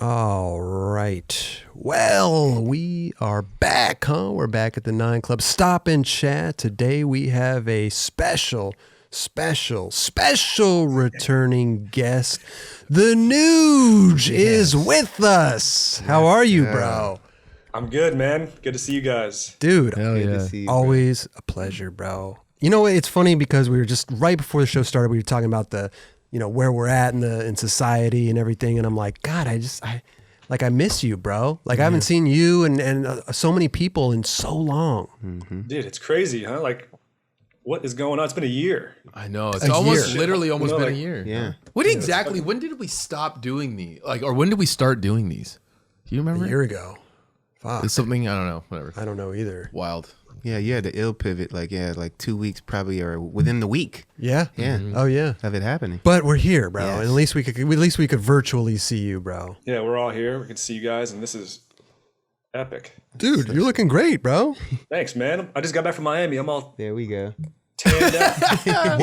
All right. Well, we are back, huh? We're back at the 9 Club. Stop and chat. Today we have a special returning guest. The Nuge is with us. How are you, bro? I'm good, man. Good to see you guys. Dude, Good to see you, always a pleasure, bro. You know, it's funny because we were just right before the show started, we were talking about where we're at in society and everything, and I'm like, God, I miss you, bro. Like I haven't seen you and so many people in so long. Mm-hmm. Dude, it's crazy, huh? Like, what is going on? It's been a year. I know. It's literally almost been a year. Yeah. When did we stop doing these? Or when did we start doing these? Do you remember? A year ago. Fuck. It's something, I don't know, whatever. I don't know either. Wild. Yeah, you had the ill pivot, like 2 weeks probably, or within the week. Yeah. Yeah. Mm-hmm. Oh yeah. Of it happening. But we're here, bro. Yes. And at least we could virtually see you, bro. Yeah, we're all here. We can see you guys, and this is epic. Dude, you're looking great, bro. Thanks, man. I just got back from Miami. I'm all There we go. tanned up.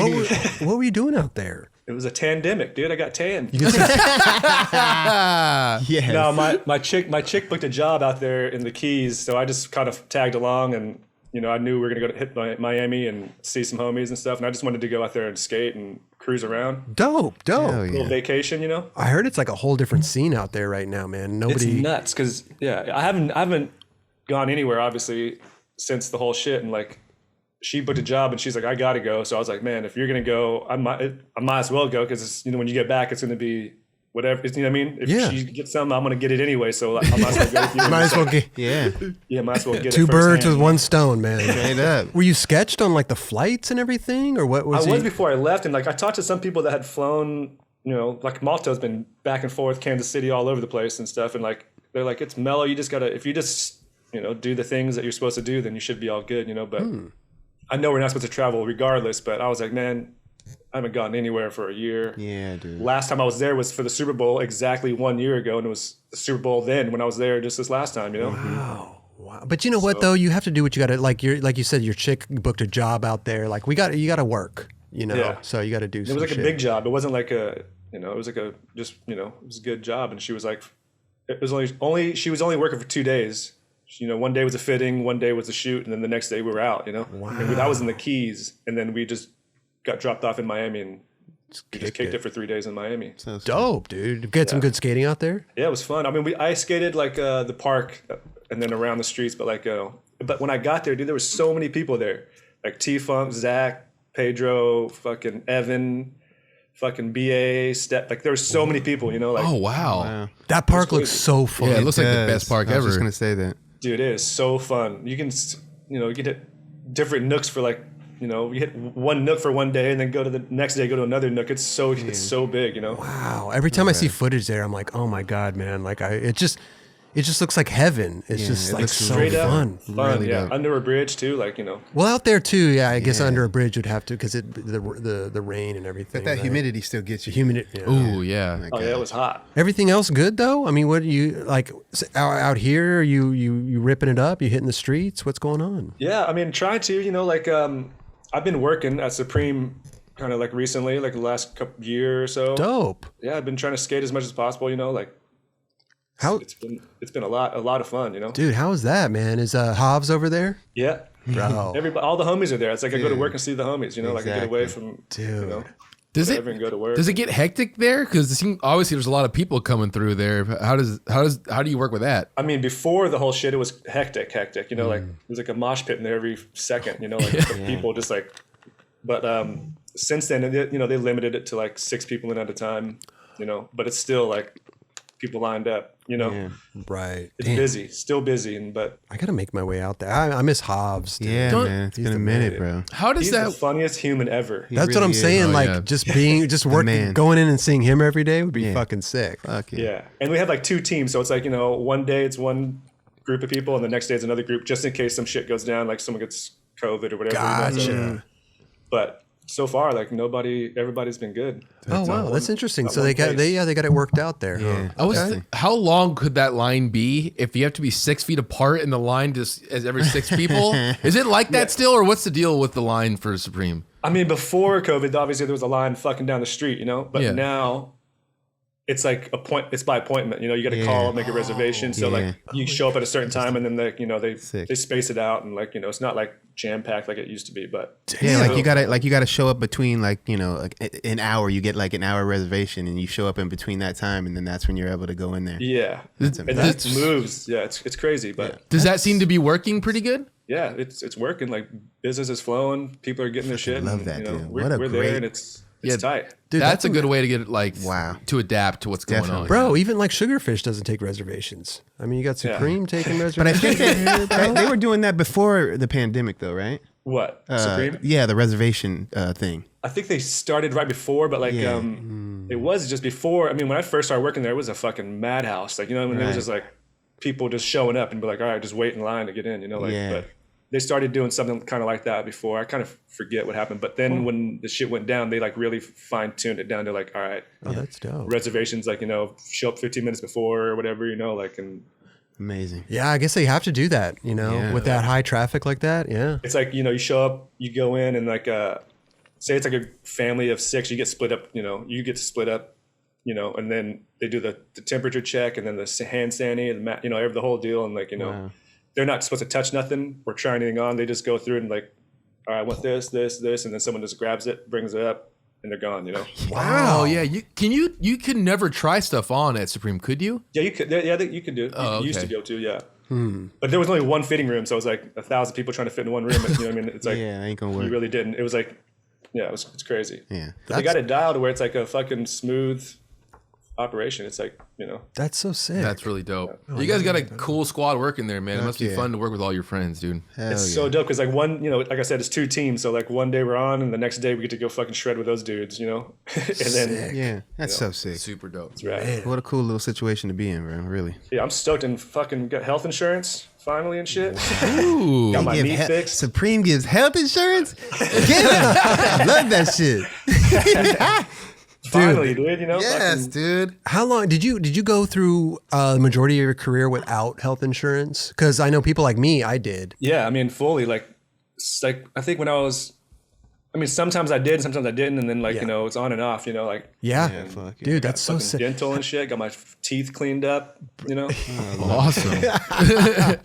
What were you doing out there? It was a tandemic, dude. I got tanned. Yes. No, my chick booked a job out there in the Keys, so I just kind of tagged along, and I knew we were gonna go to hit Miami and see some homies and stuff, and I just wanted to go out there and skate and cruise around. Dope. Hell yeah. Little vacation, I heard it's like a whole different scene out there right now, man. It's nuts because I haven't gone anywhere obviously since the whole shit, and like she booked a job and she's like, I gotta go. So I was like, man, if you're gonna go, I might as well go because when you get back, it's gonna be whatever. You know what I mean? If she gets something, I'm gonna get it anyway. So I might as well go with you. Might as well get might as well get two it birds firsthand. with one stone, man. Straight up. Were you sketched on like the flights and everything, or what was I was before I left, and like I talked to some people that had flown. Like Malta's been back and forth, Kansas City, all over the place and stuff, and like they're like, it's mellow. You just gotta, if you just do the things that you're supposed to do, then you should be all good. But I know we're not supposed to travel regardless. But I was like, man, I haven't gone anywhere for a year. Yeah, dude. Last time I was there was for the Super Bowl exactly 1 year ago, and it was the Super Bowl then when I was there just this last time. Wow. But you know what though? You have to do what you gotta like. Like you said, your chick booked a job out there. Like you gotta work. Yeah. So you got to do. It was like a big job. It wasn't like it was like it was a good job. And she was like, it was she was only working for 2 days. 1 day was a fitting, 1 day was a shoot, and then the next day we were out. Wow. And that was in the Keys, and then we just got dropped off in Miami and we just kicked it for 3 days in Miami. So Dope, dude. Get some good skating out there. Yeah, it was fun. I mean, I skated like the park and then around the streets, but but when I got there, dude, there were so many people there, like T-Funk, Zach, Pedro, fucking Evan, fucking BA, Step. Like there were so many people, like. Oh, wow. That park looks so fun. Yeah, it looks like the best park I was ever. just gonna say that. Dude, it is so fun. You can, you can hit different nooks for you hit one nook for 1 day and then go to the next day, go to another nook. It's so big, Wow. Every time I see footage there, I'm like, oh my God, man. Like it just looks like heaven. It's just like so fun. Really dope. Under a bridge too, Well, out there too, yeah. I guess under a bridge would have to because the rain and everything. But that humidity still gets you. Humidity. Yeah. Ooh, yeah. Oh yeah, it was hot. Everything else good though? I mean, what do you like out here? Are you ripping it up? You hitting the streets? What's going on? Yeah, I mean, try to. I've been working at Supreme kind of like recently, like the last couple year or so. Dope. Yeah, I've been trying to skate as much as possible. How it's been a lot of fun. Dude, how is that, man? Is Hobbs over there? Yeah. Bro. All the homies are there. It's like I go to work and see the homies. Like I get away from whatever and go to work. Does it get hectic there? Because obviously there's a lot of people coming through there. How do you work with that? I mean, before the whole shit, it was hectic. Like there's like a mosh pit in there every second. People just like. But since then, they limited it to like 6 people in at a time. But it's still like people lined up. Right. It's busy, still busy, but I gotta make my way out there. I miss Hobbs. Dude. Yeah, man. It's been a minute, bro. How does he's that? the funniest human ever. That's what really I'm is. saying. Oh, like yeah. just working, going in and seeing him every day would be fucking sick. Fuck Yeah, and we have like 2 teams, so it's like one day it's one group of people, and the next day it's another group, just in case some shit goes down, like someone gets COVID or whatever. Gotcha. But so far, like everybody's been good. Oh wow, that's interesting. So they got it worked out there. Yeah. Huh? How long could that line be if you have to be 6 feet apart and the line just as every 6 people? Is it like that still, or what's the deal with the line for Supreme? I mean, before COVID, obviously there was a line fucking down the street, But now it's like it's by appointment. You know, you got to call, make a reservation. So like you show up at a certain time, and then they space it out, and like, you know, it's not like jam packed like it used to be. But like you gotta show up between, like, you know, like an hour. You get like an hour reservation, and you show up in between that time, and then that's when you're able to go in there. Yeah, and that moves. Yeah, it's crazy. But does that seem to be working pretty good? Yeah, it's working. Like business is flowing. People are getting their shit. Love that, you know, dude. We're there, and it's tight. Dude, that's a good way to get it, like, to adapt to what's going on. Bro, even like Sugarfish doesn't take reservations. I mean, you got Supreme taking reservations. But I think they were doing that before the pandemic, though, right? What? Supreme? Yeah, the reservation thing. I think they started right before, but like it was just before. I mean, when I first started working there, it was a fucking madhouse. Like, you know, it was just like people just showing up and be like, all right, just wait in line to get in, you know, like, but they started doing something kind of like that before. I kind of forget what happened, but then when the shit went down, they like really fine tuned it down to like, all right, that's dope. Reservations, like, you know, show up 15 minutes before or whatever, you know, like, and amazing. Yeah, I guess they have to do that, you know, with that high traffic like that. Yeah, it's like, you know, you show up, you go in, and like, say it's like a family of 6, you get split up, you know, you know, and then they do the temperature check, and then the hand sanding, and you know, the whole deal, and like, you know. They're not supposed to touch nothing or try anything on. They just go through and like, all right, I want this, and then someone just grabs it, brings it up, and they're gone, you know? Wow. Yeah. You can never try stuff on at Supreme, could you? Yeah, you could. Yeah, you could do it. You used to be able to, yeah. But there was only one fitting room, so it was like 1,000 people trying to fit in one room. And, you know what I mean? It's like, ain't gonna work. You really didn't. It was like, it's crazy. Yeah. But they got it dialed to where it's like a fucking smooth operation. It's like, you know, that's so sick. That's really dope. You guys got a cool squad working there, man. It must be fun to work with all your friends, dude. It's so dope because like one, you know, like I said, it's 2 teams. So like one day we're on, and the next day we get to go fucking shred with those dudes, you know. And then that's so sick. Super dope. That's right. What a cool little situation to be in, bro. Really. Yeah, I'm stoked and fucking got health insurance finally and shit. Ooh. Got my knee fixed. Supreme gives health insurance. I love that shit. Finally, dude, you know? Yes, dude. How long did you go through the majority of your career without health insurance? Because I know people like me, I did. Yeah, I mean, fully. Like I think when I was, I mean, sometimes I did, sometimes I didn't, and then like, you know, it's on and off, you know, like. Yeah, dude, that's so sick. Dental and shit. Got my teeth cleaned up, you know. Awesome.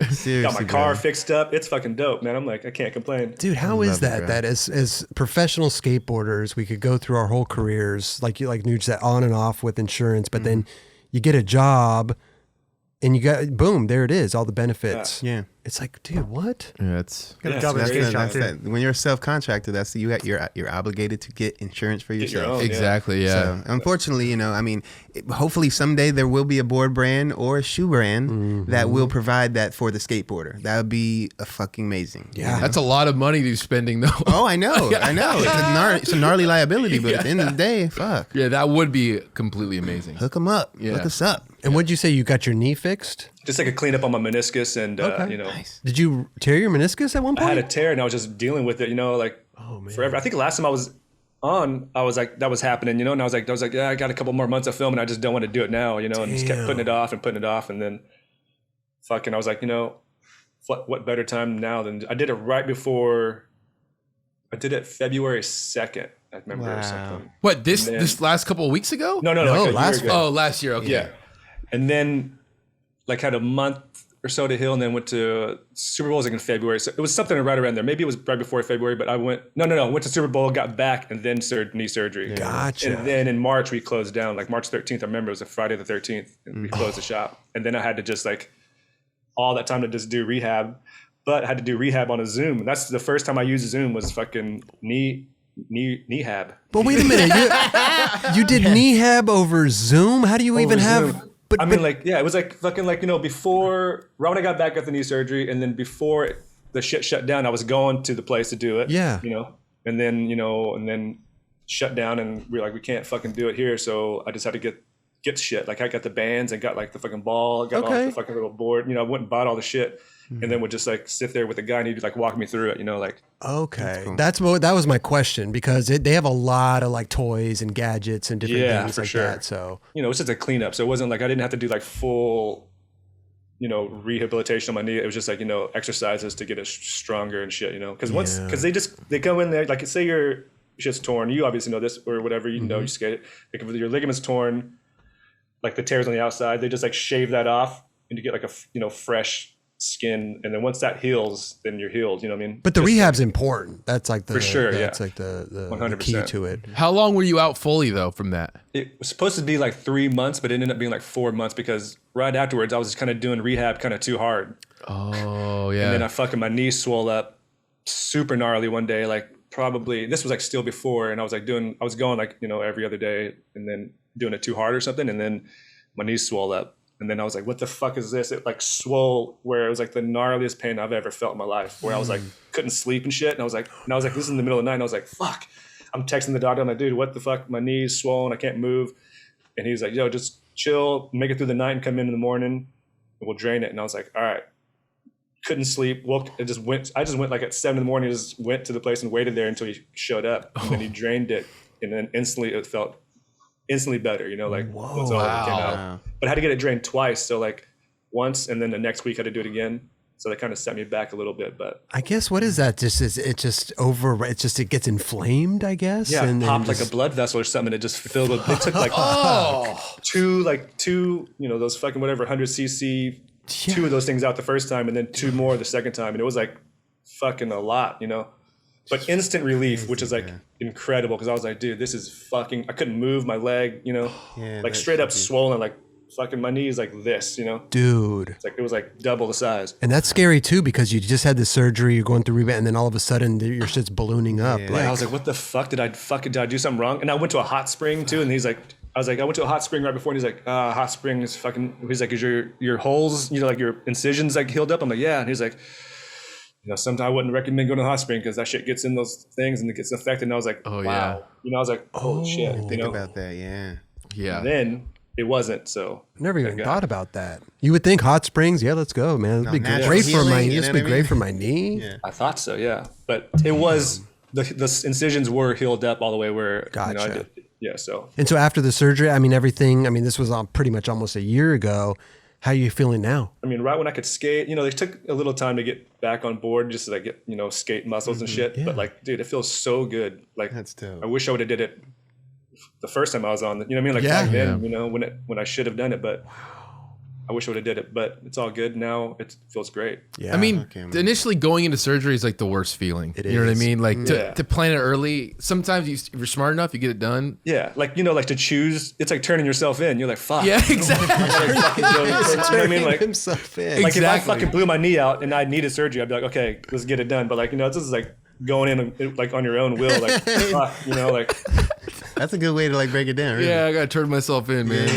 Seriously, got my car fixed up. It's fucking dope, man. I'm like, I can't complain. Dude, how is that? That as professional skateboarders, we could go through our whole careers, like Nuge said, on and off with insurance, but then you get a job, and you got boom, there it is, all the benefits. Yeah. It's like, dude, what? Yeah, it's when you're a self-contractor, that's you're obligated to get insurance for yourself. Exactly, yeah. So, unfortunately, you know, I mean, hopefully someday there will be a board brand or a shoe brand that will provide that for the skateboarder. That would be fucking amazing. Yeah, that's a lot of money to be spending though. Oh, I know. It's a gnarly liability, but at the end of the day, fuck. Yeah, that would be completely amazing. Hook them up. Yeah. Hook us up. And what'd you say? You got your knee fixed? Just like a cleanup on my meniscus, and you know. Nice. Did you tear your meniscus at one point? I had a tear, and I was just dealing with it, you know, like forever. I think the last time I was on, I was like, that was happening, you know, and I was like, yeah, I got a couple more months of film, and I just don't want to do it now, you know, and just kept putting it off, and then fucking, I was like, you know, what better time now than I did it right before. I did it February 2nd. I remember or something. What, this last couple of weeks ago? No, like last year ago. Oh, last year. Okay. Yeah, and then like had a month or so to heal, and then went to Super Bowl in February. So it was something right around there. Maybe it was right before February, but I went went to Super Bowl, got back, and then knee surgery. Gotcha. And then in March we closed down, like March 13th. I remember it was a Friday the 13th, and we closed the shop. And then I had to just like all that time to just do rehab, but I had to do rehab on a Zoom. And that's the first time I used Zoom was fucking kneehab. But wait a minute, you did kneehab over Zoom? How do you even have? Zoom. But I mean, like, yeah, it was like fucking like, you know, before, right when I got back after knee surgery, and then before the shit shut down, I was going to the place to do it. Yeah. You know, and then shut down, and we were like, we can't fucking do it here. So I just had to get shit. Like I got the bands and got like the fucking ball, got all the fucking little board, you know, I went and bought all the shit. And then would just like sit there with a guy and he'd like walk me through it, you know, like. Okay, that was my question, because they have a lot of like toys and gadgets and different things like that. So you know, it's just a cleanup. So it wasn't like I didn't have to do like full, you know, rehabilitation on my knee. It was just like, you know, exercises to get it stronger and shit, you know, because they come in there, like say your shit's torn. You obviously know this or whatever, you know, you skate it. Like if your ligament's torn, like the tears on the outside. They just like shave that off and you get like a fresh skin, and then once that heals, then you're healed. You know what I mean? But the rehab's important. That's like the For sure, That's yeah. like the 100%. key to it. How long were you out fully though from that? It was supposed to be like 3 months, but it ended up being like 4 months because right afterwards I was just kind of doing rehab kind of too hard. Oh yeah. And then my knee swelled up super gnarly one day, like probably this was like still before, and I was going like, every other day and then doing it too hard or something, and then my knee swelled up. And then I was like, what the fuck is this? It like swole where it was like the gnarliest pain I've ever felt in my life, where I was like, couldn't sleep and shit. And I was like, this is in the middle of the night. And I was like, fuck. I'm texting the doctor. I'm like, dude, what the fuck? My knee's swollen. I can't move. And he's like, yo, just chill, make it through the night and come in the morning and we'll drain it. And I was like, all right. Couldn't sleep. Woke. I just went like at 7 a.m. Just went to the place and waited there until he showed up. And then he drained it. And then instantly it felt instantly better, like once all of it came out. But I had to get it drained twice. So like once, and then the next week I had to do it again. So that kind of set me back a little bit. But I guess what is that? It gets inflamed, I guess. Yeah, and it popped like a blood vessel or something. It just filled with, it took like two, those fucking whatever 100cc, 2 of those things out the first time, and then 2 more the second time. And it was like fucking a lot, But instant relief, which is like incredible, because I was like, dude, this is fucking, I couldn't move my leg, like straight up swollen, like fucking my knees like this, Dude. It's like, it was like double the size. And that's scary too, because you just had the surgery, you're going through rehab, and then all of a sudden your shit's ballooning up. Yeah, I was like, what the fuck? Did I do something wrong? And I went to a hot spring too, and I went to a hot spring right before, and he's like, hot spring is fucking, he's like, is your holes, like your incisions like healed up? I'm like, yeah. And he's like, sometimes I wouldn't recommend going to the hot spring because that shit gets in those things and it gets infected. And I was like, oh, wow. I was like, holy shit. Think about that, yeah. Yeah. And then it wasn't, so. I never even thought about that. You would think hot springs, yeah, let's go, man. It'd be great for my knee. Yeah. I thought so, yeah. But it was, the incisions were healed up all the way where, Gotcha. I did. Yeah, so. And so after the surgery, this was pretty much almost a year ago. How are you feeling now? I mean, right when I could skate, they took a little time to get back on board just to like get, skate muscles and shit. Yeah. But like, dude, it feels so good. Like, that's dope. I wish I would have did it the first time I was on, Like back then, when I should have done it, but I wish I would have did it, but it's all good now. It feels great. Yeah. I mean, initially going into surgery is like the worst feeling. It you know what I mean? Like to plan it early. Sometimes if you're smart enough, you get it done. Yeah. Like, like to choose, it's like turning yourself in. You're like, fuck. Yeah, exactly. Like himself in. Like if I fucking blew my knee out and I needed surgery, I'd be like, okay, let's get it done. But like, this is like going in like on your own will, like, fuck, like. That's a good way to like break it down. Really. Yeah, I gotta turn myself in, man.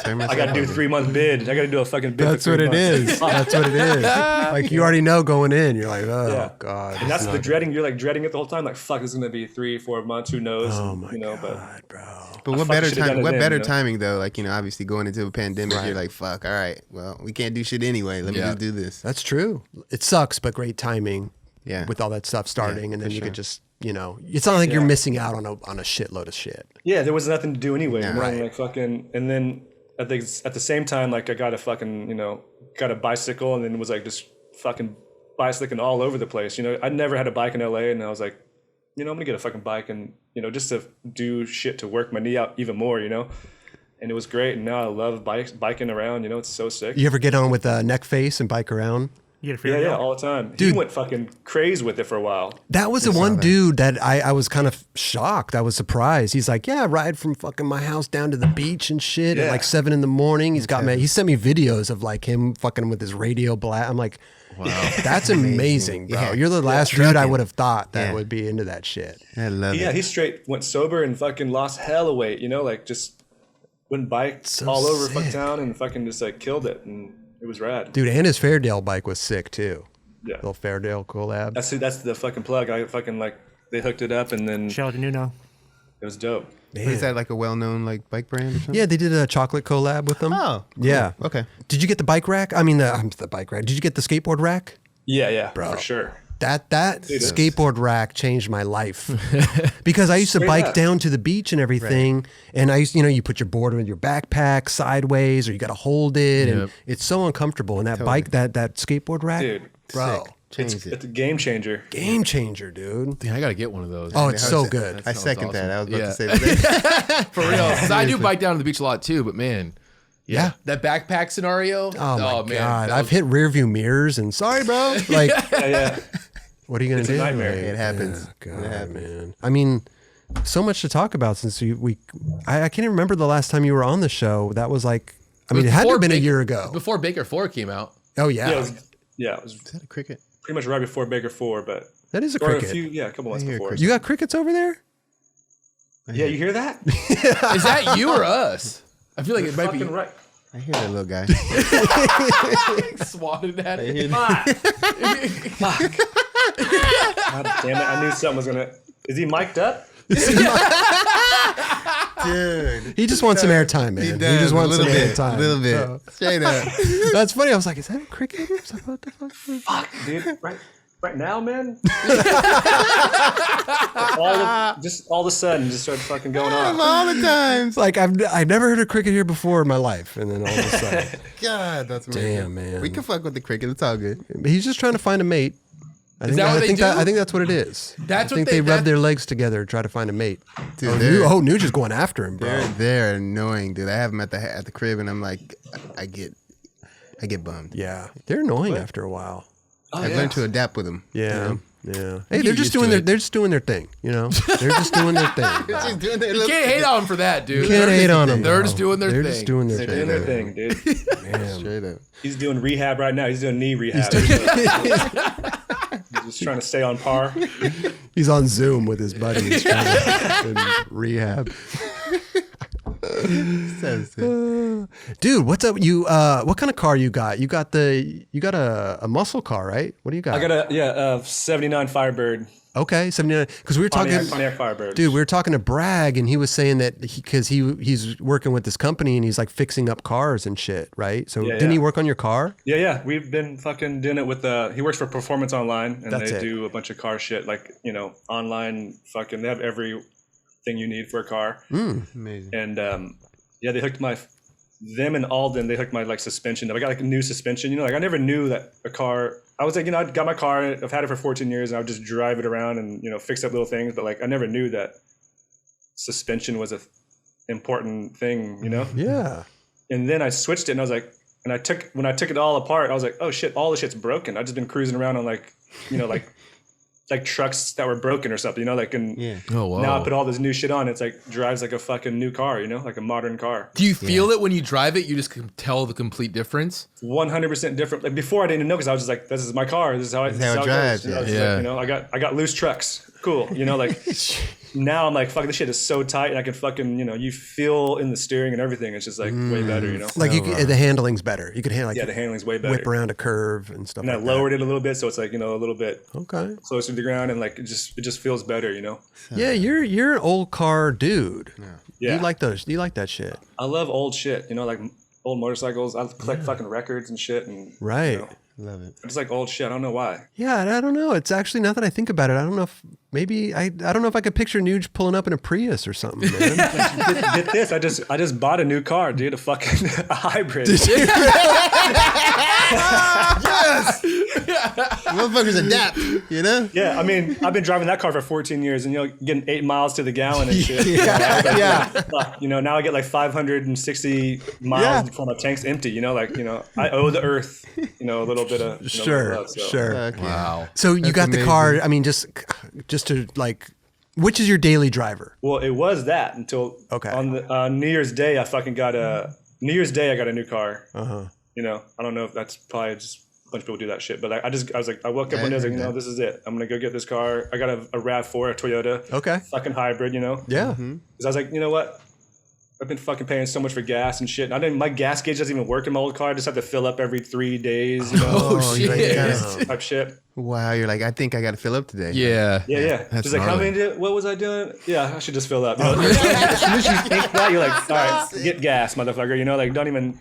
I got to do 3 month bid. I got to do a fucking bid. That's what it is. That's what it is. Like you already know going in. You're like, oh God. And that's the dreading. You're like dreading it the whole time. Like, fuck, it's going to be 3-4 months. Who knows? Oh my God, bro. But what better time? What better timing though? Like, obviously going into a pandemic, you're like, fuck. All right, well, we can't do shit anyway. Let me just do this. That's true. It sucks, but great timing. Yeah. With all that stuff starting, and then you could just. It's not like you're missing out on a shitload of shit. Yeah, there was nothing to do anyway. Yeah, right. Like fucking, and then at the same time, like I got a fucking, got a bicycle, and then was like just fucking bicycling all over the place. I'd never had a bike in LA, and I was like, I'm gonna get a fucking bike, and just to do shit to work my knee out even more, and it was great. And now I love biking around. It's so sick. You ever get on with Neckface and bike around? Yeah, all the time. Dude, he went fucking crazy with it for a while. That was the one dude that I was kind of shocked. I was surprised. He's like, yeah, I ride from fucking my house down to the beach and shit at like 7 in the morning. He sent me videos of like him fucking with his radio blast. I'm like, wow, that's amazing, bro. Yeah. You're the last dude I would have thought that would be into that shit. I love it. Yeah, he straight went sober and fucking lost hella weight, like just went bike all over fucking town and fucking just like killed it. And it was rad. Dude, and his Fairdale bike was sick too. Yeah. Little Fairdale collab. That's the fucking plug. I fucking they hooked it up and then shout out to Nuno. It was dope. Man. Is that like a well-known like bike brand or something? Yeah, they did a chocolate collab with them. Oh, cool. Yeah. Okay. Did you get the bike rack? I mean, the bike rack. Did you get the skateboard rack? Yeah, bro, for sure. That skateboard rack changed my life because I used to bike down to the beach and everything. Right. And I used, you put your board in your backpack sideways or you got to hold it. And it's so uncomfortable. And that bike, that skateboard rack, dude, bro, Changed It's it. a game changer. Game changer, dude. Damn, I gotta get one of those. Oh, it's so good. I sounds second that. I was about Yeah. to say that. For real. 'Cause I do bike down to the beach a lot too, but man. Yeah. That backpack scenario. Oh my man. god, That I've was- hit rear view mirrors and sorry, bro. Like, Yeah. what are you gonna It's do? a nightmare. Like, It happens. yeah, It God, happens. man. I mean, so much to talk about since I can't even remember the last time you were on the show. That was like, I mean, it had to before have been a Baker- year ago. Before Baker 4 came out. Oh yeah, It was Is that a cricket? pretty much right before Baker 4, but that is a or cricket. a couple months I hear before. cricket. You got crickets over there? Yeah, you hear that? Is that you or us? I feel like it might be Fucking right. I hear that little guy. swatted at I it. hear that. Fuck. God damn it! I knew something was gonna. Is he mic'd up? Dude. He just wants some airtime, man. He does, just a wants some little bit. airtime. A little bit. Oh. Straight up. That's funny. I was like, is that a cricket? I was like, what the fuck? Fuck, dude. Right now, man. all of a sudden, just started fucking going off. All the times. Like I've never heard a cricket here before in my life, and then all of a sudden, God, that's amazing. damn, man. We can fuck with the cricket. It's all good. He's just trying to find a mate. I think, that what they do? I think that's what it is. That's I what think they- they rub their legs together, try to find a mate. Dude, they're- Nuge is going after him, bro. They're annoying, dude. I have them at the crib, and I'm like, I get bummed. Yeah, they're annoying after a while. I've learned to adapt with them. Yeah, yeah. Hey, get they're just used to doing their it. they're just doing their thing. You know, they're just doing their thing. Bro. She's doing their You can't hate on them for that, dude. Can't hate on them. They're bro. just doing their They're thing. just doing their They're thing. doing their thing, dude. Man. Straight up. He's doing rehab right now. He's doing knee rehab. He's just trying to stay on par. He's on Zoom with his buddies trying to in rehab. Dude, what's up? You what kind of car you got? You got a muscle car, right? What do you got? I got a 79 Firebird. Okay, 79. Because we were talking, Pontiac Firebird. dude. We were talking to Bragg, and he was saying that he's working with this company, and he's like fixing up cars and shit, right? So Yeah, didn't he yeah. work on your car? Yeah. We've been fucking doing it with he works for Performance Online, and That's they it. do a bunch of car shit, like, online fucking, they have everything you need for a car. Amazing. And they hooked them and Alden, they hooked my like suspension up. I got like a new suspension, like I never knew that a car, I was like, I got my car, I've had it for 14 years and I would just drive it around and, fix up little things. But like, I never knew that suspension was a important thing, Yeah. And then I switched it and I was like, when I took it all apart, I was like, oh shit, all the shit's broken. I've just been cruising around on like, like trucks that were broken or something, Yeah. Oh, wow. now I put all this new shit on. It's like drives like a fucking new car, like a modern car. Do you feel it when you drive it? You just can tell the complete difference? 100% different. Like before I didn't even know because I was just like, this is my car. This is how it drives, goes. yeah. Like, I got loose trucks. Cool. Like now I'm like, fuck, this shit is so tight and I can fucking, you feel in the steering and everything. It's just like way better, Like the handling's better. You could handle Yeah, the handling's way better. whip around a curve and stuff. And I like lowered it a little bit, so it's like, a little bit that. Okay. closer to the ground and like it just feels better, Yeah, you're an old car dude. Yeah. You like those? You like that shit? I love old shit, like old motorcycles. I collect fucking records and shit and Right. Love it. I just like old shit. I don't know why. Yeah, I don't know. It's actually, now that I think about it, I don't know if maybe I don't know if I could picture Nuge pulling up in a Prius or something, man. Get this, I just bought a new car, dude, a fucking a hybrid. Motherfuckers adapt, Yeah, I mean, I've been driving that car for 14 years and getting 8 miles to the gallon and shit. Yeah. Fuck, now I get like 560 miles Yeah. before my tank's empty, I owe the earth, a little bit of Sure, love, so. sure. Okay. Wow. So you That's got the amazing. car. I mean, just to like, which is your daily driver? Well, it was that until on the New Year's Day. I got a new car. Uh-huh. I don't know if that's probably just a bunch of people do that shit, but I was like, I woke up one day, I was like, this is it. I'm gonna go get this car. I got a RAV4, a Toyota, Okay. fucking hybrid, Yeah. Because I was like, you know what? I've been fucking paying so much for gas and shit. My gas gauge doesn't even work in my old car. I just have to fill up every 3 days, Oh, you're like, shit. gotta- type shit. Wow, you're like, I think I got to fill up today. Yeah. Yeah. That's She's like, how gnarly. many? What was I doing? Yeah, I should just fill up. As soon as you think that, you're like, all right, get gas, motherfucker. Like, don't even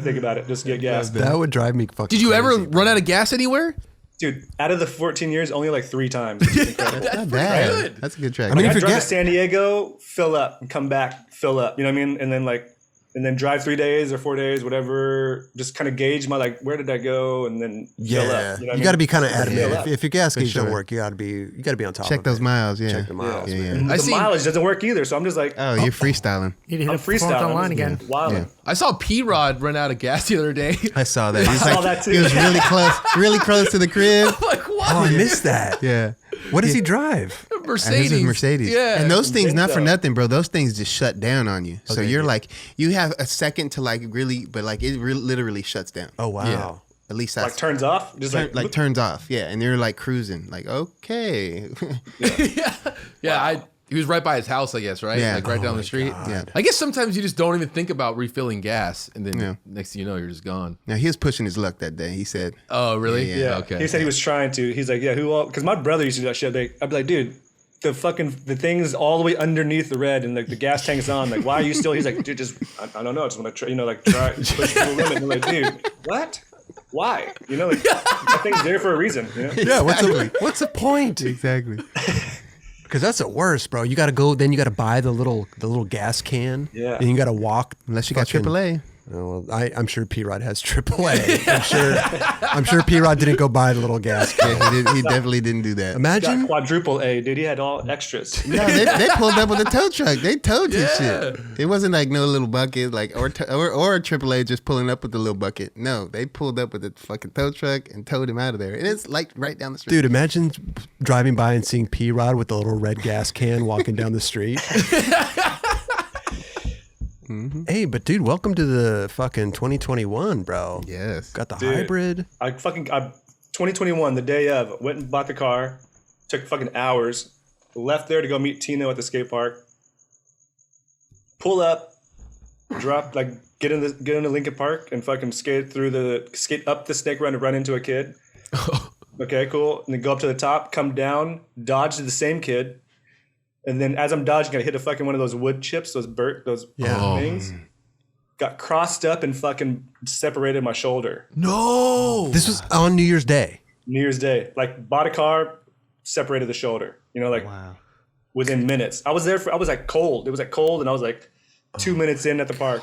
think about it. Just get gas. That would drive me fucking. Did you ever crazy. run out of gas anywhere? Dude, out of the 14 years, only like 3 times. It's incredible. Not bad. good. That's a good track. I mean, I if you're drive to gas- San Diego, fill up, and come back, fill up. You know what I mean? And then like and then drive 3 days or 4 days, whatever. Just kind of gauge my like, where did I go, and then fill up. You got to be kind of adamant. Yeah. If your gas gauge don't sure. work, you got to be on top. Check of those it. miles. Yeah. Check the miles. Yeah, man. yeah. The mileage doesn't work either, so I'm just like, Oh, you're freestyling. You hit I'm a performance freestyling. online again. Wilding. Yeah. I saw P-Rod run out of gas the other day. I saw that. He was, saw that too. He was really close to the crib. Like, what? Oh, I missed that. Yeah. What does he drive? Mercedes. His is Mercedes. Yeah. And those things, not for so. nothing, bro. Those things just shut down on you. So Okay, you're yeah. like, you have a second to like really, but like it literally shuts down. Oh wow. Yeah. At least Like that's turns off, just like turns off. Yeah. And you're like cruising, like, okay. Yeah, he was right by his house, I guess, right? Yeah. Like right down the street. God. Yeah. I guess sometimes you just don't even think about refilling gas, and then Yeah. next thing you know, you're just gone. Now he was pushing his luck that day. He said, Oh, really? Yeah. yeah. Okay. He said he was trying to. He's like, yeah, who all? Because my brother used to do that shit. I'd be like, dude, the thing is all the way underneath the red, and like the gas tank's on. Like, why are you still? He's like, dude, just I don't know. I just want to try, try push the limit. And I'm like, dude, what? Why? Like that thing's there for a reason. Yeah. What's the point? exactly. Because that's the worst, bro. You got to go. Then you got to buy the little gas can. Yeah. And you got to walk. Unless you got fucking- AAA. Oh, well, I'm sure P-Rod has AAA. I'm sure P-Rod didn't go buy the little gas can. Yeah, he definitely didn't do that. Got Imagine. quadruple A, dude. He had all extras. No, they pulled up with a tow truck. They towed his Yeah. shit. It wasn't like no little bucket, like or AAA just pulling up with the little bucket. No, they pulled up with a fucking tow truck and towed him out of there. And it's like right down the street. Dude, imagine driving by and seeing P-Rod with the little red gas can walking down the street. Hey, but dude, welcome to the fucking 2021, bro. Yes. Got the Dude. hybrid. I 2021, the day of, went and bought the car. Took fucking hours. Left there to go meet Tino at the skate park. Pull up, drop like get in the Lincoln Park and fucking skate up the snake run and run into a kid. Okay, cool. And then go up to the top, come down, dodge the same kid. And then as I'm dodging, I hit a fucking one of those wood chips, those things. Got crossed up and fucking separated my shoulder. No. This was on New Year's Day. New Year's Day. Like bought a car, separated the shoulder. Wow. Within minutes. I was like cold. It was like cold and I was like 2 minutes in at the park,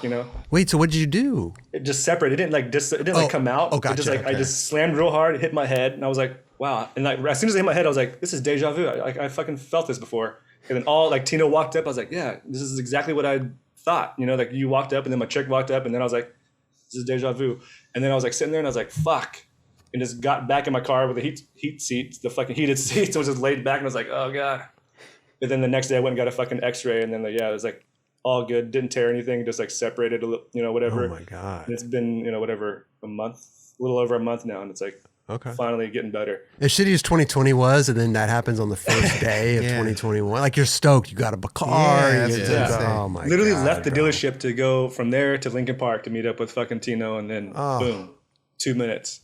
Wait, so what did you do? It just separated. It didn't like come out. Oh, gotcha. It just like I Okay. just slammed real hard, hit my head, and I was like, wow. And like as soon as I hit my head, I was like, this is deja vu. I fucking felt this before. And then Tino walked up, I was like, yeah, this is exactly what I thought. Like you walked up and then my chick walked up and then I was like, this is deja vu. And then I was like sitting there and I was like, fuck. And just got back in my car with the heat seats, the fucking heated seats. I was just laid back and I was like, oh God. And then the next day I went and got a fucking x-ray and then it was like all good. Didn't tear anything, just like separated a little, whatever. Oh my God. And it's been, whatever, a little over a month now. And it's like Okay. finally getting better. As shitty as 2020 was, and then that happens on the first day of Yeah. 2021. Like you're stoked. You got a car. Yeah, you that's get what to I'm go- saying. oh my Literally God, left the bro. dealership to go from there to Lincoln Park to meet up with fucking Tino and then boom, 2 minutes.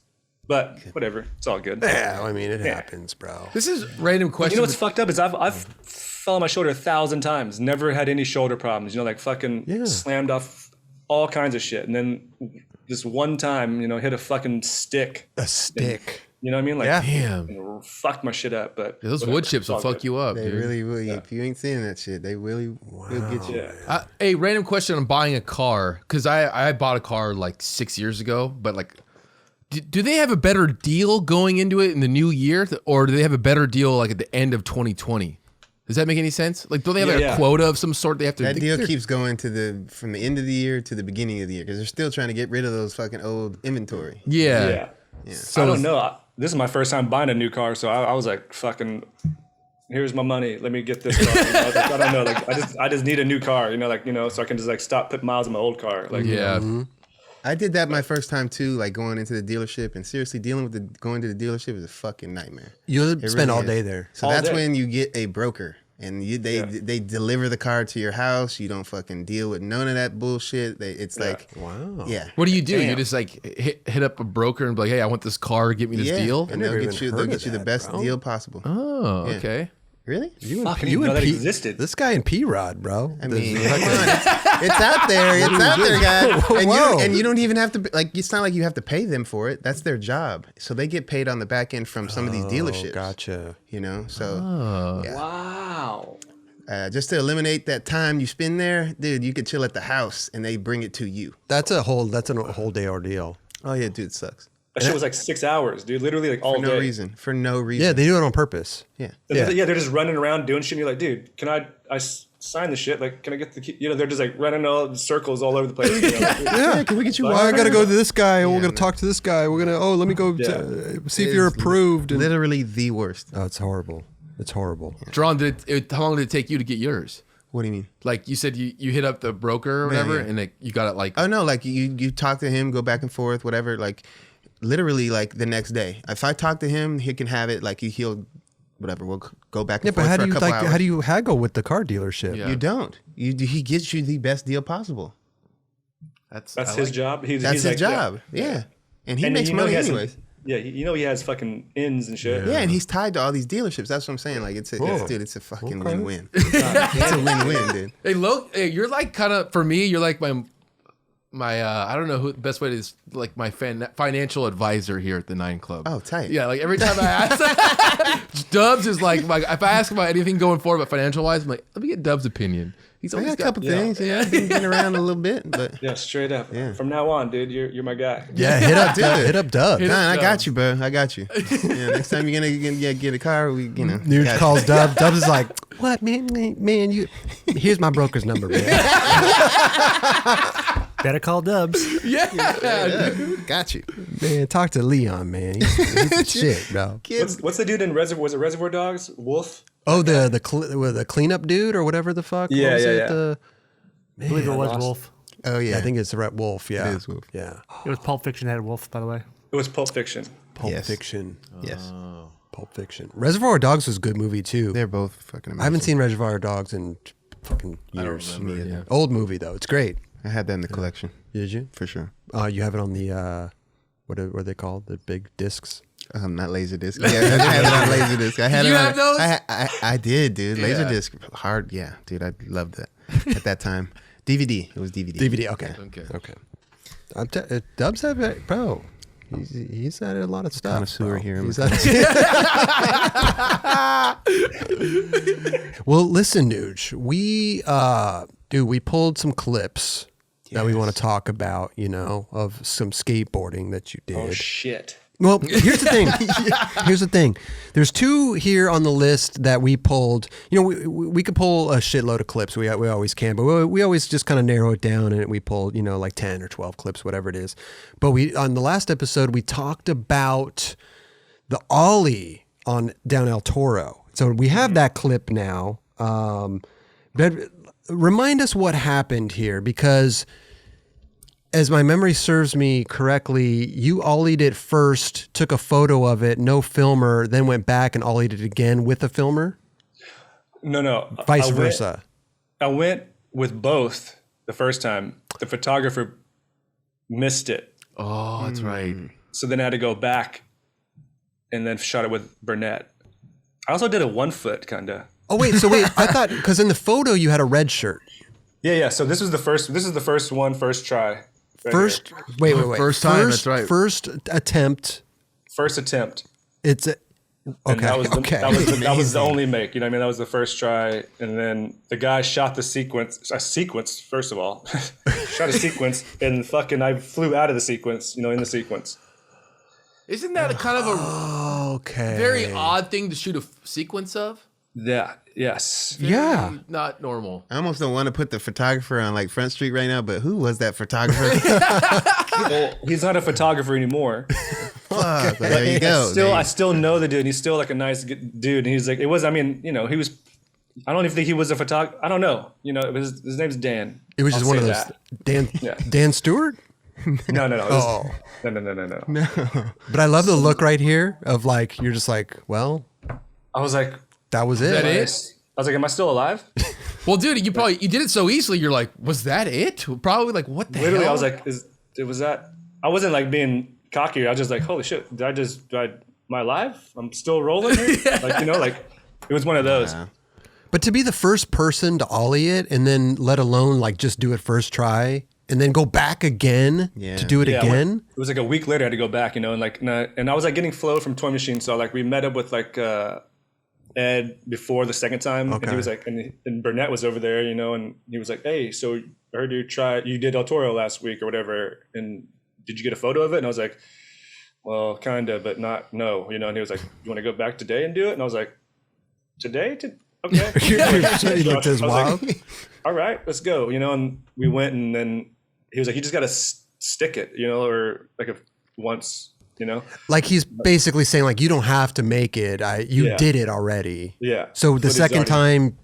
But whatever, it's all good. Yeah, I mean, it happens, bro. This is random question. You know what's fucked up is I've fell on my shoulder 1,000 times, never had any shoulder problems. Like fucking slammed off all kinds of shit, and then this one time, hit a fucking stick. A stick. You know what I mean? Like, Yeah. Damn. fucked my shit up. But Those whatever, wood chips it's will all fuck good. you up, They dude. really will. If you ain't seeing that shit, they really will get you. Yeah. Hey, random question on buying a car, because I bought a car like 6 years ago, but like, do they have a better deal going into it in the new year, or do they have a better deal like at the end of 2020? Does that make any sense? Like, don't they have a Yeah. quota of some sort they have to? That deal keeps going from the end of the year to the beginning of the year because they're still trying to get rid of those fucking old inventory. Yeah. Yeah. So I don't know. This is my first time buying a new car, so I was like, fucking, here's my money. Let me get this car. I was like, I don't know. Like, I just need a new car, so I can just like stop putting miles on my old car. Like, Yeah. I did that my first time too, like going into the dealership, and seriously, going to the dealership is a fucking nightmare. You'll It spend really all is. day there. So All that's day. when you get a broker, and they deliver the car to your house. You don't fucking deal with none of that bullshit. It's like, Wow. yeah, What do? You Damn. just like hit up a broker and be like, hey, I want this car. Get me this yeah, deal. and never they'll even get you. heard They'll of get you the that, best bro. deal possible. Oh, Yeah. okay. Really? Fuck, I didn't know that existed. This guy and P-Rod, bro. I mean, come on, it's out there. It's out there, guy. And you don't even have to it's not like you have to pay them for it. That's their job. So they get paid on the back end from some of these dealerships. Gotcha. So Oh. yeah. Wow. just to eliminate that time you spend there, dude, you could chill at the house and they bring it to you. That's a whole day ordeal. Oh yeah, dude, it sucks. That shit was like 6 hours, dude. Literally like all For no day. reason. For no reason. Yeah, they do it on purpose. Yeah. Yeah, they're just running around doing shit. And you're like, dude, can I sign the shit? Like, can I get the key? You know, they're just like running all in circles all over the place. You know? Yeah, can we get you Well, I got to go to this guy, and we're Yeah, going to talk to this guy. We're going to, let me go see if It you're is approved. And, Literally the worst. oh, it's horrible. It's horrible. Jeron, how long did it take you to get yours? What do you mean? Like you said, you hit up the broker or whatever, yeah. and like, you got it like. Oh no, like you talk to him, go back and forth, whatever. Like literally, like the next day. If I talk to him, he can have it. Like he'll, whatever. We'll go back Yeah, and but forth how for do a you couple hours. how do you haggle with the car dealership? Yeah. You don't. He gets you the best deal possible. That's I his like- job. That's he's his like, job. Yeah. And he And makes you know money he has anyways. you know he has fucking ins and shit. Yeah, and he's tied to all these dealerships. That's what I'm saying. Like it's a fucking Okay. win-win. It's a win-win, dude. Hey, you're like kind of for me. You're like my I don't know who the best way to like my financial advisor here at the 9 Club. Oh, tight. Yeah, like every time I ask, Dubs is like if I ask about anything going forward, but financial wise, I'm like, let me get Dubs' opinion. He's I always got a couple things. Yeah, I've been around a little bit, but Yeah, straight up. Yeah. From now on, dude, you're my guy. Yeah, hit up Dub. Hit nah, I Dubs. got you, bro. I got you. Yeah, next time you're gonna get a car, we Nuge got you. calls Dub. Dubs is like, what, man, you. Here's my broker's number, man. Better call Dubs. Yeah. Got you. Man, talk to Leon, man. He's the shit, bro. Kids. What's the dude in Reservoir? Was it Reservoir Dogs? Wolf? Oh, the cleanup dude or whatever the fuck. Yeah, What was yeah, it? yeah. I believe it was lost. Wolf. Oh yeah. I think it's the Red Wolf. Yeah, It is Wolf. Yeah, It was Pulp Fiction that had Wolf, by the way. It was Pulp Fiction. Pulp Yes. Fiction. Yes. Pulp Fiction. Reservoir Dogs was a good movie too. They're both fucking amazing. I haven't seen Reservoir Dogs in fucking years. I don't remember. Yeah. Old movie though. It's great. I had that in the collection Did you? for sure. You have it on the what are they called? The big discs. Not Laserdisc. Yeah, I had it on Laserdisc. I had Did it you on, have those? I did, dude. Yeah. Laserdisc, hard. Yeah, dude. I loved that at that time. DVD. It was DVD. DVD. Okay. Okay. Dubs have it, bro. He's had a lot of stuff. Connoisseur bro. here. He's well, listen, Nuge. We pulled some clips that we want to talk about. Of some skateboarding that you did. Oh shit. Well, here's the thing. Here's the thing. There's 2 here on the list that we pulled. We could pull a shitload of clips. We always can, but we always just kind of narrow it down and we pulled, like 10 or 12 clips, whatever it is. But on the last episode, we talked about the ollie on down El Toro. So we have that clip now. But remind us what happened here, because as my memory serves me correctly, you ollied it first, took a photo of it, no filmer, then went back and ollied it again with a filmer? No. Vice versa. I went with both the first time. The photographer missed it. Oh, that's right. So then I had to go back and then shot it with Burnett. I also did a 1 foot kind of. Oh, wait. I thought, because in the photo you had a red shirt. Yeah. So this is the first one, first try. Right First, here. wait. First time, that's right. First attempt. First attempt. It's a, And okay. that was the, okay. that was the only make. You know what I mean? That was the first try. And then the guy shot the sequence, first of all. Shot a sequence and fucking I flew out of the sequence, in the sequence. Isn't that a kind of a Okay. very odd thing to shoot a sequence of? Yeah. Yes. Yeah. Not normal. I almost don't want to put the photographer on like Front Street right now, but who was that photographer? Well, he's not a photographer anymore. Fuck, there you go. I still know the dude. He's still like a nice dude. And he's like, he was, I don't even think he was a photographer. I don't know. His name's Dan. It was just I'll one of say those. that. Dan Stewart? No. It was- Oh. No. But I love the look right here of like, you're just like, well, I was like, that was it. that it? I was like, am I still alive? Well, dude, you did it so easily. You're like, was that it? Probably like, what the Literally, hell? I was like, was that? I wasn't like being cocky. I was just like, holy shit, am I alive? I'm still rolling here? Like, it was one of those. But to be the first person to ollie it and then let alone like just do it first try and then go back again to do it Yeah, again. it was like a week later I had to go back, and I was like getting flow from Toy Machine. So like we met up with like Ed before the second time, and Okay. he was like, and Burnett was over there, you know, and he was like, hey, so I heard you did El Toro last week or whatever, and did you get a photo of it? And I was like, well, kind of, but no, you know. And he was like, you want to go back today and do it? And I was like, today? Okay. He looked as I was wild. like, all right, let's go, you know. And we went, and then he was like, you just got to stick it, you know, or like once, you know. Like he's basically saying like you don't have to make it. You Yeah. did it already. Yeah. So the Footage second already- time,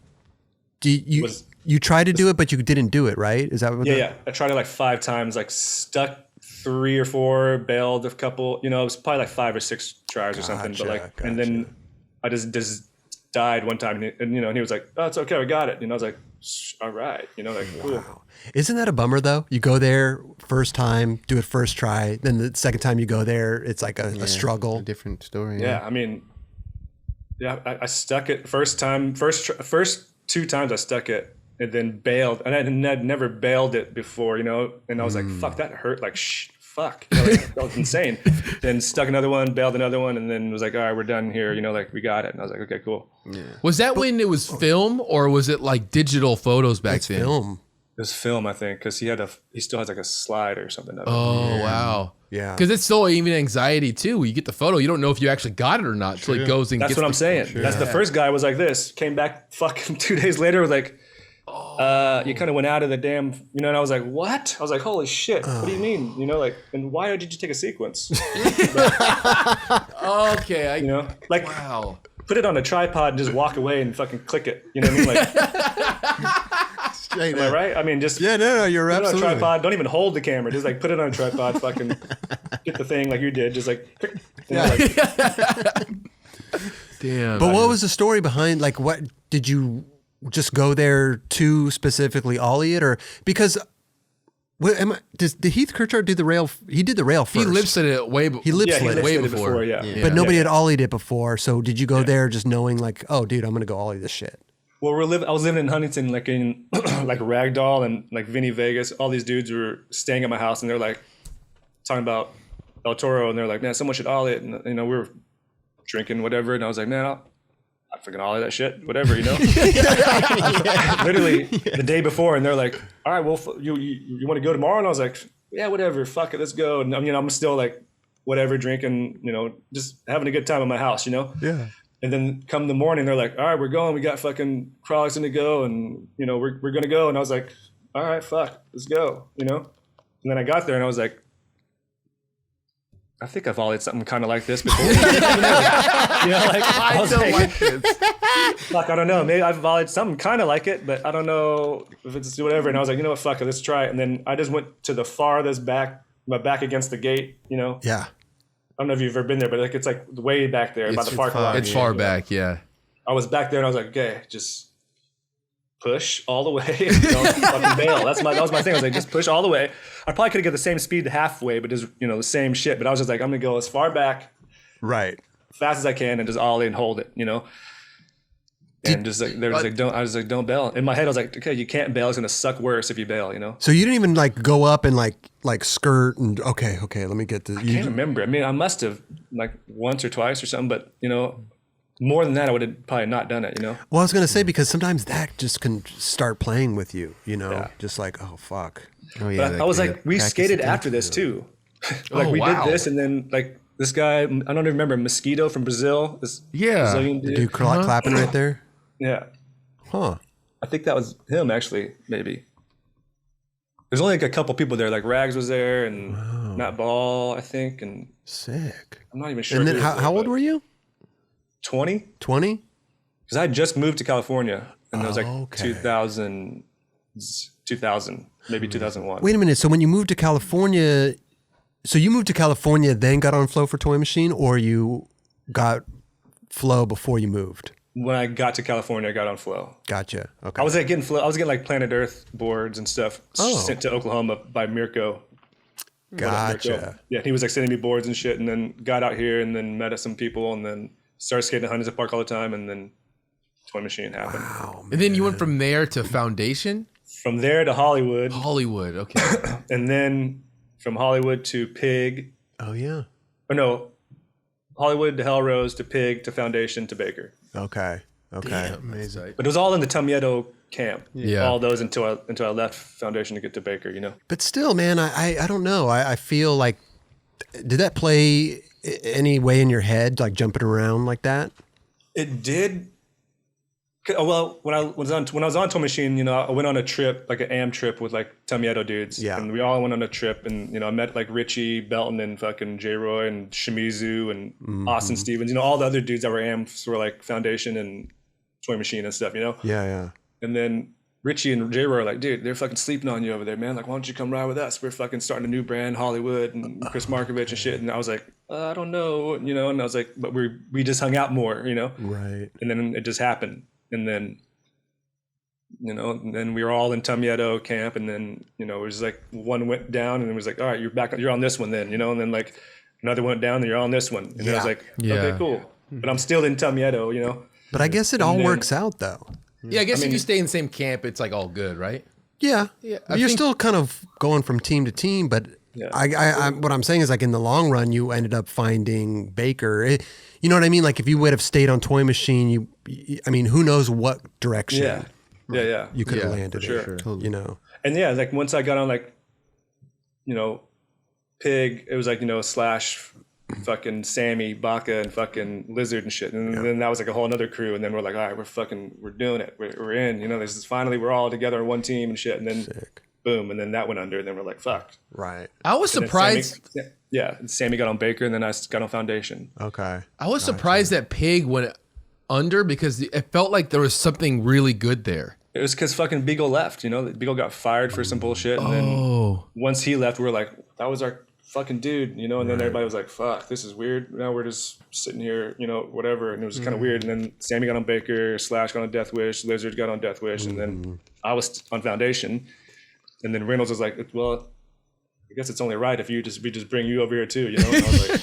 you tried to do it, but you didn't do it, right? Is that what? Yeah. I tried it like 5 times, like stuck 3 or 4, bailed a couple, you know, it was probably like 5 or 6 tries or something. But like, and then I just died one time, and you know, and he was like, oh, it's okay, we got it. And I was like, all right, you know, like, cool. Isn't that a bummer though? You go there first time, do it first try, then the second time you go there, it's like a struggle. A different story. Yeah, I mean, yeah, I stuck it first 2 times I stuck it and then bailed, and I'd never bailed it before, you know, and I was like, fuck, that hurt, like, fuck, you know, like, that was insane. Then stuck another one, bailed another one, and then was like, all right, we're done here, you know, like, we got it. And I was like, okay, cool. Was that when it was film, or was it like digital photos back It's then? film. It was film, I think, because he still has like a slide or something. Oh wow. Yeah. Because it's still even anxiety too. When you get the photo, you don't know if you actually got it or not until it goes and That's gets what I'm the- saying. That's the first guy was like this, came back fucking 2 days later, was like, you kind of went out of the damn, you know, and I was like, what? I was like, holy shit, what do you mean? You know, like, and why did you take a sequence? Okay, You know, like, wow. put it on a tripod and just walk away and fucking click it. You know what I mean? Like, Straight am I up. right? I mean, just Yeah, no, you're put it on a absolutely. tripod. Don't even hold the camera. Just like put it on a tripod. Fucking get the thing like you did. Just like, you know, like Damn. But what was the story behind? Like, what did you just go there to specifically ollie it, or because? Did Heath Kirchard do the rail? He did the rail first. he lip slid it way. He lip yeah, slid he it. way way before. before. Yeah. But nobody Yeah. had ollied it before. So did you go there just knowing like, oh, dude, I'm gonna go ollie this shit? Well, I was living in Huntington, like in like Ragdoll and like Vinny Vegas. All these dudes were staying at my house, and they're like talking about El Toro, and they're like, man, someone should ollie it. And you know, we were drinking whatever, and I was like, man, I freaking ollie that shit, whatever, you know. Literally the day before, and they're like, all right, well, you want to go tomorrow? And I was like, yeah, whatever, fuck it, let's go. And you know, I'm still like, whatever, drinking, you know, just having a good time at my house, you know. Yeah. And then come the morning, they're like, all right, we're going. We got fucking Kroliks to go, and you know, we're gonna go. And I was like, all right, fuck, let's go, you know. And then I got there, and I was like, I think I've volleyed something kind of like this before. You know, like I was like, fuck, I don't know. Maybe I've volleyed something kind of like it, but I don't know if it's whatever. And I was like, you know what, fuck it, let's try it. And then I just went to the farthest back, my back against the gate, you know. Yeah. I don't know if you've ever been there, but like it's like way back there by the parking lot. It's far back, yeah. I was back there and I was like, okay, just push all the way. Don't fucking bail. That was my thing. I was like, just push all the way. I probably could have got the same speed halfway, but just, you know, the same shit. But I was just like, I'm gonna go as far back, Right. fast as I can, and just ollie and hold it, you know. And just like, I was like, don't bail. In my head, I was like, okay, you can't bail. It's gonna suck worse if you bail, you know. So you didn't even like go up and like skirt and okay, let me get the. I can't remember. I mean, I must have like once or twice or something, but you know, more than that, I would have probably not done it, you know. Well, I was gonna say because sometimes that just can start playing with you, you know, Yeah. just like oh fuck. Oh yeah. But I was like, we skated after this too. Like we wow. did this, and then like this guy, I don't even remember, Mosquito from Brazil. This Yeah. Brazilian dude. Dude, clapping right there. Yeah, Huh. I think that was him actually. Maybe there's only like a couple people there. Like Rags was there, and Matt Ball, I think, and Sick. I'm not even sure. And then how old were you? 20? 20? Because I had just moved to California, and it was like Okay. 2000, maybe 2001. Wait a minute. So when you moved to California, then got on Flow for Toy Machine, or you got Flow before you moved? When I got to California, I got on Flow. Gotcha. Okay. I was like getting Flow. I was getting like Planet Earth boards and stuff sent to Oklahoma by Mirko. Gotcha. Mirko. Yeah, he was like sending me boards and shit, and then got out here and then met some people, and then started skating at Huntington Park all the time, and then Toy Machine happened. Wow. And then you went from there to Foundation? From there to Hollywood, Hollywood, okay. and then from Hollywood to Pig. Oh yeah. Or no, Hollywood to Hellrose to Pig to Foundation to Baker. Okay. Amazing. But it was all in the Tumieto camp. Yeah. All those until I left Foundation to get to Baker, But still, man, I don't know. I feel like, did that play any way in your head, like jumping around like that? It did. Well, when I was on Toy Machine, I went on a trip, like an AM trip with like Tumieto dudes. Yeah. And we all went on a trip, and I met like Richie Belton and fucking Jeron and Shimizu and Austin Stevens. All the other dudes that were AMs were like Foundation and Toy Machine and stuff. Yeah. And then Richie and J-Ro are like, dude, they're fucking sleeping on you over there, man. Like, why don't you come ride with us? We're fucking starting a new brand, Hollywood and Chris Markovich and shit. And I was like, I don't know, and I was like, but we just hung out more, Right. And then it just happened. And then, and then we were all in Tumieto camp. And then, it was like one went down and it was like, all right, you're on this one then, and then like another went down and you're on this one. And then I was like, okay, cool. But I'm still in Tumieto, But I guess it all works out though. Yeah, I guess if you stay in the same camp, it's like all good, right? Yeah. I You're think- still kind of going from team to team, but Yeah. I what I'm saying is like in the long run, you ended up finding Baker. You know what I mean? Like if you would have stayed on Toy Machine, I mean, who knows what direction Yeah. you could have Yeah, landed for in, And yeah, like once I got on like, Pig, it was like, Slash, fucking Sammy, Baca, and fucking Lizard and shit. And then that was like a whole other crew. And then we're like, all right, we're doing it. We're in, this is finally, we're all together on one team and shit. And then boom. And then that went under. And then we're like, fuck. Right. I was And then surprised. Sammy got on Baker and then I got on Foundation. Okay. I was surprised that Pig went under because it felt like there was something really good there. It was because fucking Beagle left, Beagle got fired for some bullshit. And then once he left, we were like, that was our fucking dude, and then everybody was like, fuck, this is weird. Now we're just sitting here, whatever. And it was kind of weird. And then Sammy got on Baker, Slash got on Death Wish, Lizard got on Death Wish, and then I was on Foundation. And then Reynolds was like, well, I guess it's only right if we just bring you over here too, And I was like,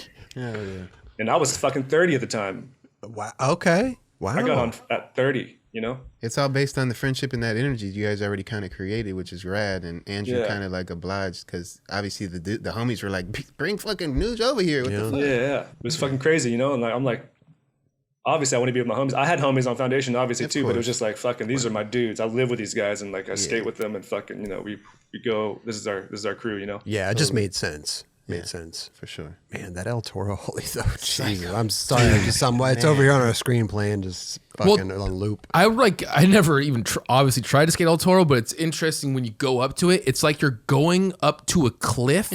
and I was fucking 30 at the time. Wow. Okay. Wow. I got on at 30, It's all based on the friendship and that energy you guys already kind of created, which is rad. And Andrew kind of like obliged because obviously the homies were like, bring fucking Nuge over here. What the fuck? Yeah. It was fucking crazy, And like, I'm like, obviously I want to be with my homies. I had homies on Foundation, obviously too, but it was just like, fucking, these are my dudes. I live with these guys and like I skate with them and fucking, we go. This is our crew, Yeah, it just made sense. Made sense. For sure. Man, that El Toro Ollie though. Jesus, I'm sorry. It's over here on our screen playing just fucking on loop. I never even obviously tried to skate El Toro, but it's interesting when you go up to it. It's like you're going up to a cliff,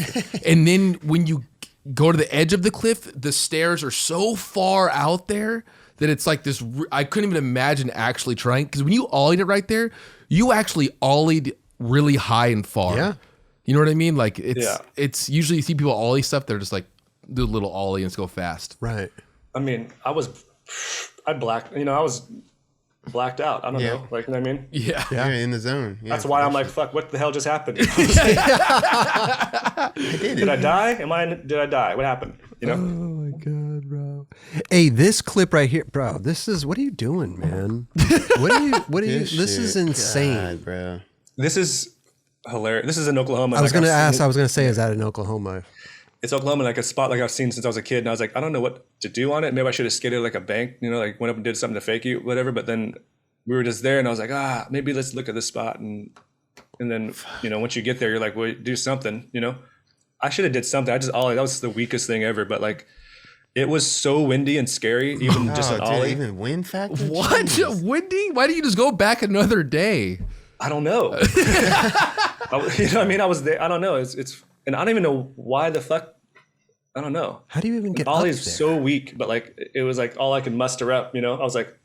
and then when you go to the edge of the cliff, the stairs are so far out there that it's like this. I couldn't even imagine actually trying, because when you ollied it right there, you actually ollied really high and far. Yeah. You know what I mean? Like it's usually you see people ollie stuff, they're just like do a little ollie and just go fast. Right. I mean, I was blacked out. I don't know. Like, you know what I mean? Yeah. You're in the zone. Yeah, That's why I'm like, fuck, what the hell just happened? did Did I die? Did I die? What happened? Oh my God, bro. Hey, this clip right here, bro, what are you doing, man? This is insane. God, bro. This is hilarious. This is in Oklahoma. I was going to say, is that in Oklahoma? It's Oklahoma, like a spot like I've seen since I was a kid. And I was like, I don't know what to do on it. Maybe I should have skated like a bank, like went up and did something to fake you, whatever. But then we were just there and I was like, maybe let's look at this spot. And then, once you get there, you're like, well, do something, I should have did something. That was the weakest thing ever. But like, it was so windy and scary, even just an ollie. Even wind factor? What? Jesus. Windy? Why don't you just go back another day? I don't know. You know what I mean? I was there. I don't know. It's and I don't even know why the fuck. I don't know. How do you even get ollie up is there? so weak, but like it was like all I could muster up. I was like,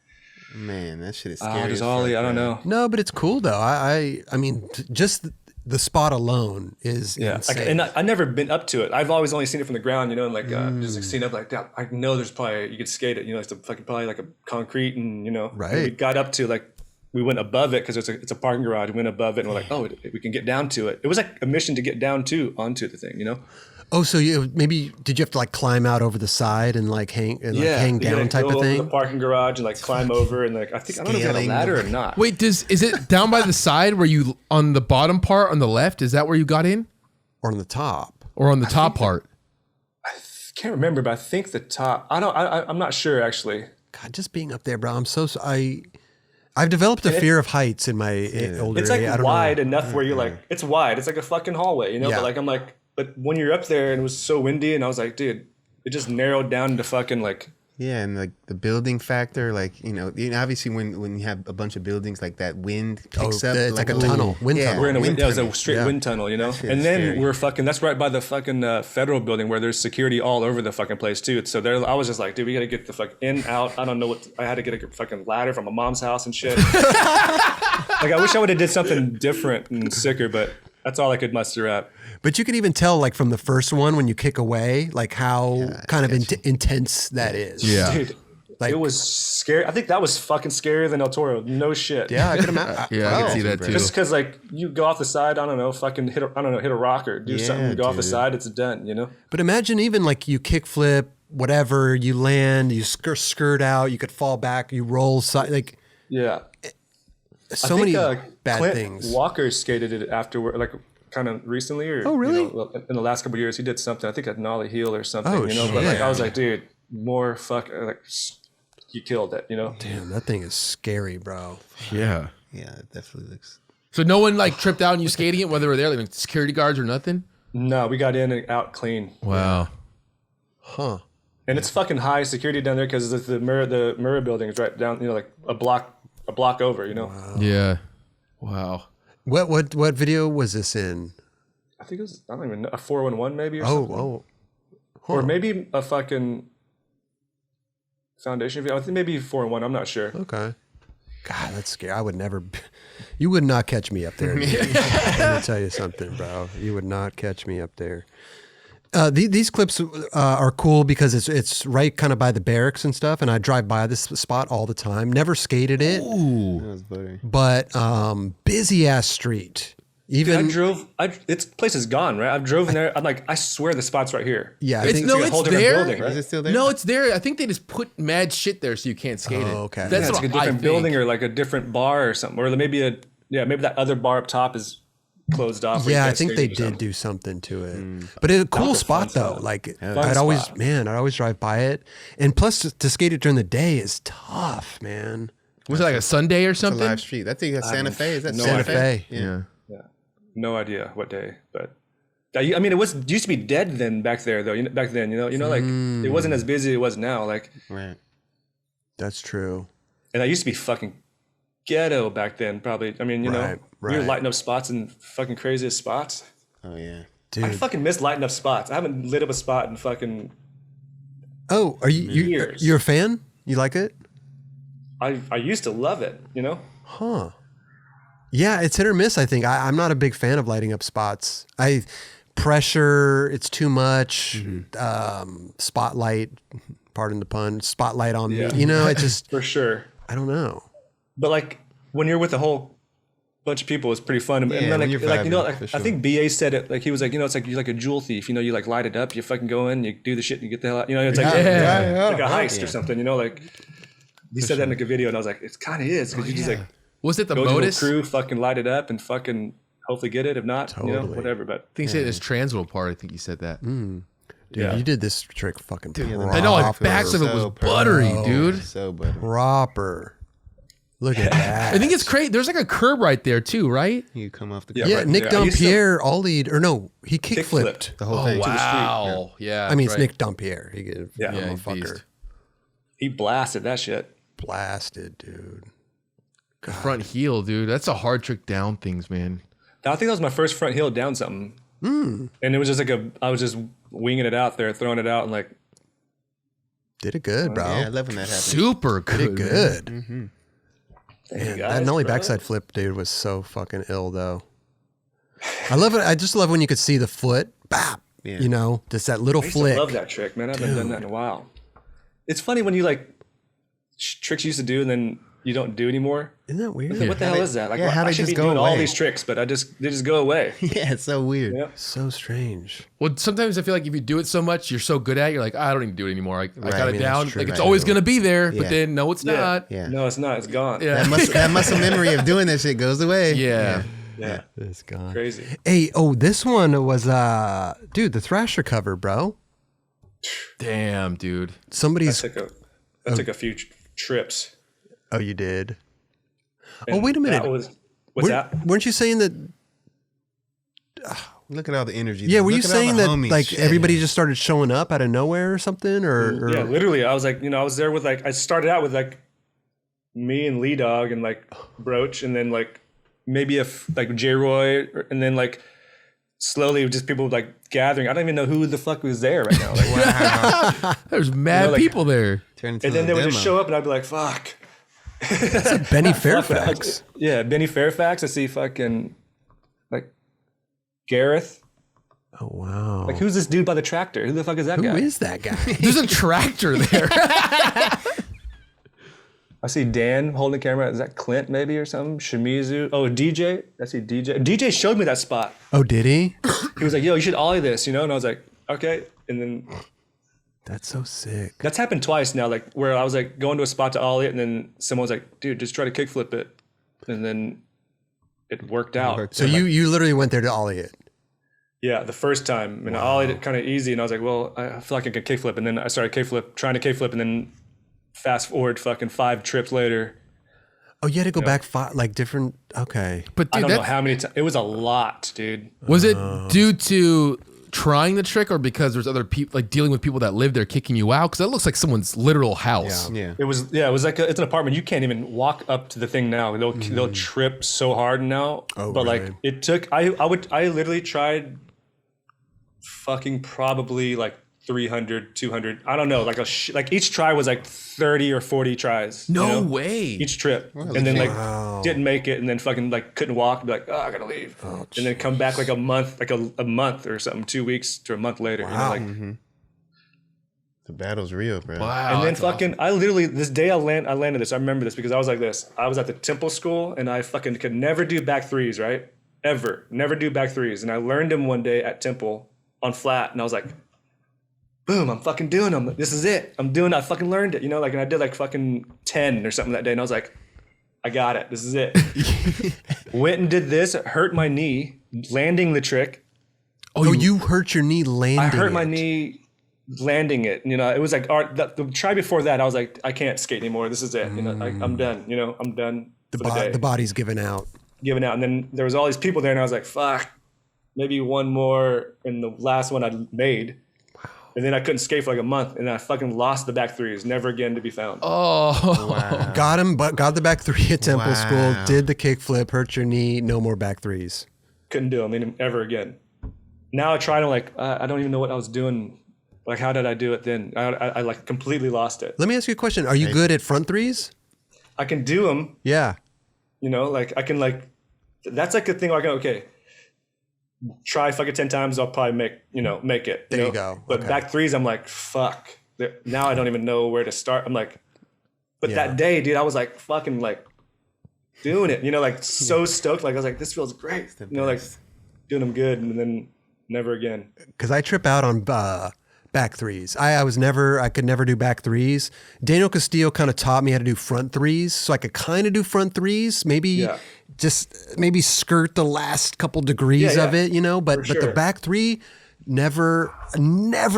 Man, that shit is scary. just as ollie. fuck, I don't man. know. No, but it's cool though. I mean, just the spot alone is insane. And I've never been up to it. I've always only seen it from the ground, and like just like seen it like that. I know there's probably you could skate it. It's fucking probably like a concrete, and Right. and we got up to like. We went above it because it's a parking garage. We went above it and we're like, oh, we can get down to it. It was like a mission to get down onto the thing, Oh, so did you have to like climb out over the side and like hang down type go of over thing? the parking garage and like climb over and like I don't know if it's a ladder or not. Wait, is it down by the side where you on the bottom part on the left? Is that where you got in, Or on the top? or on the top part? I can't remember, but I think the top. I'm not sure actually. God, just being up there, bro. I've developed a fear of heights in my older It's age. I like don't wide know. enough where you're like, it's wide. It's like a fucking hallway, you know? Yeah. But like, I'm like, but when you're up there and it was so windy and I was like, dude, it just narrowed down to fucking like, Yeah, and like the building factor, like obviously when you have a bunch of buildings like that, wind picks up. It's like a tunnel, wind tunnel. we're in a wind wind, it was a tunnel. straight wind tunnel, you know? shit's And then scary. we're fucking, that's right by the fucking federal building where there's security all over the fucking place too. So there, I was just like, dude, we gotta get the fuck in, out. I don't know what, I had to get a fucking ladder from my mom's house and shit. Like, I wish I would have did something different and sicker, but that's all I could muster up. But you could even tell, like from the first one, when you kick away, like how kind of intense that is. Yeah. Dude, Like- it was scary. I think that was fucking scarier than El Toro. No shit. Yeah, I could imagine. Yeah, I can see that too. Just because, like, you go off the side, I don't know, fucking hit a rock or do something, go off the dude. side, it's done, you know? But imagine even like you kickflip, whatever, you land, you skirt out, you could fall back, you roll side, like Yeah. so I many think, bad Clint things. Walker skated it afterward, like, kind of recently, or Oh, really? in the last couple of years, he did something. I think at Nolly Heel or something. Oh, you know, but like shit. I was like, dude, more like you killed it. You know? Damn, that thing is scary, bro. Yeah. Yeah, it definitely looks. So no one like tripped out and you skating it, whether they were there, like security guards or nothing? No, we got in and out clean, Wow. Huh. and it's fucking high security down there because the mirror building is right down, you know, like a block over. You know, Yeah. Wow. What video was this in? I think it was, I don't even know, a 411 maybe or Oh, something. oh. Or maybe a fucking foundation video. I think maybe 4-1. I'm not sure. Okay. God, that's scary. I would never. You would not catch me up there. Let me tell you something, bro. You would not catch me up there. These clips are cool because it's right kind of by the barracks and stuff, and I drive by this spot all the time. Never skated it, Ooh. That was buttery. but busy ass street. Even This place is gone, right? I've driven there. I'm like, I swear the spot's right here. yeah, I It's think no, like a it's whole different there. building, right? Is it still there? No, it's there. I think they just put mad shit there so you can't skate it. Oh, okay. That's Yeah, it's what like a I different think. building or like a different bar or something, or maybe maybe that other bar up top is closed off. where you yeah, I can't think skate they or did something. do something to it. But it's a cool was a fun spot though. spot. Like Fun I'd always spot. drive by it, and plus to skate it during the day is tough, man. Was it like a Sunday or It's a something? live street. I think that's Santa Fe. Is that no Santa idea. Fe. Yeah. No idea what day, but I mean, it used to be dead then back there though. Back then, you know, like it wasn't as busy as it was now. Like, Right. That's true. and I used to be fucking ghetto back then. Probably, I mean, you know, we were right. lighting up spots in fucking craziest spots. Oh yeah. Dude. I fucking miss lighting up spots. I haven't lit up a spot in fucking. Oh, are you Years. you're a fan? You like it? I used to love it, you know. Huh. Yeah, it's hit or miss, I think. I'm not a big fan of lighting up spots. Pressure, it's too much. Spotlight, pardon the pun, spotlight on Yeah. me. You know, it just, For sure. I don't know. But like when you're with a whole bunch of people, it's pretty fun. And Yeah, then when you're like you know, vibing, like, for I sure. think BA said it. Like he was like, you know, it's like you're like a jewel thief. You know, you like light it up, you fucking go in, you do the shit, and you get the hell out. You know, it's like Yeah. it's like a heist or something. You know, like he said that in like a video, and I was like, it kind of is because you just like Was it the go to a Modus? I crew, fucking light it up, and fucking hopefully get it. If not, you know, Totally. whatever. But think you said this transworld part. I think you said that. Dude, Yeah. you did this trick fucking proper. I know, like backs of it was buttery, dude. So buttery. Proper. Look at that. I think it's crazy. There's like a curb right there too, right? You come off the Yeah, yeah, right. Nick Yeah, I used to- Dampierre ollied, or no, he kickflipped. kickflipped. the whole Oh thing. wow, yeah. I mean, that's it's right. Nick Dampierre. He get Yeah. Yeah, motherfucker beast. he blasted that shit. blasted, dude. The front heel, dude. That's a hard trick down things, man. I think that was my first front heel down something. And it was just like I was just winging it out there, throwing it out, and like Did it good, bro. Yeah, I love when that happens. Super good. Did it good. thank you Man, guys, that nollie bro. backside flip, dude, was so fucking ill, though. I love it. I just love when you could see the foot, bap. Yeah. You know, just that little I used flick. to love that trick, man. I haven't done that in a while. It's funny when you like tricks you used to do and then you don't do anymore. Isn't that weird? What the hell is that? Like, yeah, how I they should be just go doing all away. these tricks, but they just go away. Yeah, it's so weird. Yeah. So strange. Well, sometimes I feel like if you do it so much, you're so good at it, you're like, I don't need to do it anymore. I got I it mean, down. that's true. Like it's Right. always gonna be there, Yeah. but then no, it's not. Yeah. No, it's not. It's gone. Yeah. That muscle memory of doing that shit goes away. Yeah. Yeah. It's gone. Crazy. Hey, this one was, dude, the Thrasher cover, bro. Damn, dude. Somebody's, That took a trips. Oh, you did. And wait a minute. That was, what's that? Weren't you saying that? Look at all the energy. Yeah, were you Look at all saying the that homies. like Shit. everybody just started showing up out of nowhere or something? Or Yeah, literally. I was like, I was there with like, I started out with like me and Lee Dog and like Broach, and then like maybe like J-Roy, and then like slowly just people like gathering. I don't even know who the fuck was there right now. Like, Wow. There's mad like- people there. Turn into and then a they would demo. just show up, and I'd be like, fuck. Benny Fairfax. Yeah, Benny Fairfax. I see fucking like Gareth. Oh wow. Like, who's this dude by the tractor? Who the fuck is that Who guy? is that guy? There's a tractor there. I see Dan holding the camera. Is that Clint maybe or something? Shimizu. Oh, DJ. I see DJ. DJ showed me that spot. Oh, did he? He was like, yo, you should ollie this, And I was like, okay. And then That's so sick. that's happened twice now, like where I was like going to a spot to ollie it, and then someone was like, dude, just try to kickflip it. And then it worked out. So you literally went there to ollie it. Yeah, the first time. And I ollied it kind of easy, and I was like, well, I feel like I can kickflip. And then I started trying to kickflip, and then fast forward fucking 5 trips later. Oh, you had to go back like different. Okay. But I dude, don't know how many times. It was a lot, dude. was it due to trying the trick, or because there's other people like dealing with people that live there kicking you out? Because that looks like someone's literal house. Yeah. It was like it's an apartment. You can't even walk up to the thing now. They'll trip so hard now. Oh, but really? like it took. I literally tried fucking probably like 300, 200. I don't know. Like like each try was like 30 or 40 tries. No way. Each trip, and then like didn't make it, and then fucking like couldn't walk. Be like, oh, I gotta leave, and then come back like a month, a month or something, 2 weeks to a month later. Wow. The battle's real, bro. Wow. And then that's fucking, I literally, this day I landed this. I remember this because I was like this. I was at the temple school, and I fucking could never do back threes, right? Ever. Never do back threes. And I learned them one day at temple on flat, and I was like, boom, I'm fucking doing them. This is it. I fucking learned it, like, and I did like fucking 10 or something that day, and I was like, I got it. This is it. Went and did this, hurt my knee, landing the trick. Oh, you hurt your knee landing. I hurt my knee landing it. It was like the try before that. I was like, I can't skate anymore. This is it. I'm done. I'm done. The body's giving out. Giving out. And then there was all these people there, and I was like, fuck, maybe one more. And the last one I made. And then I couldn't skate for like a month, and then I fucking lost the back threes, never again to be found. Oh, Wow. Got him, but got the back three at temple school. Wow. Did the kickflip, hurt your knee. No more back threes. Couldn't do them ever again. Now I try to I don't even know what I was doing. Like, how did I do it then? I like completely lost it. Let me ask you a question. Are you good at front threes? I can do them, Yeah. like I can that's like a thing where I go, okay, try fucking 10 times, I'll probably make it. There you go. But Okay. back threes, I'm like, fuck. Now I don't even know where to start. I'm like, but that day, dude, I was like fucking like doing it, like so stoked. Like I was like, this feels great. Like doing them good, and then never again. Because I trip out on back threes. I could never do back threes. Daniel Castillo kind of taught me how to do front threes, so I could kind of do front threes. Maybe just skirt the last couple degrees of it, But For the sure. back three, never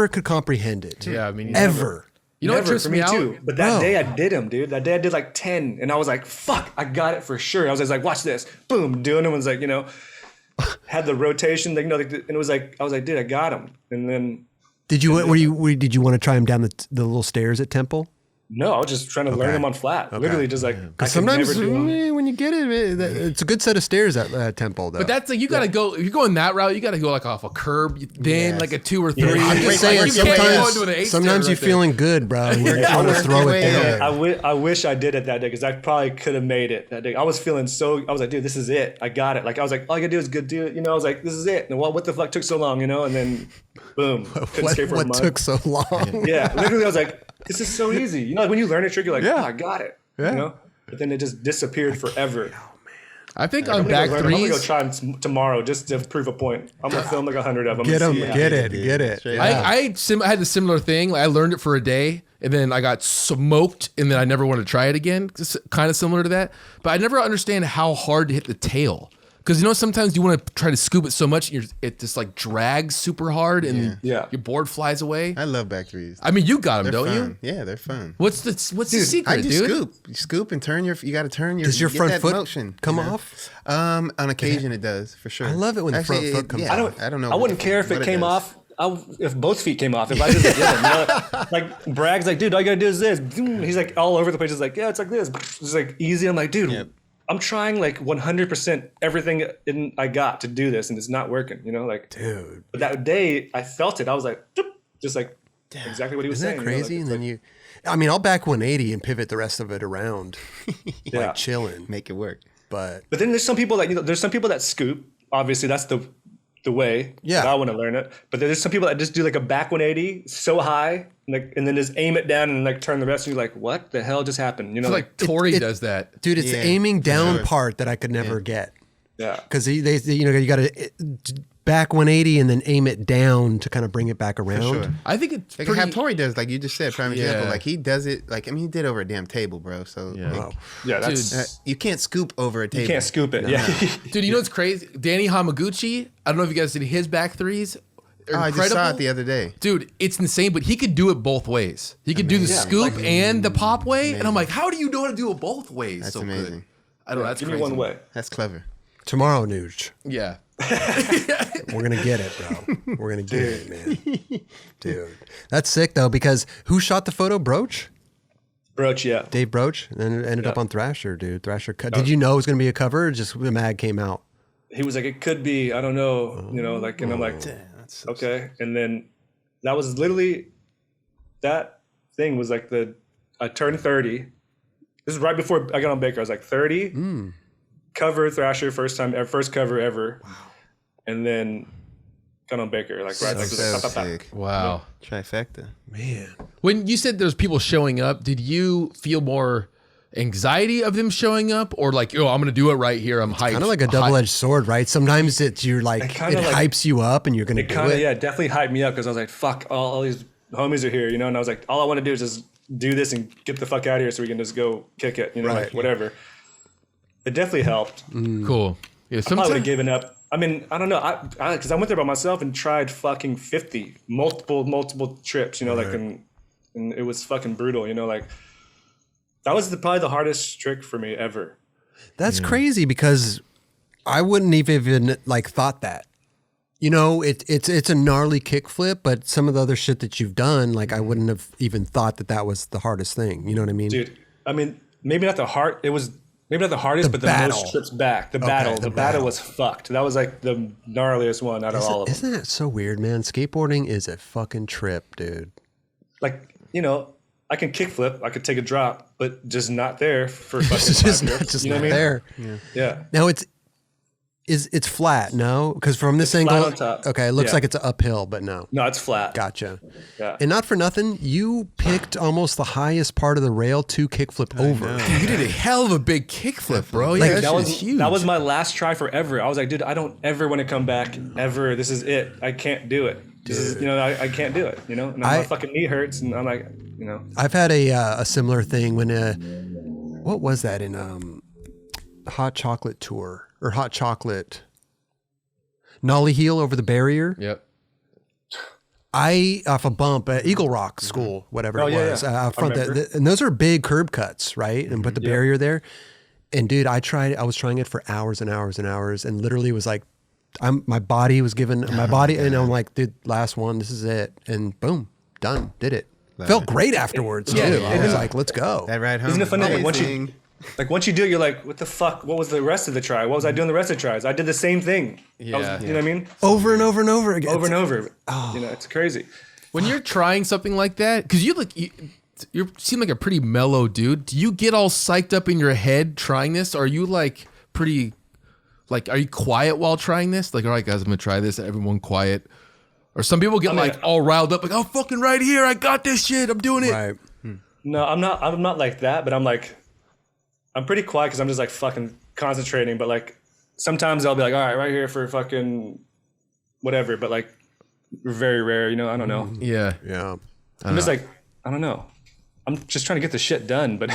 could comprehend it. yeah. I mean, Ever. You know what Never, trips for me me out? too. But that Bro. day I did them, dude. That day I did like 10, and I was like, fuck, I got it for sure. I was just like, watch this, boom, doing them. Was like, had the rotation, and it was like, I was like, dude, I got him. And then Did you did you want to try him down the little stairs at Temple? no, I was just trying to learn them on flat. Literally, just like I could Sometimes never do 'em. when you get it, it's a good set of stairs at Temple, though. But that's like you gotta go. If you're going that route, you gotta go like off a curb, then Yes. like a 2 or 3. I'm just Like, saying, you can't go into an 8 sometimes stair you're right feeling good, bro. You're Yeah, trying to work throw your it way there. up. I wish I did it that day, because I probably could have made it that day. I was feeling I was like, dude, this is it. I got it. Like, I was like, all I gotta do is good do it. I was like, this is it. And what the fuck took so long, And then, boom, couldn't skate for a What month. took so long? Yeah, literally, I was like, this is so easy. When you learn a trick, you're like, Yeah. oh, I got it. Yeah. But then it just disappeared forever. I think on I'm back gonna go threes, try them tomorrow just to prove a point. I'm gonna film like 100 of them. Get and him, see how- get it, dude. get it. Straight Yeah. I had a similar thing. Like, I learned it for a day, and then I got smoked, and then I never wanted to try it again. It's kind of similar to that, but I never understand how hard to hit the tail. Because sometimes you want to try to scoop it so much, it just like drags super hard, and your board flies away. I love back threes. I mean, you got them, They're don't fun. you? Yeah, they're fun. What's the secret, I just dude? scoop. You scoop and turn you got to turn your. Does your get front that foot motion, come you know? off? On occasion, it does for sure. I love it when the front foot comes off. I don't know. I wouldn't care if it came off. If both feet came off, if I just did them, like Bragg's like, dude, all you gotta do is this. He's like all over the place. He's like, yeah, it's like this. It's like easy. I'm like, dude, I'm trying like 100% everything I got to do this, and it's not working. Like, dude. But that day, I felt it. I was like, just like exactly what he was Isn't saying. that crazy? Like, and then I mean, I'll back 180 and pivot the rest of it around, like chilling, make it work. But then there's some people that there's some people that scoop. Obviously, that's the way that I want to learn it. But there's some people that just do like a back 180 so high, like, and then just aim it down and like turn the rest. And you're like, what the hell just happened? Like Tori does that, dude. It's the aiming down part that I could never get. Yeah, because you got to back 180 and then aim it down to kind of bring it back around. Sure. I think it's like pretty... how Tori does, like you just said, prime example. Like he does it, like, I mean, he did over a damn table, bro. So like, that's you can't scoop over a table. You can't scoop it. Dude, you know what's crazy? Danny Hamaguchi. I don't know if you guys did his back threes. I just saw it the other day. Dude, it's insane, but he could do it both ways. He could do the scoop and the pop way. Amazing. And I'm like, how do you know how to do it both ways? That's so amazing. Good. I don't know. That's give crazy. me one way. That's clever. Tomorrow, Nuge. Yeah. We're gonna get it, bro. We're gonna get it, man. Dude, that's sick though. Because who shot the photo? Broach. Yeah. Dave Broach, and it ended up on Thrasher, dude. Thrasher cut. Did you know it was gonna be a cover? Or just the mag came out. He was like, it could be. I don't know. Like, and I'm like, okay. And then that was literally that thing was like I turned 30. This is right before I got on Baker. I was like 30. Cover Thrasher first cover ever. Wow. And then got on Baker like right sick. Wow. Trifecta. Man. When you said there's people showing up, did you feel more anxiety of them showing up, or like, I'm gonna do it right here, I'm hyped? Kind of like a double-edged sword, right? Sometimes you're like, it hypes you up and you're gonna do it. Yeah, definitely hyped me up because I was like, fuck, all these homies are here, and I was like, all I want to do is just do this and get the fuck out of here so we can just go kick it, like whatever. It definitely helped. Cool. Yeah, I probably would have given up. I mean, I don't know. Because I went there by myself and tried fucking 50, multiple trips, like, and it was fucking brutal, like, that was probably the hardest trick for me ever. That's crazy because I wouldn't even like thought that. It's a gnarly kickflip, but some of the other shit that you've done, like I wouldn't have even thought that was the hardest thing. You know what I mean? Dude, I mean, maybe not the hardest, but the most trips back. The battle was fucked. That was like the gnarliest one out of all of them. Isn't that so weird, man? Skateboarding is a fucking trip, dude. Like, I can kickflip, I could take a drop, but just not there for fucking It's just not there. Yeah. Now it's flat, no? Because from this angle, flat on top. Okay, it looks like it's uphill, but no. No, it's flat. Gotcha. Yeah. And not for nothing, you picked almost the highest part of the rail to kickflip over. Dude, you did a hell of a big kickflip, bro. Like, Yeah, that was huge. That was my last try forever. I was like, dude, I don't ever want to come back ever. This is it. I can't do it. This is, I can't do it. And my fucking knee hurts, and I'm like, I've had a similar thing when what was that in Hot Chocolate Tour or Hot Chocolate Nollie heel over the barrier. Yep. I off a bump at Eagle Rock School, whatever it was, front and those are big curb cuts, right? And put the barrier there. And dude, I was trying it for hours and hours and hours, and literally was like, my body, and I'm like, dude, last one, this is it, and boom, done, did it. Felt great afterwards too. I was like, let's go. That ride home. Isn't it funny? Once you do it, you're like, what the fuck? What was the rest of the try? What was I doing the rest of the tries? I did the same thing. You know what I mean? Over and over and over again. Over and over. It's crazy. When you're trying something like that, because you seem like a pretty mellow dude. Do you get all psyched up in your head trying this? Or are you like pretty, like, are you quiet while trying this? Like, all right, guys, I'm gonna try this. Everyone quiet. Or some people get like all riled up, like, oh, fucking right here, I got this shit, I'm doing it. Right. No, I'm not like that, but I'm pretty quiet because I'm just like fucking concentrating. But like sometimes I'll be like, all right, right here for fucking whatever. But like very rare, I don't know. Yeah. Yeah. I'm just like, I don't know. I'm just trying to get the shit done, but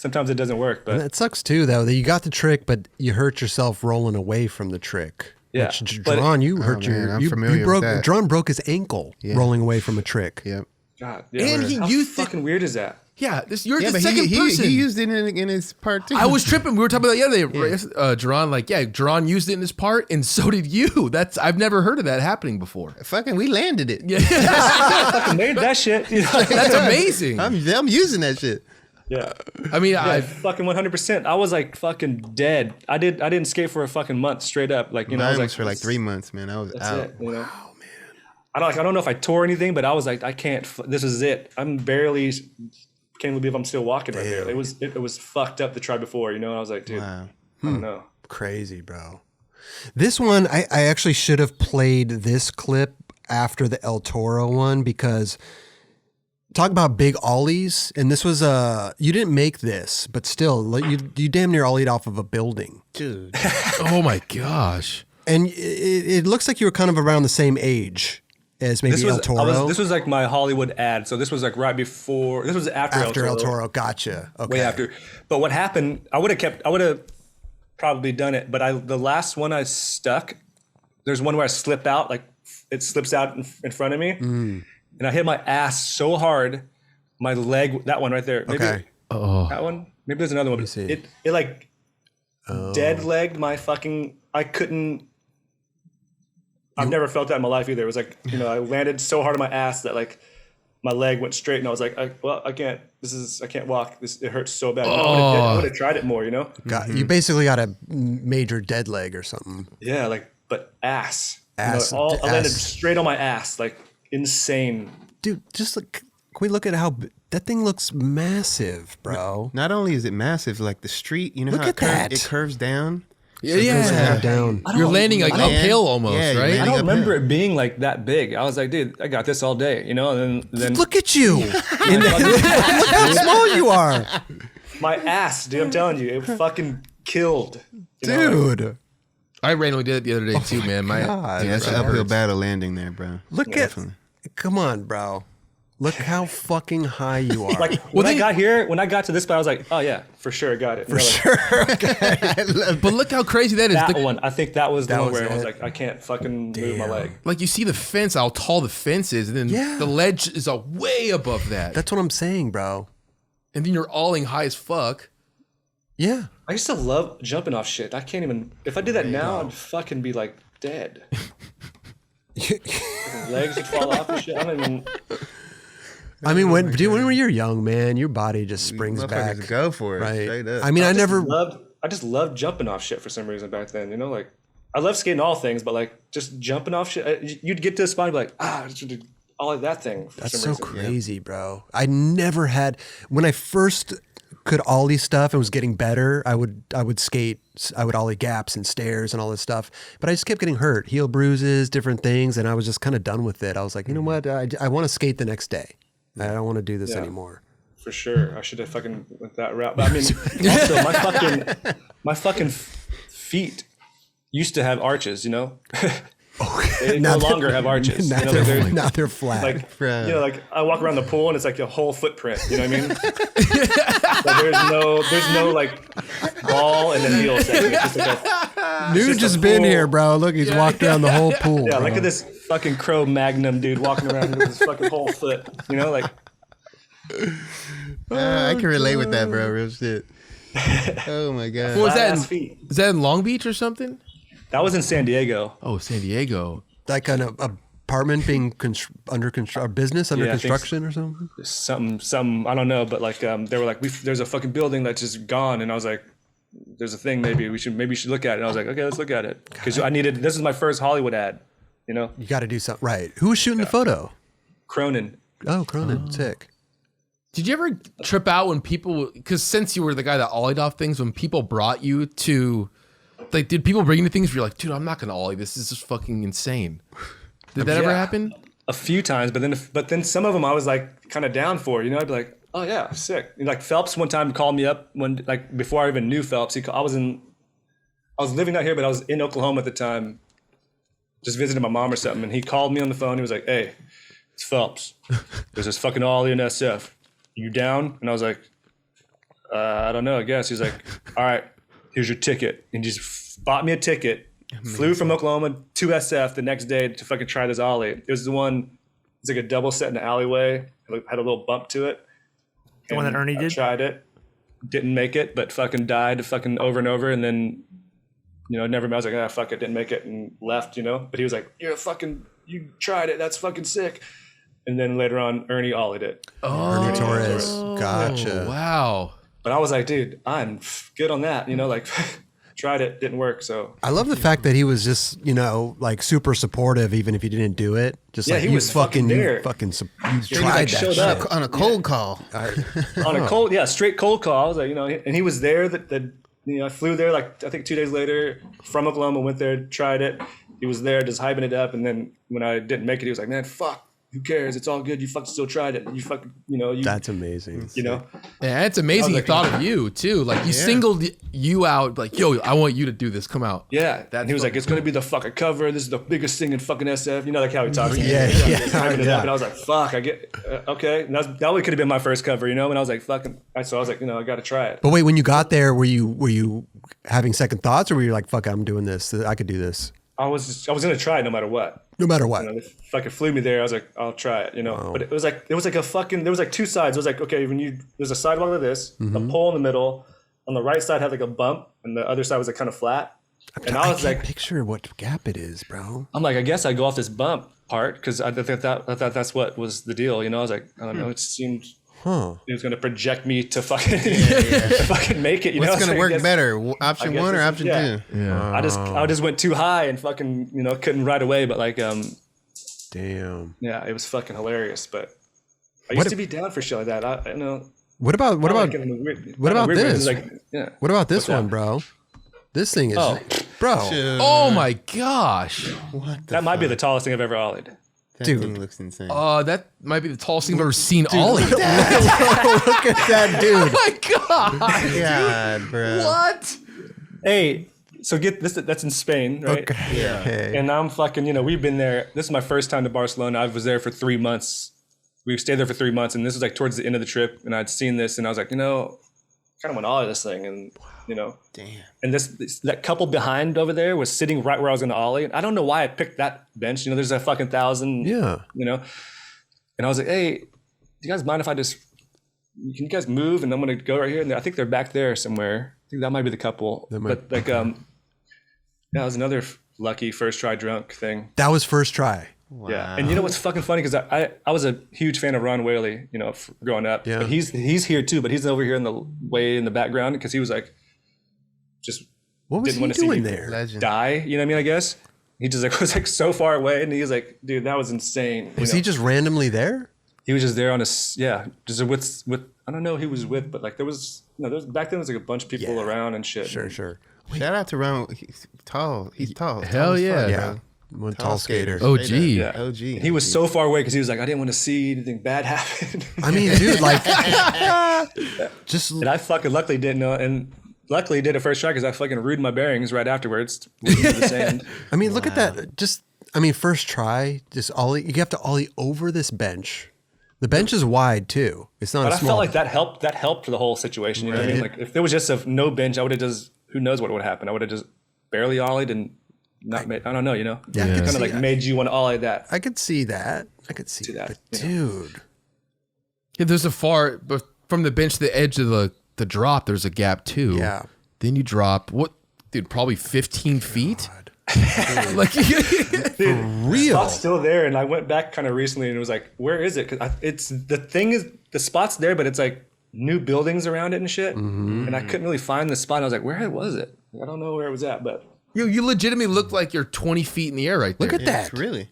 sometimes it doesn't work. And But that sucks too, though, that you got the trick, but you hurt yourself rolling away from the trick. Yeah, Which, but- Jeron, you hurt man, I'm you familiar broke. with that. Jeron broke his ankle rolling away from a trick. Yep. God, yeah, And he how used it- fucking weird is that? Yeah, you're Yeah, the but second person. he used it in his part too. I was tripping. We were talking about that the other day. Jeron, Jeron used it in his part, and so did you. I've never heard of that happening before. fucking. We landed it. Yeah, Fucking made that shit. You know? that's amazing. I'm using that shit. Yeah. I mean, Yeah, fucking 100%. I was like fucking dead. I didn't skate for a fucking month straight up. Like, you know, I Mine was was like for like 3 months, man. I was That's out. it. You know? Wow, man. I don't know if I tore anything, but I was like, I can't. This is it. Can't believe I'm still walking right there. It was fucked up to try before. You know, and I was like, dude, Wow. I don't know. Crazy, bro. This one, I actually should have played this clip after the El Toro one because talk about big ollies. And this was you didn't make this, but still, like, you damn near ollied off of a building. Dude. Oh my gosh. And it looks like you were kind of around the same age as maybe El Toro. This was like my Hollywood ad. So this was like right before. This was after El Toro. Gotcha. Okay. Way after. But what happened? I would have probably done it. But the last one I stuck. There's one where I slipped out. Like it slips out in front of me, and I hit my ass so hard, my leg. That one right there. Maybe Okay. that one. Maybe there's another one. But see. it like dead legged my fucking. I couldn't. I've never felt that in my life either. It was like, you know, I landed so hard on my ass that like my leg went straight, and I was like, I can't. I can't walk. It hurts so bad. I would have tried it more, you know. You basically got a major dead leg or something. Yeah, like ass. Ass. You know, I landed Ass. straight on my ass, like insane. Dude, just look. Can we look at how that thing looks massive, bro? Not only is it massive, like the street, you know Look how at that. it curves down? Yeah. Down. You're landing like uphill almost, Yeah, you're right? I landing don't remember uphill. it being like that big. I was like, dude, I got this all day, you know. And then Look at you. Look how small you are. my ass, dude. I'm telling you, it fucking killed. You know, like, Dude. I randomly did it the other day too, man. My God. Yeah, that's an uphill battle landing there, bro. Look at. Definitely. Come on, bro. Look how fucking high you are. like when I got to this spot, I was like, oh yeah, for sure, got it. For sure. But look how crazy that is. That one, I think that was the one was where I was it. like, I can't fucking move my leg. Like you see the fence, how tall the fence is, and then Yeah. the ledge is way above that. That's what I'm saying, bro. And then you're alling high as fuck. Yeah. I used to love jumping off shit. I can't even. If I did that now, I'd fucking be like dead. Legs would fall off and shit. I don't even. I mean, when you're young, man, your body just springs back. Motherfuckers go for it. Right. Straight up. I mean, I never. I just loved jumping off shit for some reason back then. You know, like I love skating all things, but like just jumping off shit. You'd get to a spot and be like, I should do all like that thing. For That's some so reason. crazy, bro. I never had when I first could ollie stuff and was getting better. I would skate. I would ollie gaps and stairs and all this stuff. But I just kept getting hurt, heel bruises, different things, and I was just kind of done with it. I was like, you know what? I want to skate the next day. I don't want to do this anymore. For sure, I should have fucking went that route. But I mean, also my fucking feet used to have arches. You know, they no longer have arches. Now, You know, they're, now they're flat. like Bruh. you know, like I walk around the pool and it's like a whole footprint. You know what I mean? Like there's no like ball and then heel section. It's just like Nuge just a just been pool. here, bro. Look, he's walked around the whole pool. yeah, bro. look at this fucking Crow Magnum dude walking around with his fucking whole foot. You know, like I can relate with that, bro. Real shit. Oh my god. What was that? flat-ass feet. Is that in Long Beach or something? That was in San Diego. Oh, San Diego. Like an apartment being under construction, business under Yeah, I think construction or something. Some I don't know, but like they were like, there's a fucking building that's just gone, and I was like, there's a thing maybe we should look at it. And I was like, okay, let's look at it because this is my first Hollywood ad, you know. You got to do something right. Who was shooting the photo? Cronin. Oh, Cronin, sick. Did you ever trip out when people, because since you were the guy that ollied off things, when people brought you to, like, did people bring you to things where you're like, dude, I'm not going to ollie. This is just fucking insane. Did that ever Yeah. happen? A few times, but then some of them I was like kind of down for, you know. I'd be like, oh yeah, sick. And like Phelps one time called me up when like before I even knew Phelps. I was living out here, but I was in Oklahoma at the time, just visiting my mom or something. And he called me on the phone. He was like, hey, it's Phelps. There's this fucking ollie in SF. You down? And I was like, I don't know, I guess. He's like, all right, here's your ticket. And he just bought me a ticket. Flew from Oklahoma to SF the next day to fucking try this ollie. It was the one, it's like a double set in the alleyway. It had a little bump to it. The one that Ernie did? Tried it. Didn't make it, but fucking died fucking over and over. And then, never, I was like, fuck it, didn't make it, and left, But he was like, you tried it. That's fucking sick. And then later on, Ernie ollied it. Ernie Torres. Gotcha. Wow. But I was like, dude, I'm good on that. Like, tried it, didn't work. So I love the fact that he was just, like super supportive, even if you didn't do it. Just Yeah, like he you was fucking there. you tried like, that showed shit. up. On a cold call. on a cold, straight cold call. I was like, and he was there. I flew there like I think 2 days later from Oklahoma. Went there, tried it. He was there, just hyping it up. And then when I didn't make it, he was like, "Man, fuck, who cares? It's all good. You fucking still tried it. You fucking, That's amazing. Yeah, it's amazing he thought of you too. Like he singled you out. Like, yo, I want you to do this. Come out. Yeah, and he was like, "It's gonna be the fucking cover. This is the biggest thing in fucking SF." Like how he talks. Yeah. Hyping it up, and I was like, "Fuck, I get okay." And that could have been my first cover, And I was like, "Fucking," so I was like, I got to try it. But wait, when you got there, were you having second thoughts, or were you like, "Fuck, I'm doing this. I could do this." I was gonna try it no matter what. No matter what. They fucking flew me there. I was like, I'll try it, Wow. But it was like a fucking. There was like two sides. It was like, okay, there's a sidewalk like this, a pole in the middle. On the right side had like a bump, and the other side was like kind of flat. And I was like, picture what gap it is, bro. I'm like, I guess I go off this bump part because I thought that's what was the deal. I was like, I don't know. It seemed. It was going to project me to fucking to fucking make it. What's going to work better, option one or option two? Yeah. I just went too high and fucking couldn't ride away. But like damn. Yeah, it was fucking hilarious. But I used to be down for shit like that. I know. What about this? What about this one, bro? This thing is, bro. Oh my gosh. That might be the tallest thing I've ever ollied. That Dude. thing looks insane. That might be the tallest thing I've ever seen ollie. Look at that dude. Oh my god. God, bro. What? Hey, so get this. That's in Spain, right? Okay. Yeah. And I'm fucking. We've been there. This is my first time to Barcelona. I was there for 3 months. We stayed there for 3 months, and this was like towards the end of the trip. And I'd seen this, and I was like, kind of want to ollie this thing, and Damn. And that couple behind over there was sitting right where I was going to ollie. And I don't know why I picked that bench. There's a fucking 1,000. Yeah. And I was like, hey, do you guys mind if can you guys move? And I'm going to go right here. And I think they're back there somewhere. I think that might be the couple. But like, that was another lucky first try drunk thing. That was first try. Wow. Yeah. And what's fucking funny? Because I was a huge fan of Ron Whaley, growing up. Yeah. But he's here too, but he's over here way in the background because he was like, just What was didn't he want to see doing me there? Legend. die. You know what I mean? I guess he just was like so far away, and he was like, dude, that was insane. Was he just randomly there? He was just there on just with I don't know who he was with, but like there was back then there was like a bunch of people around and shit. Sure. Shout out to Ron. He's tall. He's tall. Hell Tall as yeah. fuck, Yeah. bro. One tall skater. OG. Yeah. OG. And he was so far away because he was like, I didn't want to see anything bad happen. I mean, dude, like, just And I fucking luckily didn't know, and luckily did a first try because I fucking ruined my bearings right afterwards. Into the sand. I mean, look at that. First try, just ollie. You have to ollie over this bench. The bench is wide too. It's not But a I small. felt like that helped. That helped for the whole situation. You know what I mean? Like if there was just no bench, I would have just. Who knows what would happen? I would have just barely ollied and not made. I don't know. Yeah, I could kind of see like that. made you want to ollie that. I could see that. I could see that, But you dude, Yeah, there's but from the bench to the edge of the drop, there's a gap too. Yeah. Then you drop probably 15 feet. Like real. Spot's still there, and I went back kind of recently, and it was like, where is it? Because the spot's there, but it's like new buildings around it and shit, and I couldn't really find the spot. And I was like, where was it? I don't know where it was at, but you legitimately look like you're 20 feet in the air right there. Look at that. Really.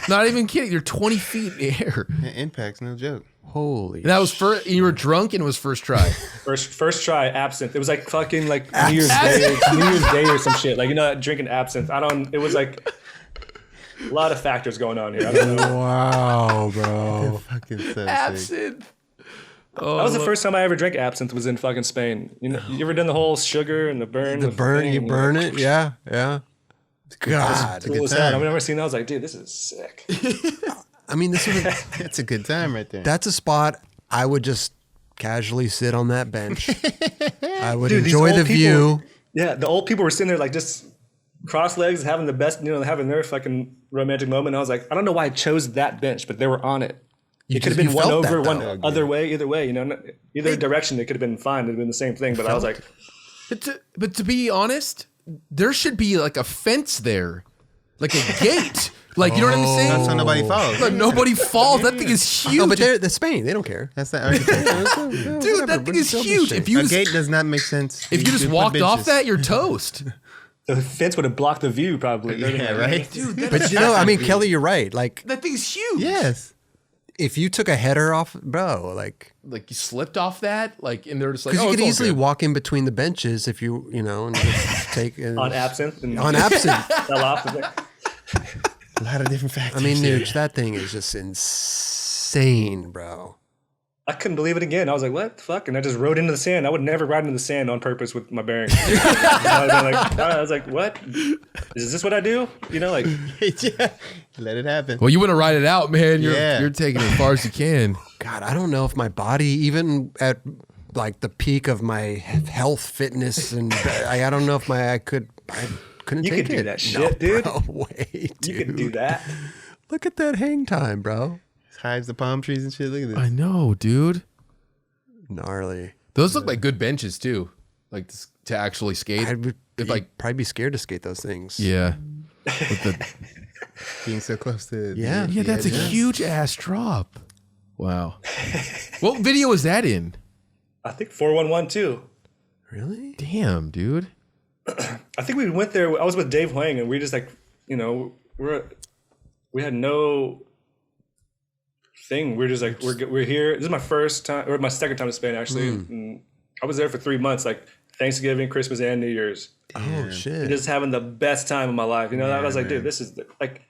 Not even kidding. You're 20 feet in the air. Yeah, impact's no joke. Holy. And that was first. You were drunk and it was first try. first try absinthe. It was like fucking like New Year's Day or some shit. Like drinking absinthe. It was like a lot of factors going on here. I don't know. Wow, bro. Fucking so sick. Absinthe. Oh, That was the first time I ever drank absinthe. Was in fucking Spain. You ever done the whole sugar and the burn? The burn, thing? you burn it. Yeah. God. Cool as hell. I've never seen that. I was like, dude, this is sick. I mean, this is That's a good time right there. that's a spot I would just casually sit on that bench. I would Dude, these enjoy old the people- view. Yeah, the old people were sitting there like just cross legs, having the best, having their fucking romantic moment. And I was like, I don't know why I chose that bench, but they were on it. It could have been you one felt over, that, one though. other way, either way, either direction. It could have been fine. It would have been the same thing. But I was like, But to be honest, there should be like a fence there, like a gate. Like, you know what I'm saying? That's so nobody falls. Like, nobody falls. That thing is huge. Oh, but that's Spain. They don't care. That's the architecture. Dude, that thing is huge. If you A just, gate does not make sense. if you just put walked off benches. that, you're toast. the fence would have blocked the view probably. Yeah, right? Dude, that, But I mean, Kelly, you're right. Like, that thing's huge. Yes. if you took a header off, bro, like Like you slipped off that, like, and they're just like, because oh, you could it's all easily good. walk in between the benches if and just take On absinthe. And on absinthe. fell off the thing. A lot of different I factors. mean, Nuge, that thing is just insane, bro. I couldn't believe it again. I was like, what the fuck? And I just rode into the sand. I would never ride into the sand on purpose with my bearings. I was like, what? Is this what I do? Like, yeah. Let it happen. Well, you want to ride it out, man. Yeah. You're taking it as far as you can. God, I don't know if my body, even at like the peak of my health, fitness, and I don't know if I couldn't You take could do it. that shit, dude. Bro, wait, dude. you could do that. Look at that hang time, bro. Hides the palm trees and shit. Look at this. I know, dude. Gnarly. Those look like good benches too, like to actually skate. I would If, like, probably be scared to skate those things. yeah. With the, Being so close to Yeah. yeah, that's a huge ass drop. Wow. What video was that in? I think 411 too. Really? Damn, dude. I think we went there. I was with Dave Huang, and we just like, we had no thing. We're just like, we're here. This is my first time, or my second time to Spain actually. And I was there for 3 months, like Thanksgiving, Christmas, and New Year's. Oh shit. Just having the best time of my life. I was like, dude, this is like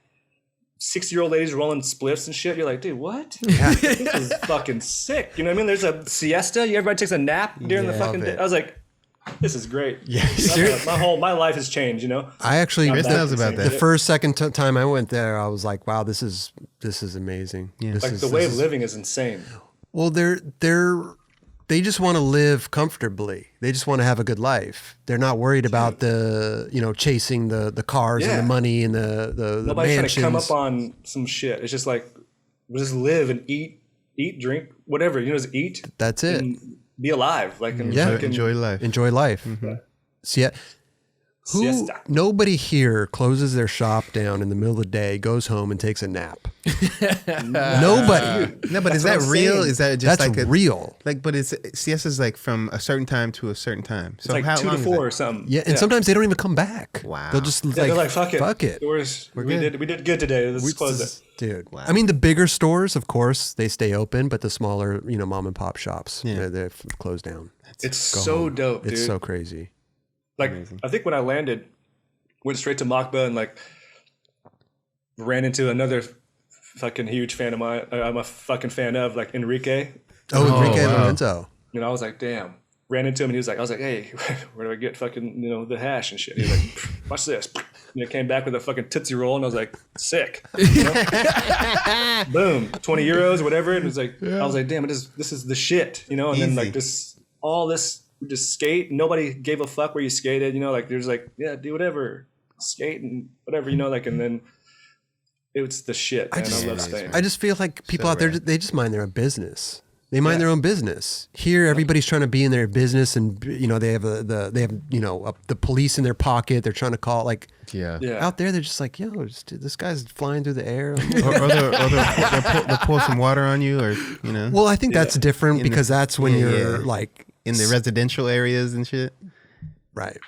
60-year-old ladies rolling spliffs and shit. You're like, dude, what? This is fucking sick. You know what I mean? There's a siesta. Everybody takes a nap during the fucking day. I was like, this is great. Yeah. My life has changed. I actually Chris knows about that. The first second time I went there, I was like, wow, this is amazing. Yeah. This Like is, the way of living is insane. Well, they just want to live comfortably. They just want to have a good life. They're not worried about the chasing the cars and Yeah. the money and the Nobody's trying mansions. to come up on some shit. It's just like, we'll just live and eat, drink, whatever. Just eat. That's it. And be alive. Like, and Yeah. fucking- Enjoy life. Enjoy life. Siesta. Nobody here closes their shop down in the middle of the day, goes home and takes a nap. Nobody. No, but is what that I'm real? saying. Is that just That's like real. but it's siesta's like from a certain time to a certain time. So It's like how 2 long to is 4 that? or something. Yeah, and sometimes they don't even come back. Wow. They'll just They're like, fuck it. Fuck it. We good. did good today. Let's close it. Dude, I mean, the bigger stores, of course, they stay open, but the smaller, mom and pop shops, they're closed down. It's so dope, dude. It's so crazy. Like, I think when I landed, went straight to Makba and like ran into another fucking huge fan of mine. I'm a fucking fan of like Enrique. Oh, Enrique wow. Lorenzo. I was like, damn. Ran into him and I was like, hey, where do I get fucking, the hash and shit? He was like, watch this. Came back with a fucking Tootsie Roll and I was like, sick. Boom, 20 euros or whatever. And it was like, I was like, damn, this is the shit, and then like all this, we just skate. Nobody gave a fuck where you skated, like there's like, yeah, do whatever, skate and whatever, and then it was the shit, man. I love Spain. I just feel like people So out there, rad. they just mind their own business. They mind their own business. Here, everybody's trying to be in their business, and they have the police in their pocket. They're trying to call like. Yeah. Yeah. Out there, they're just like, yo, this guy's flying through the air. or they'll pour some water on you, or Well, I think that's different In the- because that's when yeah, you're yeah. like in the residential areas and shit. right.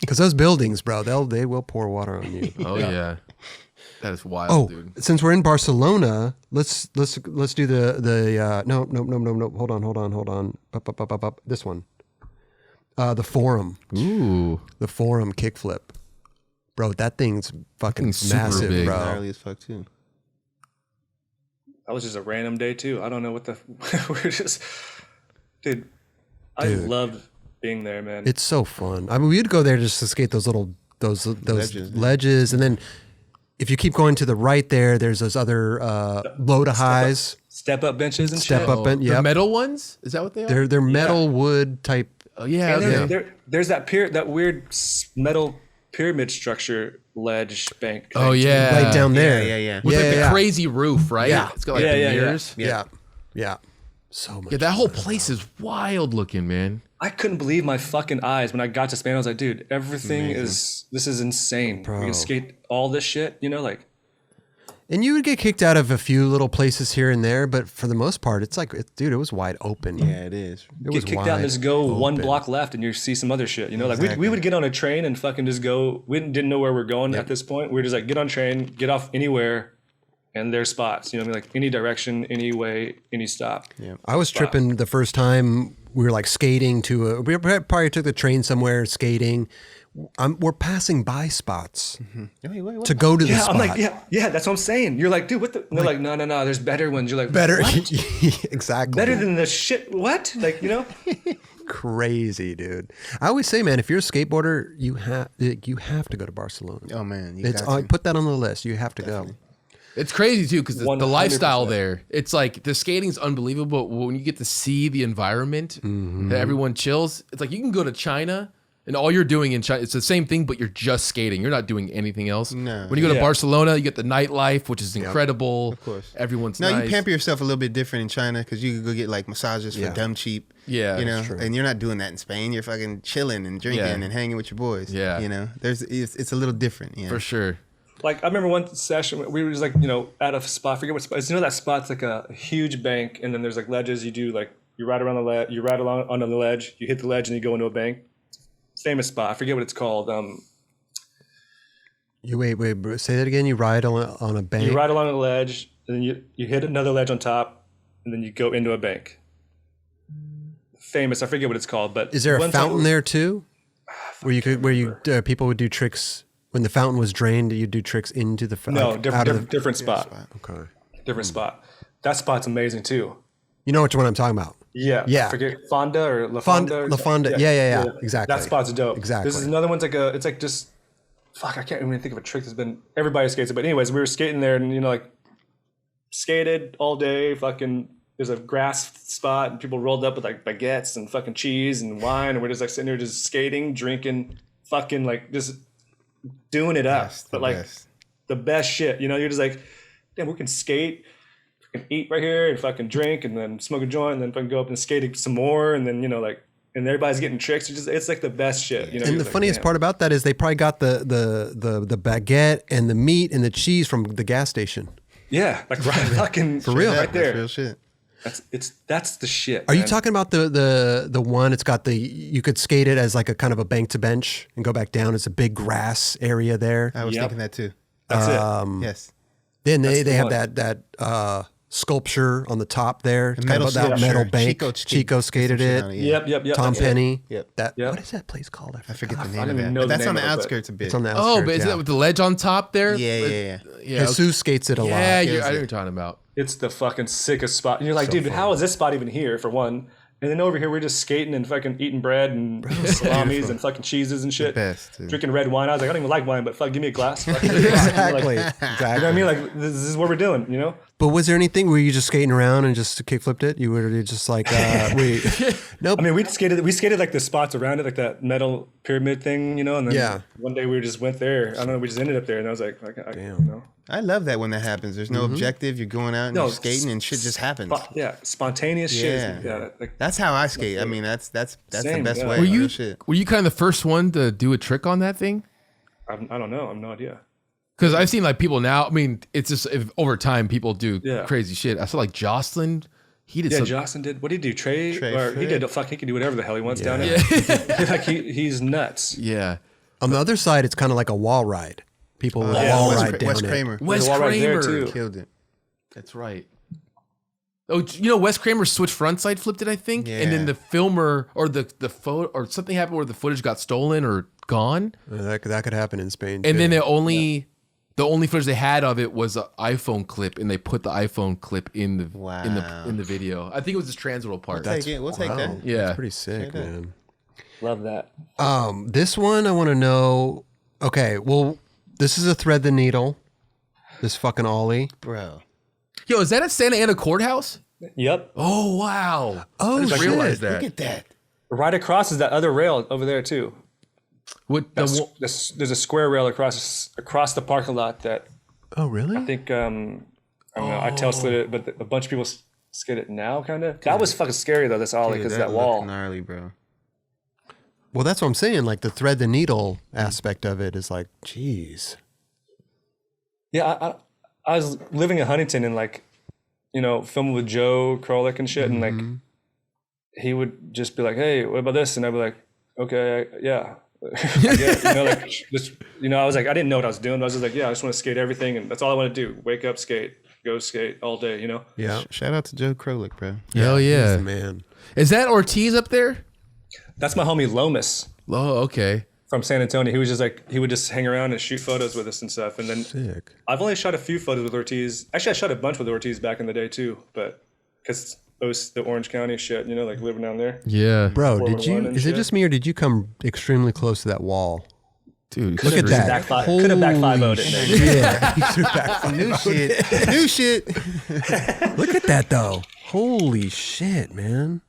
Because those buildings, bro, they will pour water on you. Oh yeah. That is wild, Oh, dude. since we're in Barcelona, let's do the no. Hold on. Up. This one. The Forum. Ooh. The Forum kickflip. Bro, that thing's fucking That thing's super massive, big. bro. Gnarly as fuck too. That was just a random day too. I don't know what the we're just dude. I loved being there, man. It's so fun. I mean, we'd go there just to skate those ledges, and then if you keep going to the right there's those other low to highs. Step up benches and Step shit. up and The metal ones? Is that what they are? They're metal wood type. Oh yeah. And Okay. there's that weird metal pyramid structure ledge bank. Oh yeah. Right down there. Yeah. With like the yeah. crazy roof, right? Yeah. It's got like Yeah, the yeah, yeah. mirrors. Yeah. So much. Yeah, that whole place is wild looking, man. I couldn't believe my fucking eyes when I got to Spain. I was like, dude, everything this is insane. We can skate all this shit, you know, like. And you would get kicked out of a few little places here and there, but for the most part, it's like, dude, it was wide open. Yeah, it is. It was Get kicked wide out and just go one open. block left and you see some other shit, you know, like we would get on a train and fucking just go. We didn't know where we're going at this point. We were just like, get on train, get off anywhere, and there's spots, you know what I mean? Like any direction, any way, any stop. Yeah. I was tripping the first time we were like skating we probably took the train somewhere skating. We're passing by spots Wait, what? to go to the Yeah, spot. I'm like, yeah, that's what I'm saying. You're like, dude, what the? And they're like, no, there's better ones. You're like, Better. what? Exactly. Better than the shit. What? Like, you know? Crazy, dude. I always say, man, if you're a skateboarder, you have to go to Barcelona. Oh man, It's put that on the list. You have to go. It's crazy too because the 100%. lifestyle there. It's like the skating's unbelievable. But when you get to see the environment that everyone chills, it's like you can go to China and all you're doing in China, it's the same thing, but you're just skating. You're not doing anything else. No. When you go to Yeah. Barcelona, you get the nightlife, which is incredible. Of course. Everyone's No, nice. you pamper yourself a little bit different in China because you could go get like massages for Yeah. dumb cheap. Yeah, you know, that's true. and you're not doing that in Spain. You're fucking chilling and drinking Yeah. and hanging with your boys. Yeah. you know, it's a little different. Yeah, for sure. Like, I remember one session, we were just like, you know, at a spot, I forget what spot. You know, that spot's like a huge bank, and then there's like ledges. You do like, you ride around the ledge, you ride along on the ledge, you hit the ledge, and you go into a bank. Famous spot. I forget what it's called. You wait, bro. Say that again. You ride on a bank. You ride along the ledge, and then you hit another ledge on top, and then you go into a bank. Famous. I forget what it's called, but Is there a one time- fountain there too? Where people would do tricks when the fountain was drained? You do tricks into the fountain. No, different spot. Okay. Different spot. That spot's amazing too. You know which one I'm talking about? Yeah. Yeah. I forget Fonda or La Fonda- Fonda. or La Fonda. something. Yeah. Exactly. That spot's dope. Exactly. This is another one's like it's like just, fuck, I can't even think of a trick that's been, everybody skates it. But anyways, we were skating there and, you know, like skated all day, fucking, there's a grass spot and people rolled up with like baguettes and fucking cheese and wine. And we're just like sitting there just skating, drinking, fucking like just doing it up. Yes, the but like best. the best shit, you know, you're just like, damn, we can skate. Fucking eat right here and fucking drink and then smoke a joint and then fucking go up and skate some more and then, you know, like, and everybody's getting tricks. It's like the best shit, you know. And You're the like, funniest damn. part about that is they probably got the baguette and the meat and the cheese from the gas station. Yeah, like right, fucking For real. right there. That's real shit. That's the shit. Are you man. talking about the one? It's got you could skate it as like a kind of a bank to bench and go back down. It's a big grass area there. I was Yep. thinking that too. That's it. Yes, Then they the have one. that sculpture on the top there. It's metal kind of that metal sculpture. bank. Chico skated Some shit it. on yeah. Yep. Tom that's it. Penny. Yep. That Yep. what is that place called? I forget the I name don't of even that. know But the that's name on the of it, but- outskirts a bit. It's on the outskirts. Oh, but is yeah. that with the ledge on top there? Yeah. Yeah. Jesus skates it a lot. Yeah, I know Kills what it. you're talking about. It's the fucking sickest spot. And you're like, dude, how is this spot even here for one? And then over here we're just skating and fucking eating bread and salamis and fucking cheeses and shit. best, dude. Drinking red wine. I was like, I don't even like wine, but fuck, give me a glass. Fucking Exactly. Like, Exactly. you know what I mean? Like this is what we're doing, you know? But was there anything where you just skating around and just kickflipped it? You were just like, wait, nope. I mean, we skated like the spots around it, like that metal pyramid thing, you know. And then Yeah. one day we just went there. I don't know. We just ended up there, and I was like, I don't know. I love that when that happens. There's no objective. You're going out and No, you're skating and shit just happens. Yeah, spontaneous Yeah. shit. Yeah, like, That's how I skate. I mean, that's the Same, best yeah. way. Were Real you shit. kind of the first one to do a trick on that thing? I don't know. I have no idea. Because I've seen like people now. I mean, it's just over time people do Yeah. crazy shit. I saw like Jocelyn. He did Yeah, some. Jocelyn did. What did he do? Trey Trey or he Fred. did. Fuck, he can do whatever the hell he wants down there. Like he's nuts. Yeah. On the other side, it's kind of like a wall ride. People will wall ride down Wes it. Kramer Wes wall right there, Kramer. too. killed it. That's right. Oh, you know, Wes Kramer switched frontside flipped it, I think, and then Yeah. the filmer or the photo or something happened where the footage got stolen or gone, That could happen in Spain. and too. then the only footage they had of it was an iPhone clip, and they put the iPhone clip in the in the video. I think it was this transworld part. We'll take that. Yeah. That's pretty sick, that. man. Love that. This one I want to know. Okay, well, this is a thread the needle. This fucking ollie. bro. Yo, is that at Santa Ana Courthouse? Yep. Oh wow. Oh, I didn't shit. realize that. Look at that. Right across is that other rail over there too. What There's a square rail across the parking lot that Oh, really? I think I don't know. I tail slid it, but a bunch of people skid it now, kind of. That was fucking scary though. This ollie because that wall. Gnarly, bro. Well, that's what I'm saying. Like the thread the needle aspect of it is like, geez. Yeah, I was living in Huntington and like, you know, filming with Joe Krolik and shit, and like he would just be like, "Hey, what about this?" And I'd be like, "Okay, yeah." You know, like just, you know, I was like, I didn't know what I was doing, but I was just like, yeah, I just want to skate everything, and that's all I want to do. Wake up, skate, go skate all day, you know. Yeah. Shout out to Joe Krolik, bro. Hell He's yeah. the man. Is that Ortiz up there? That's my homie Lomas Oh, okay. from San Antonio. He was just like, he would just hang around and shoot photos with us and stuff. And then Sick. I've only shot a few photos with Ortiz. Actually, I shot a bunch with Ortiz back in the day too, but because the Orange County shit, you know, like living down there. Yeah. Bro, did 411 you, and is it shit. just me or did you come extremely close to that wall? Dude, Look at that. Could have back 5-0'd it. Maybe. Yeah. You could've back- New shit. New shit. Look at that though. Holy shit, man.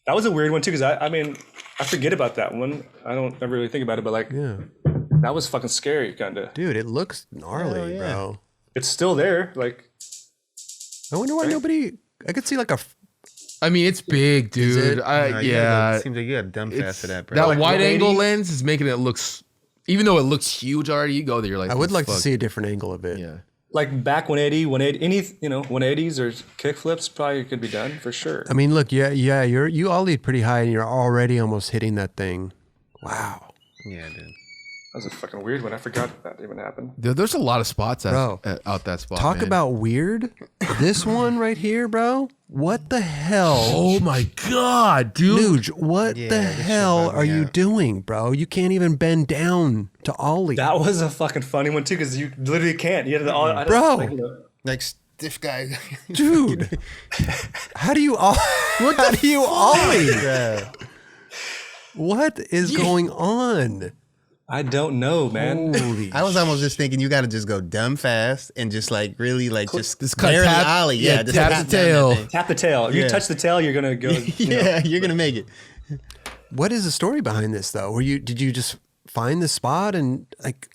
That was a weird one too, because I mean, I forget about that one. I don't ever really think about it, but like, Yeah. that was fucking scary, kind of. Dude, it looks gnarly, Hell yeah. bro. It's still there, like. I wonder why nobody, I could see like a, I mean, it's big, dude. it? Yeah. Seems like you got a dumb fast for that, bro. That Like wide 180? angle lens is making it look, even though it looks huge already, you go there, you're like, I would like to fuck. see a different angle of it. Yeah. Like back 180, any, you know, 180s or kickflips probably could be done for sure. I mean, look, you ollied pretty high and you're already almost hitting that thing. Wow. Yeah, dude. That was a fucking weird one. I forgot that even happened. There's a lot of spots Bro, out that spot. Talk man. about weird. This one right here, bro. What the hell? Oh my god, dude. Nuge, what Yeah, the this shit hell bugged are me you out. doing, bro? You can't even bend down to ollie. That was a fucking funny one too, because you literally can't. You had the all, I don't- Bro. like, you know, Like stiff guy. Dude. How do you how do you ollie? What is going on? I don't know, man. Holy I was almost just thinking you got to just go dumb fast and just like really like just Just cut- barely tap- ollie. yeah, Yeah, just tap the down that tail. thing. Tap the tail. If you Yeah. touch the tail, you're gonna go. You know. Yeah, you're gonna make it. What is the story behind this though? Did you just find the spot and like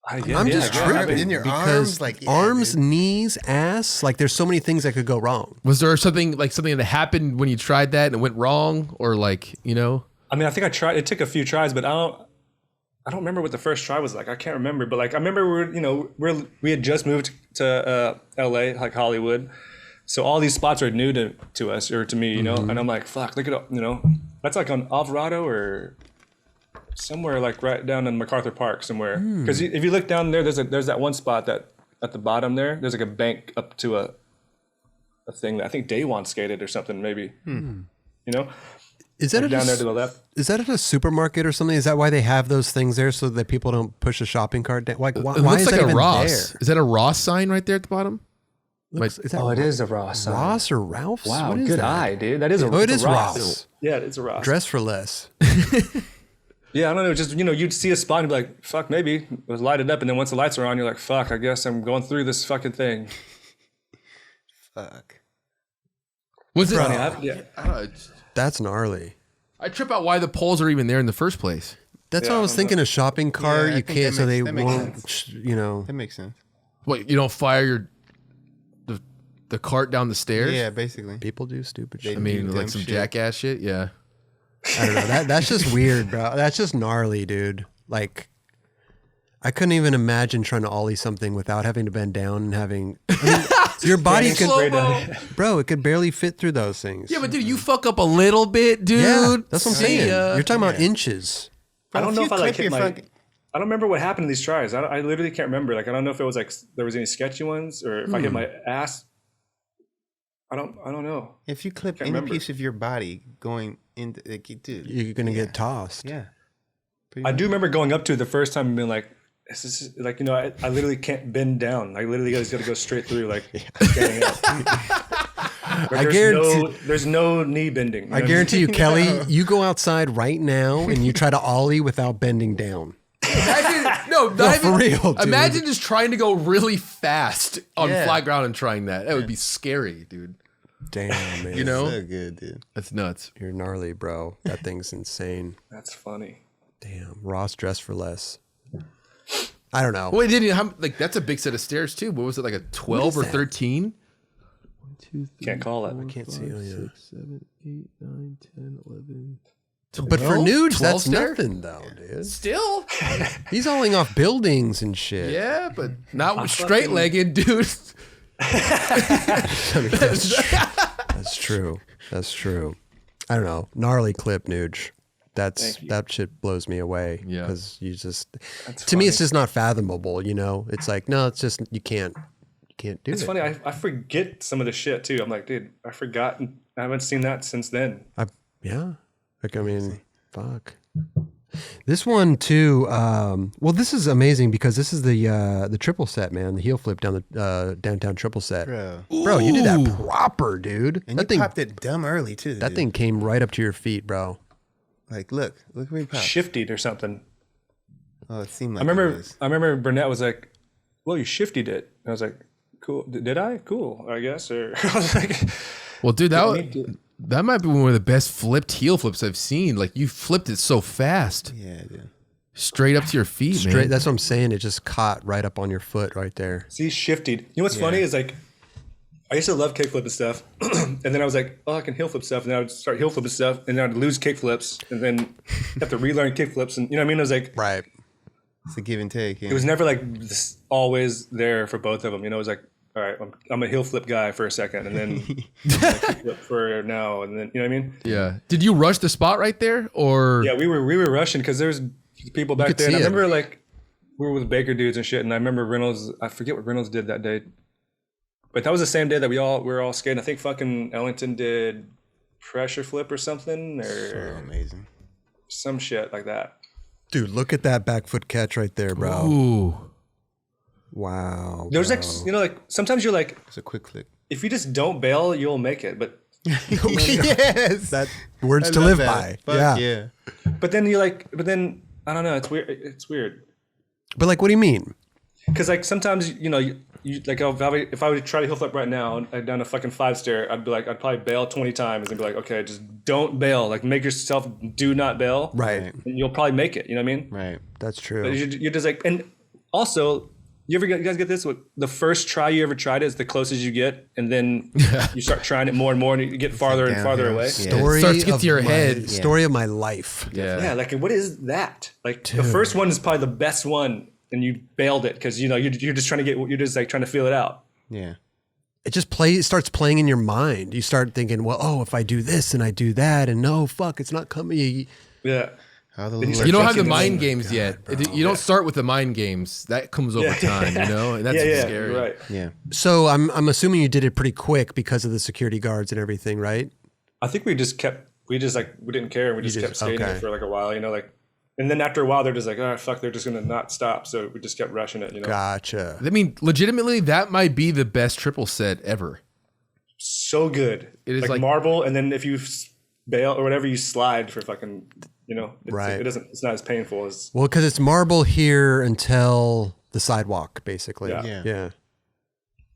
I'm just yeah, tripping in your because arms, like, yeah, arms, dude. knees, ass, like there's so many things that could go wrong. Was there something that happened when you tried that and it went wrong, or like, you know? I mean, I think I tried. It took a few tries, but I don't remember what the first try was like. I can't remember, but like I remember we had just moved to LA, like Hollywood, so all these spots are new to us or to me, you know. And I'm like, fuck, look at that's like on Alvarado or somewhere like right down in MacArthur Park somewhere. Because if you look down there, there's that one spot that at the bottom there's like a bank up to a thing that I think Daywan skated or something maybe. You know, Is that like down there to the left. Is that at a supermarket or something? Is that why they have those things there so that people don't push a shopping cart down? Like, why It looks is like that a even Ross. there? Is that a Ross sign right there at the bottom? Looks, is that Oh, it is a Ross. Ross or Ralph's? Wow, What is good that? eye, dude. That is a. Oh, it it's a is Ross. Yeah, it's a Ross. Dress for less. Yeah, I don't know. Just you'd see a spot and be like, "Fuck, maybe." It was lighted up, and then once the lights are on, you're like, "Fuck, I guess I'm going through this fucking thing." Fuck. Was it? Funny, yeah. I don't know. That's gnarly. I trip out why the poles are even there in the first place. That's Yeah, what I I was don't thinking. A shopping cart, Yeah, I you think can't, that so makes- they that makes won't. sense. That makes sense. What, you don't fire the cart down the stairs? Yeah, basically. People do stupid They shit. I mean, dumb like some shit. jackass shit. Yeah. I don't know. That's just weird, bro. That's just gnarly, dude. Like, I couldn't even imagine trying to ollie something without having to bend down and having. I mean, your body Standing could, straight down. bro. It could barely fit through those things. Yeah, but dude, you fuck up a little bit, dude. Yeah, that's what I'm See saying. ya. You're talking about inches. I don't If know you if I like clip hit your my. fucking- I don't remember what happened in these tries. I literally can't remember. Like I don't know if it was like there was any sketchy ones or if I hit my ass. I don't know. If you clip Can't any remember. piece of your body going into, like, dude. You're gonna get tossed. Yeah. I do remember going up to it the first time and being like, "This is like I literally can't bend down. I literally just got to go straight through like standing up." I guarantee. There's no knee bending. You I know? guarantee you, Kelly. You go outside right now and you try to ollie without bending down. No, not for even, real, dude. Imagine just trying to go really fast on Yeah. flat ground and trying that. That would be scary, dude. Damn, man. You know? So good, dude. That's nuts. You're gnarly, bro. That thing's insane. That's funny. Damn. Ross dressed for less. I don't know. Well, it didn't. Like that's a big set of stairs too. What was it, like a 12 or that? 13? 1, 2, 3, Can't call it. 4, can't see, 5, oh, yeah. 6, 7, 8, 9, 10, 11. But for 12? Nuge, 12 that's stair? nothing, though, dude. Still? He's hauling off buildings and shit. Yeah, but not with straight-legged, dude. I mean, that's true. That's true. I don't know. Gnarly clip, Nuge. That shit blows me away. Yeah. Because you just, That's to me, it's funny. just not fathomable. You know, it's like, no, it's just you can't do It's it. funny. I forget some of the shit too. I'm like, dude, I forgot. I haven't seen that since then. Yeah. Like, I mean, fuck. This one too. Well, this is amazing because this is the triple set, man. The heel flip down the downtown triple set. Bro, you did that proper, dude. And that you thing popped it dumb early too. that dude. thing came right up to your feet, bro. Like, look where you popped. Shifted or something. Oh, it seemed like I remember. It was. I remember Burnett was like, "Well, you shifted it." And I was like, "Cool. Did I? Cool. I guess." Or I was like, Well, dude, that might be one of the best flipped heel flips I've seen. Like you flipped it so fast, Yeah, dude. straight up to your feet, Straight. man. That's what I'm saying. It just caught right up on your foot, right there. "See, shifted." You know what's funny is like, I used to love kickflip and stuff, and then I was like, "Oh, I can heel flip stuff," and then I would start heel flipping stuff, and then I'd lose kickflips, and then have to relearn kickflips, and you know what I mean? I was like, Right. It's a give and take. Yeah. it was never like this, always there for both of them. You know, it was like, all right, I'm a heel flip guy for a second, and then I'm a kickflip for now, and then you know what I mean? Yeah. Did you rush the spot right there, or Yeah, we were rushing because there's people back could there. And I see it. remember like we were with Baker dudes and shit, and I remember Reynolds. I forget what Reynolds did that day, but that was the same day that we were all skating. I think fucking Ellington did pressure flip or something, so or amazing. some shit like that. Dude, look at that back foot catch right there, bro. ooh? Wow. There's bro. like, you know, like sometimes you're like, It's a quick flick. if you just don't bail, you'll make it. But Yes. that words I to love live that. by. Fuck Yeah. then you like, but then I don't know. It's weird. It's weird But like, what do you mean? because like sometimes you know you like if I would try to heel flip right now and down a fucking 5 stair, I'd be like I'd probably bail 20 times and be like, okay, just don't bail. Like make yourself do not bail. Right. And you'll probably make it. You know what I mean? Right. That's But true. you're just like, and also, you guys get this? The first try you ever tried it is the closest you get, and then you start trying it more and more, and you get farther and farther downhill. away. Yeah. Story It starts to get of to your my- head. Story of my life. Yeah, like what is that? Like the first one is probably the best one, and you bailed it because you know you're just trying to you're just like trying to feel it out. Yeah. It just starts playing in your mind. You start thinking, well, oh, if I do this and I do that, and no, fuck, it's not coming. Yeah. How the Then you little- You don't have the Fucking mind insane. games yet. You don't start with the mind games. That comes over time, you know, and that's yeah, scary. you're right. Yeah. So I'm assuming you did it pretty quick because of the security guards and everything, right? I think we didn't care. We just kept skating okay. it for like a while, you know, like, and then after a while they're just like, oh fuck, they're just gonna not stop, so we just kept rushing it, you know. Gotcha. I mean, legitimately, that might be the best triple set ever. So good. It is like- marble, and then if you bail or whatever, you slide for fucking, you know, Right. it's not as painful as Well, because it's marble here until the sidewalk, basically. Yeah. Yeah.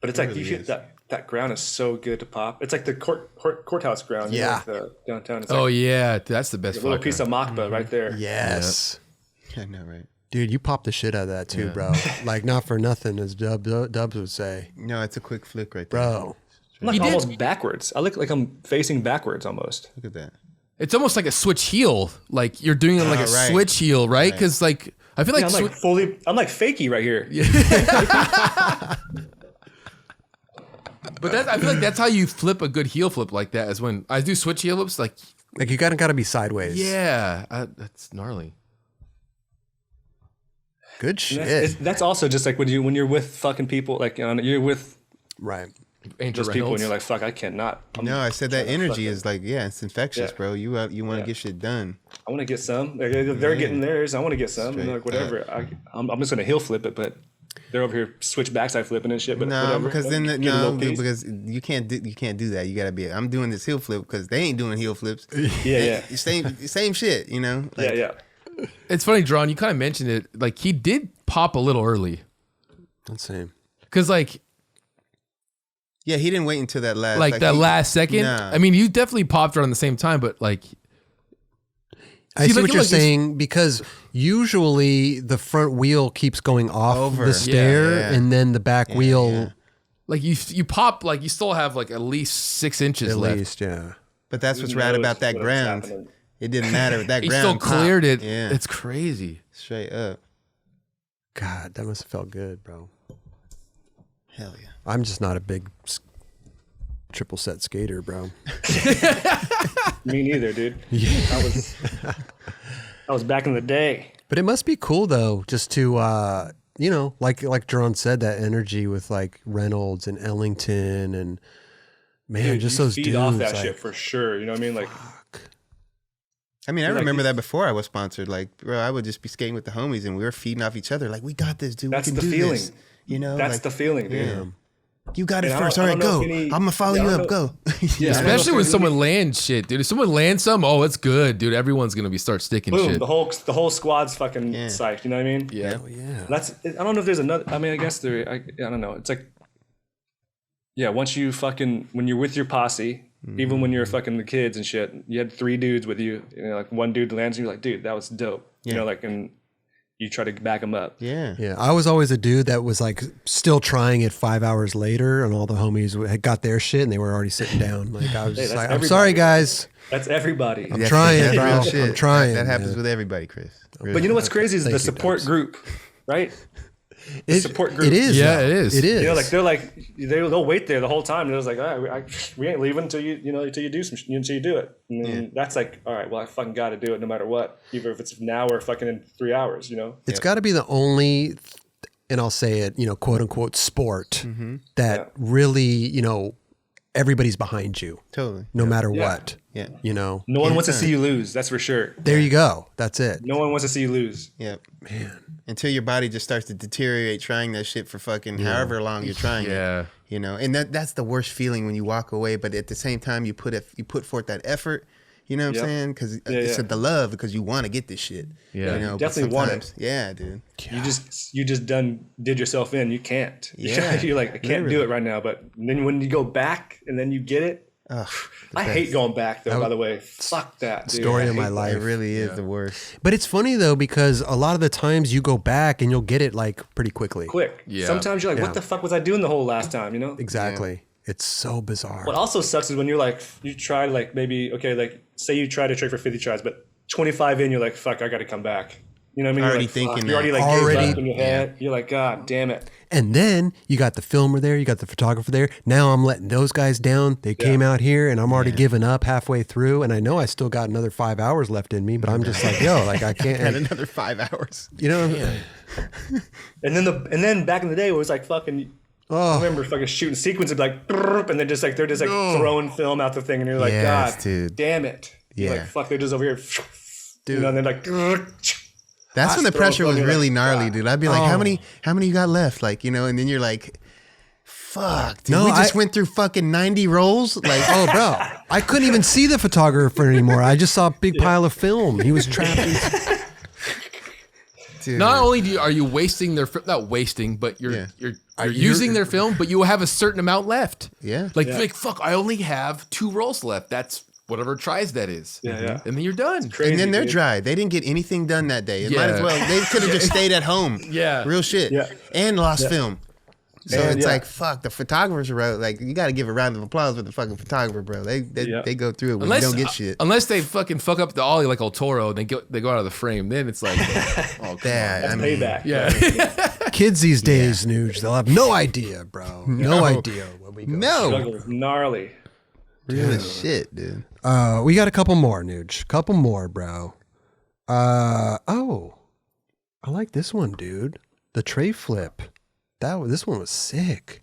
But it's like you hit that ground is so good to pop. It's like the courthouse ground. you know, Yeah. like the downtown. It's Oh like yeah, that's the best. a little fucker. piece of Makba right there. Yes. I know, right? Dude, you popped the shit out of that too, bro. Like, not for nothing, as Dubs would say. No, it's a quick flick right there. Bro. I'm like He did- almost backwards. I look like I'm facing backwards almost. Look at that. It's almost like a switch heel. Like you're doing it like a right. switch heel, right? Because like I feel like, Yeah, I'm like fakey right here. but I feel like that's how you flip a good heel flip like that. Is when I do switch heel flips. Like Like, you gotta be sideways. yeah, that's gnarly. Good And shit. that's also just like when you're with fucking people, like you're with Right. Angel those people, and Reynolds. you're like, fuck, I cannot. No, I said that trying to energy fucking- is like, yeah, it's infectious, Yeah. bro. You want to get shit done. I want to get some. Like, they're getting theirs. I want to get some. Straight Like whatever. I'm just gonna heel flip it, but they're over here switch backside flipping and shit. But No, whatever. because then Give a little piece. because you can't do that. You gotta be. I'm doing this heel flip because they ain't doing heel flips. yeah, Same shit. You know. yeah, Like, yeah. It's funny, Jeron. You kind of mentioned it. Like he did pop a little early. Let's see. Because like Yeah, he didn't wait until that last last second. Nah. I mean, you definitely popped around the same time, but like I see like, what you're look, saying because usually the front wheel keeps going off Over. the stair Yeah. and then the back wheel yeah. like you pop like you still have like at least 6 inches at left. least, yeah. But that's what's Who rad knows about that what's ground. happening. It didn't matter. That He ground still cleared popped. it. Yeah, It's crazy. straight up. God, that must have felt good, bro. Hell yeah. I'm just not a big triple set skater, bro. Me neither, dude. That was back in the day. But it must be cool though, just to like Jeron said, that energy with like Reynolds and Ellington and man, Dude, just you those feed dudes. off that like, shit for sure. You know what I mean? Like, I mean, I Like remember these- that before I was sponsored. Like, bro, I would just be skating with the homies and we were feeding off each other. Like, we got this, dude. That's we can the do feeling. this. You know, that's like, the feeling, dude. yeah. You got it And I first. don't- All I right, don't know go. if any- I'm gonna follow yeah, I you don't up. know- Go. Yeah, I don't know Especially if when any- someone lands shit, dude. If someone lands some, oh, it's good, dude. Everyone's gonna be start sticking Boom, shit. the whole squad's fucking psyched. You know what I mean? Yeah. Oh yeah. That's. I don't know if there's another. I mean, I guess there. I don't know. It's like, yeah. Once you fucking when you're with your posse, even when you're fucking the kids and shit, you had 3 dudes with you. You know, like one dude lands, and you're like, dude, that was dope. You know, like, and you try to back them up. Yeah. Yeah, I was always a dude that was like still trying it 5 hours later, and all the homies had got their shit, and they were already sitting down. Like I was Hey, just that's like, I'm everybody. sorry, guys. That's everybody. I'm trying, That's bro. real shit. I'm trying. That happens man. with everybody, Chris. But you know what's crazy is Thank the you, support Dubs. group, right? The support group. It is. Yeah, though. it is. It is. You know, like they'll wait there the whole time. And it was like, all right, we ain't leaving until you do until you do it. And then that's like, all right, well, I fucking got to do it no matter what, even if it's now or fucking in 3 hours. You know, It's got to be the only, and I'll say it, quote unquote, sport that really, everybody's behind you, Totally. no matter Yeah. what. Yeah. no one wants to see you lose. That's for sure. There you go. That's it. No one wants to see you lose. Yep. Man. Until your body just starts to deteriorate trying that shit for fucking however long you're trying Yeah. it. You know, and that's the worst feeling when you walk away, but at the same time you put forth that effort. You know what Yep. I'm saying? Because Yeah, it's yeah. the love because you want to get this shit. Yeah. You know, You but definitely want it. sometimes- Yeah, dude. You just did yourself in. You can't. Yeah. You're like, I can't do it right now. But then when you go back and then you get it, Ugh, I hate going back though. By the way, fuck that. Dude. Story I of my hate life. it really is the worst. But it's funny though, because a lot of the times you go back and you'll get it like pretty quickly. Quick. Yeah. Sometimes you're like, what the fuck was I doing the whole last time? You know. Exactly. It's so bizarre. What also sucks is when you're like, you try like maybe say you try to trick for 50 tries, but 25 in, you're like, fuck, I got to come back. You know what I mean? You're Already like, thinking fuck. that. You already like Already- gave up in your head. You're like, God damn it. And then you got the filmer there, you got the photographer there. Now I'm letting those guys down. They came out here and I'm already giving up halfway through. And I know I still got another 5 hours left in me, but I'm just like, yo, like I Had can't, another 5 hours. And then back in the day, it was like fucking. I remember fucking shooting sequence of like, brrrp, and then they're just like throwing film out the thing, and you're like, Yes, God, dude. damn it. You're Yeah. like, fuck, they're just over here, dude. And then they're like, That's when the throw pressure film, was you're really like, gnarly, God. dude. I'd be like, how many you got left? Like, and then you're like, fuck, dude. No, We just I- went through fucking 90 rolls. Like, oh, bro, I couldn't even see the photographer anymore. I just saw a big pile of film. He was trapped. dude. Not only are you wasting their not wasting, but you're using their film, but you have a certain amount left. Yeah. Like fuck, I only have 2 rolls left. That's whatever tries that is. Yeah. And then you're done. Crazy, And then they're dude. dry. They didn't get anything done that day. It might Yeah. as well. They could have just stayed at home. Yeah. Real shit. Yeah. And lost film. So And, it's yeah. like, fuck, the photographers are like, you got to give a round of applause for the fucking photographer, bro. They go through it when you don't get shit. Unless they fucking fuck up the ollie like old Toro and they go out of the frame, then it's like, oh, come Yeah, That's I mean, payback. Yeah. Kids these days, Nuge, they'll have no idea, bro. No idea what we go. No. Struggle is gnarly. Real as shit, dude. We got a couple more, Nuge. Couple more, bro. I like this one, dude. The tray flip. This one was sick.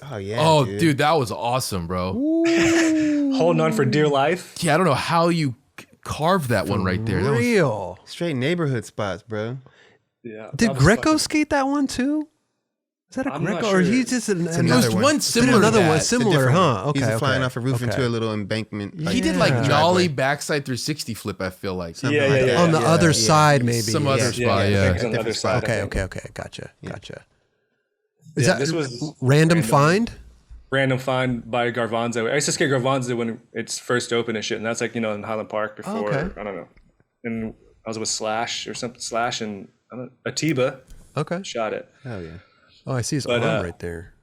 Oh, yeah. Oh, dude, that was awesome, bro. Holding on for dear life. Yeah, I don't know how you carved that one right there. That was, Real. Straight neighborhood spots, bro. Yeah. Did that was Greco fucking- skate that one too? Is that a I'm not Greco? sure. Or he's just There another was one. one It's similar. another to one that. similar, huh? Okay, He's flying off a roof okay. into a little embankment. He did like Yeah. nollie backside 360 flip. I feel like Yeah. On the other side, maybe. some other spot. I Yeah. think it's on the other side. I Okay. think. Gotcha. Is Yeah, that this was random find? Random find by Garvanzo. I used to skate Garvanzo when it's first open and shit, and that's like, you know, in Highland Park before, Okay. I don't know. And I was with Slash or something, Slash and Atiba Okay. shot it. Oh yeah. Oh, I see his But, arm right there.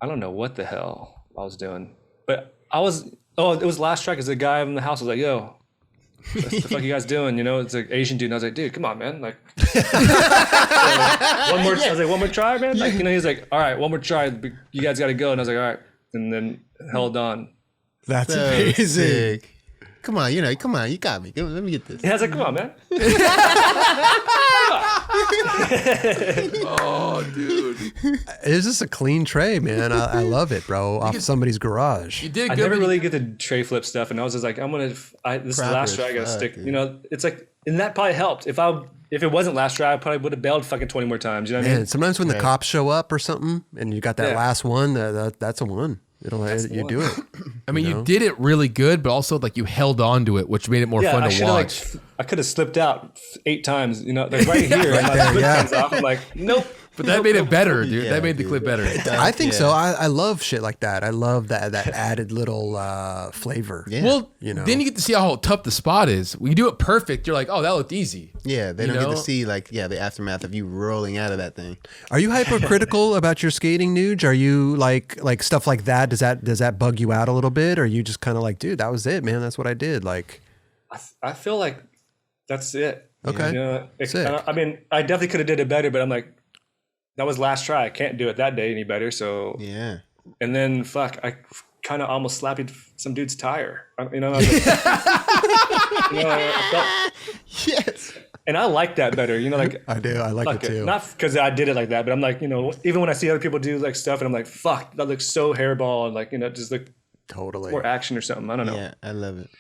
I don't know what the hell I was doing, but it was last track. Cause the guy in the house was like, "Yo, what the fuck you guys doing?" You know, it's like Asian dude. And I was like, "Dude, come on, man!" Like, one more. I was like, "One more try, man." Like, you know, he's like, "All right, one more try. You guys got to go." And I was like, "All right," and then held on. That's So amazing. sick. Come on, you got me. Let me get this. Yeah, I was like, "Come on, man." Oh, dude, It's just a clean tray, man. I love it, bro. Off somebody's garage. you did I good. never when you- really get the tray flip stuff, and I was just like, this is the Proper last as try. I gotta fuck, stick. dude. You know, it's like, and that probably helped. If it wasn't last try, I probably would have bailed fucking 20 more times. You know what I mean? Man, sometimes when the cops show up or something, and you got that Yeah. last one, that's a one. You one. do it. I mean, you did it really good, but also like you held on to it, which made it more Yeah, fun I to should have watch. I could have slipped out 8 times. You know, like right here, and my there, foot yeah. comes off. I'm like, nope. But that made it better, dude. Yeah, that made the dude. clip better. I think so. I love shit like that. I love that added little flavor. Yeah. Well, You know. then you get to see how tough the spot is. When you do it perfect, you're like, oh, that looked easy. Yeah, they You don't get know? to see the aftermath of you rolling out of that thing. Are you hypercritical about your skating, Nuge? Are you like stuff like that? Does that bug you out a little bit? Or are you just kind of like, dude, that was it, man. That's what I did. Like, I feel like that's it. Okay. You know, Sick. I mean, I definitely could have did it better, but I'm like, that was last try. I can't do it that day any better. So, Yeah. and then fuck, I kind of almost slapped some dude's tire. You know, I was like, I felt, Yes. and I like that better. You know, like I do. I like fuck it too. Not because I did it like that, but I'm like, you know, even when I see other people do like stuff, and I'm like, fuck, that looks so hairball, and like, you know, just like Totally. more action or something. I don't know. Yeah, I love it.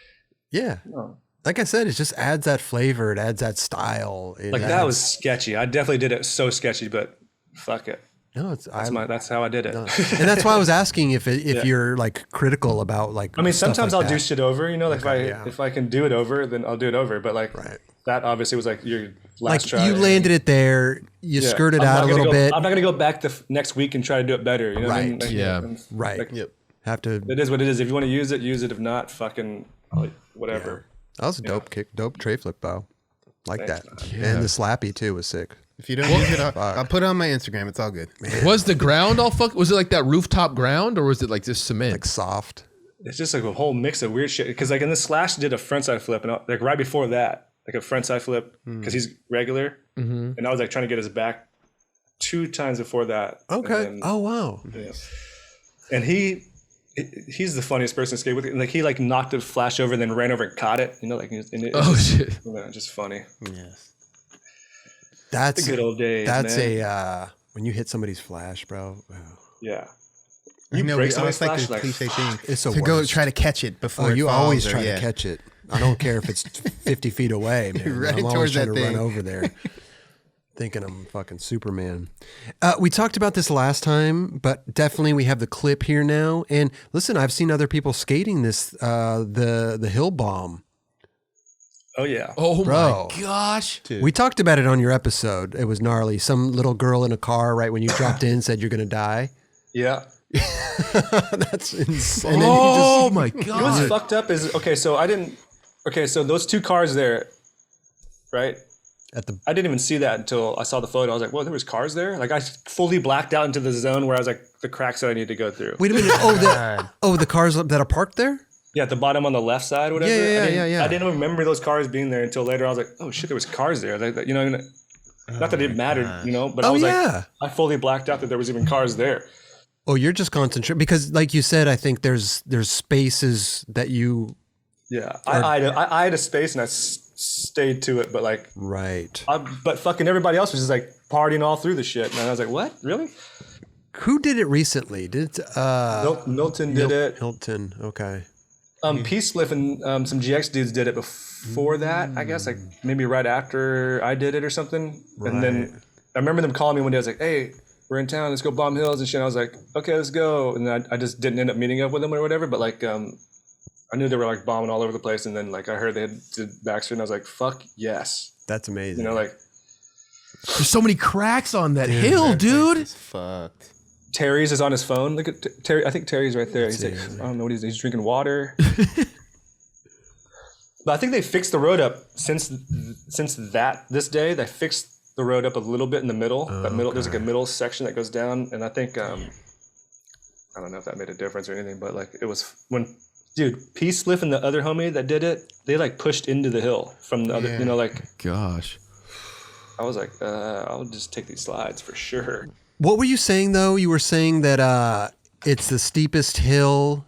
Yeah. Oh. Like I said, it just adds that flavor. It adds that style. Like that was sketchy. I definitely did it so sketchy, but fuck it. no. That's how I did it. and that's why I was asking if you're like critical about like. I mean, stuff sometimes like I'll that. do shit over. You know, like yeah. if I can do it over, then I'll do it over. But like Right. that obviously was like your Like last try. you landed it there. You Yeah. skirted I'm out not a gonna little go- bit. I'm not gonna go back the next week and try to do it better. You know what I mean? Right. Like, Yeah. and, Right. like, Yep. Have to. it is what it is. If you want to use it, use it. If not, fucking whatever. That was a dope tray flip bow. Like Thanks, that. And the slappy too was sick. If you don't use it, I'll put it on my Instagram. It's all good. Was the ground all fuck? Was it like that rooftop ground, or was it like just cement? Like soft. It's just like a whole mix of weird shit. Because like in the Slash did a frontside flip, and like right before that, like a frontside flip, because he's regular, and I was like trying to get his back 2 times before that. Okay. And then- Oh wow. yeah. And he's the funniest person to skate with. Like he like knocked the Flash over and then ran over and caught it. You know, like and it Oh was shit! just funny. Yes. The good old days. That's man. when you hit somebody's flash, bro. Wow. Yeah. I know, break we always somebody's like flash, the like, cliche thing It's the to go worst. try to catch it before Oh, it you falls always or- try yeah. to catch it. I don't care if it's 50 feet away, man. Right I'm always towards trying that to run thing. over there. Thinking I'm fucking Superman. We talked about this last time, but definitely we have the clip here now. And listen, I've seen other people skating this, the hill bomb. Oh yeah. Oh Bro. my gosh! We talked about it on your episode. It was gnarly. Some little girl in a car right when you dropped in said you're going to die. Yeah. That's insane. And then Oh my You know what's god! fucked up is so those 2 cars there, right? I didn't even see that until I saw the photo. I was like, "Whoa, there was cars there!" Like I fully blacked out into the zone where I was like, the cracks that I need to go through. Wait a minute. The cars that are parked there? Yeah, at the bottom on the left side, whatever. Yeah. I didn't remember those cars being there until later. I was like, "Oh shit, there was cars there." Like, you know, not that it mattered, you know, but I Oh, was yeah. like, I fully blacked out that there was even cars there. Oh, you're just concentrating because, like you said, I think there's spaces that you Yeah, I eyed a space and I stayed to it, but like, right. but fucking everybody else was just like partying all through the shit, and I was like, "What, really?" Who did it recently? Did Milton did it. Hilton? Okay. Peace Spliff and some GX dudes did it before that, I guess, like maybe right after I did it or something. And then I remember them calling me one day. I was like, "Hey, we're in town, let's go bomb hills and shit. And I was like, okay, let's go. And then I just didn't end up meeting up with them or whatever. But like, I knew they were like bombing all over the place. And then like, I heard they did Baxter and I was like, fuck yes. That's amazing. You know, like. There's so many cracks on that hill, dude. It's fucked. Terry's is on his phone. Look at Terry. I think Terry's right there. He's like, I don't know what he's drinking water. But I think they fixed the road up since this day. They fixed the road up a little bit in the middle. There's like a middle section that goes down, and I think I don't know if that made a difference or anything, but like it was when Peace Spliff and the other homie that did it, they like pushed into the hill from the other, like. Gosh. I was like, I'll just take these slides for sure. What were you saying though? You were saying that it's the steepest hill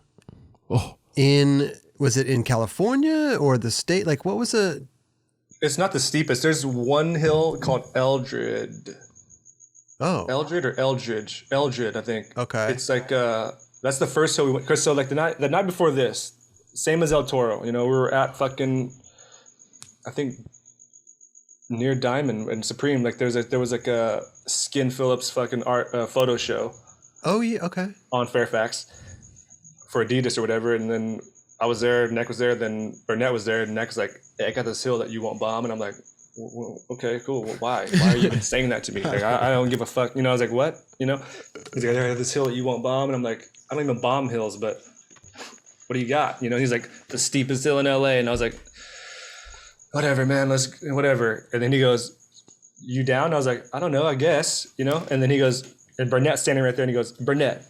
was it in California or the state? Like what was it? It's not the steepest. There's one hill called Eldred. Oh. Eldred or Eldridge? Eldred, I think. Okay. It's like that's the first hill we went. Cause so like the night before this, same as El Toro. We were at fucking, I think, near Diamond and Supreme. Like there was like a Skin Phillips fucking art photo show. Oh yeah. Okay. On Fairfax for Adidas or whatever, and then I was there. Neck was there. Then Burnett was there. And Neck was like, "Hey, I got this hill that you won't bomb," and I'm like, well, okay, cool. Well, why? Why are you even saying that to me? Like, I don't give a fuck. I was like, what? He's like, I have this hill that you won't bomb. And I'm like, I don't even bomb hills, but what do you got? He's like, the steepest hill in LA. And I was like, whatever, man, whatever. And then he goes, you down? And I was like, I don't know, I guess, And then he goes, and Burnett's standing right there and he goes, Burnett,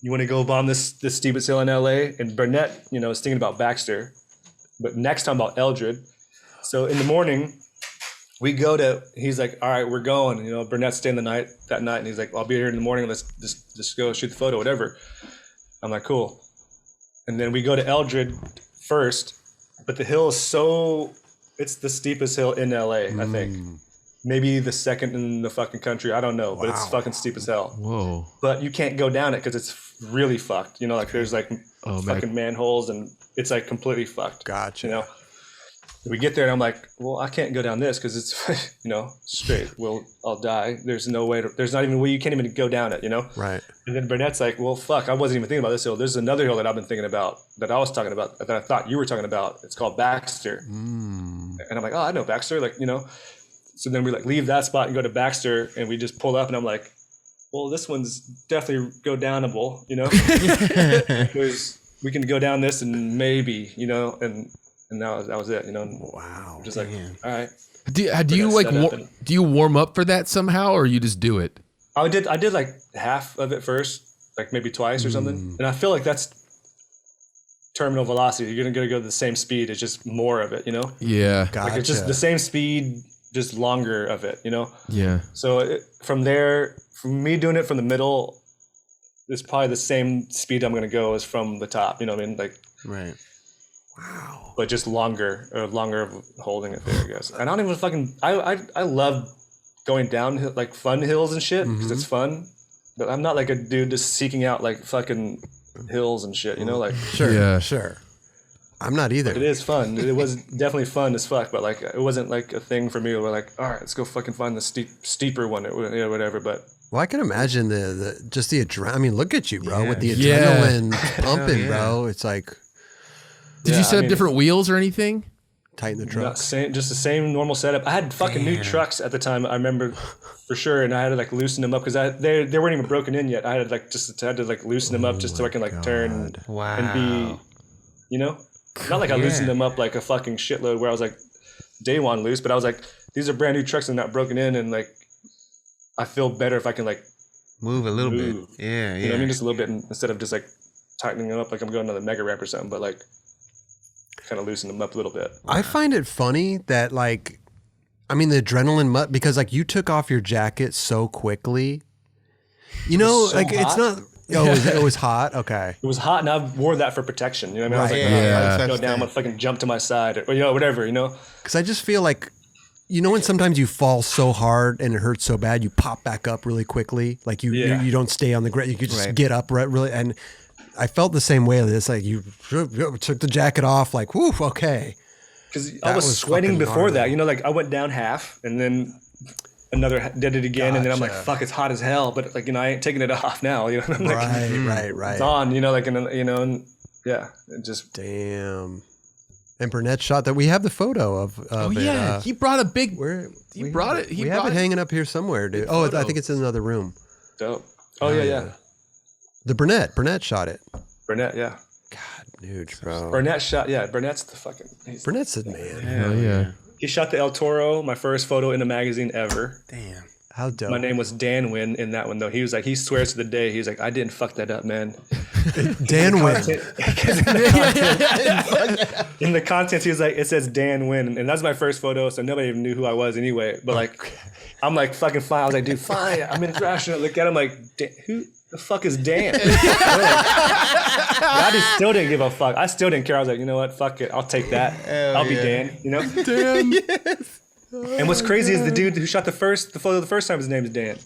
you want to go bomb this steepest hill in LA? And Burnett, is thinking about Baxter, but next time about Eldred. So in the morning, he's like, all right, we're going. Burnett's staying that night. And he's like, I'll be here in the morning. Let's just go shoot the photo, whatever. I'm like, cool. And then we go to Eldred first, but the hill is it's the steepest hill in LA, I think. Maybe the second in the fucking country. I don't know, but it's fucking steep as hell. Whoa. But you can't go down it because it's really fucked. Like there's like fucking manholes and it's like completely fucked. Gotcha. We get there and I'm like, well, I can't go down this because it's, straight. Well, I'll die. There's no way there's not even a way, you can't even go down it, Right. And then Burnett's like, well, fuck, I wasn't even thinking about this hill. There's another hill that I've been thinking about that I was talking about that I thought you were talking about. It's called Baxter. And I'm like, oh, I know Baxter. Like, So then we like leave that spot and go to Baxter and we just pull up and I'm like, well, this one's definitely go downable, because we can go down this and maybe, and that was it, Wow. Just like, all right. Do you warm up for that somehow, or you just do it? I did like half of it first, like maybe twice or something, and I feel like that's terminal velocity. You're gonna go the same speed. It's just more of it, Yeah. Gotcha. Like it's just the same speed, just longer of it, Yeah. So from me doing it from the middle, it's probably the same speed I'm gonna go as from the top. You know what I mean? Like, right. Wow. But just longer of holding it there, I guess. And I don't even fucking. I love going down like fun hills and shit because it's fun. But I'm not like a dude just seeking out like fucking hills and shit. Like Sure. Yeah. Sure. I'm not either. it is fun. It was definitely fun as fuck, but like it wasn't like a thing for me. We're like, all right, let's go fucking find the steeper one, or whatever. But Well, I can imagine the adrenaline. I mean, look at you, bro, with the Yeah. adrenaline pumping, bro. It's like Did you set up different wheels or anything? tighten the not truck. just the same normal setup. I had fucking new trucks at the time. I remember for sure, and I had to like loosen them up because they weren't even broken in yet. I had to loosen them up just so I can like turn and be, not like I loosened them up like a fucking shitload where I was like day one loose, but I was like, these are brand new trucks and not broken in, and like I feel better if I can like move a little bit. Yeah, You know what I mean? Just a little bit instead of just like tightening them up like I'm going another mega ramp or something, but like kind of loosen them up a little bit. I find it funny that the adrenaline because like you took off your jacket so quickly. so hot. It's not. Oh, it was hot. Okay. It was hot, and I wore that for protection. You know what I mean? I was like, Yeah. go down, I'm gonna fucking jump to my side, or whatever. Because I just feel like, when sometimes you fall so hard and it hurts so bad, you pop back up really quickly. Like you don't stay on the ground. You could just get up really. And I felt the same way. It's like you took the jacket off. Like, whew, okay. Because I was sweating before that. Like I went down half, and then did it again, and then I'm like, Gotcha. fuck, it's hot as hell, but like, I ain't taking it off now, I'm like, Right. it's on, like, and yeah, it just, Damn. And Burnett shot that. We have the photo of Oh it. yeah, he brought a big. Where He brought it. He we brought have it hanging up here somewhere, dude. Oh, I photo. think it's in another room. dope. Oh yeah. The Burnett shot it. Burnett, yeah. God, Nuge, bro. Burnett's the fucking, Burnett's the man. Hell yeah. he shot the El Toro, my first photo in a magazine ever. Damn. How dope. My name was Dan Nguyen in that one though. He was like, he swears to the day, he's like, I didn't fuck that up, man. Dan Nguyen. In the contents, he was like, it says Dan Nguyen, and that's my first photo, so nobody even knew who I was anyway. But like, I'm like fucking fine. I was like, dude, fine. I'm in Thrasher. I look at him like, who the fuck is Dan? I just still didn't give a fuck. I still didn't care. I was like, you know what? Fuck it. I'll take that. I'll be Dan. Dan. And what's crazy is the dude who shot the photo the first time, his name is Dan.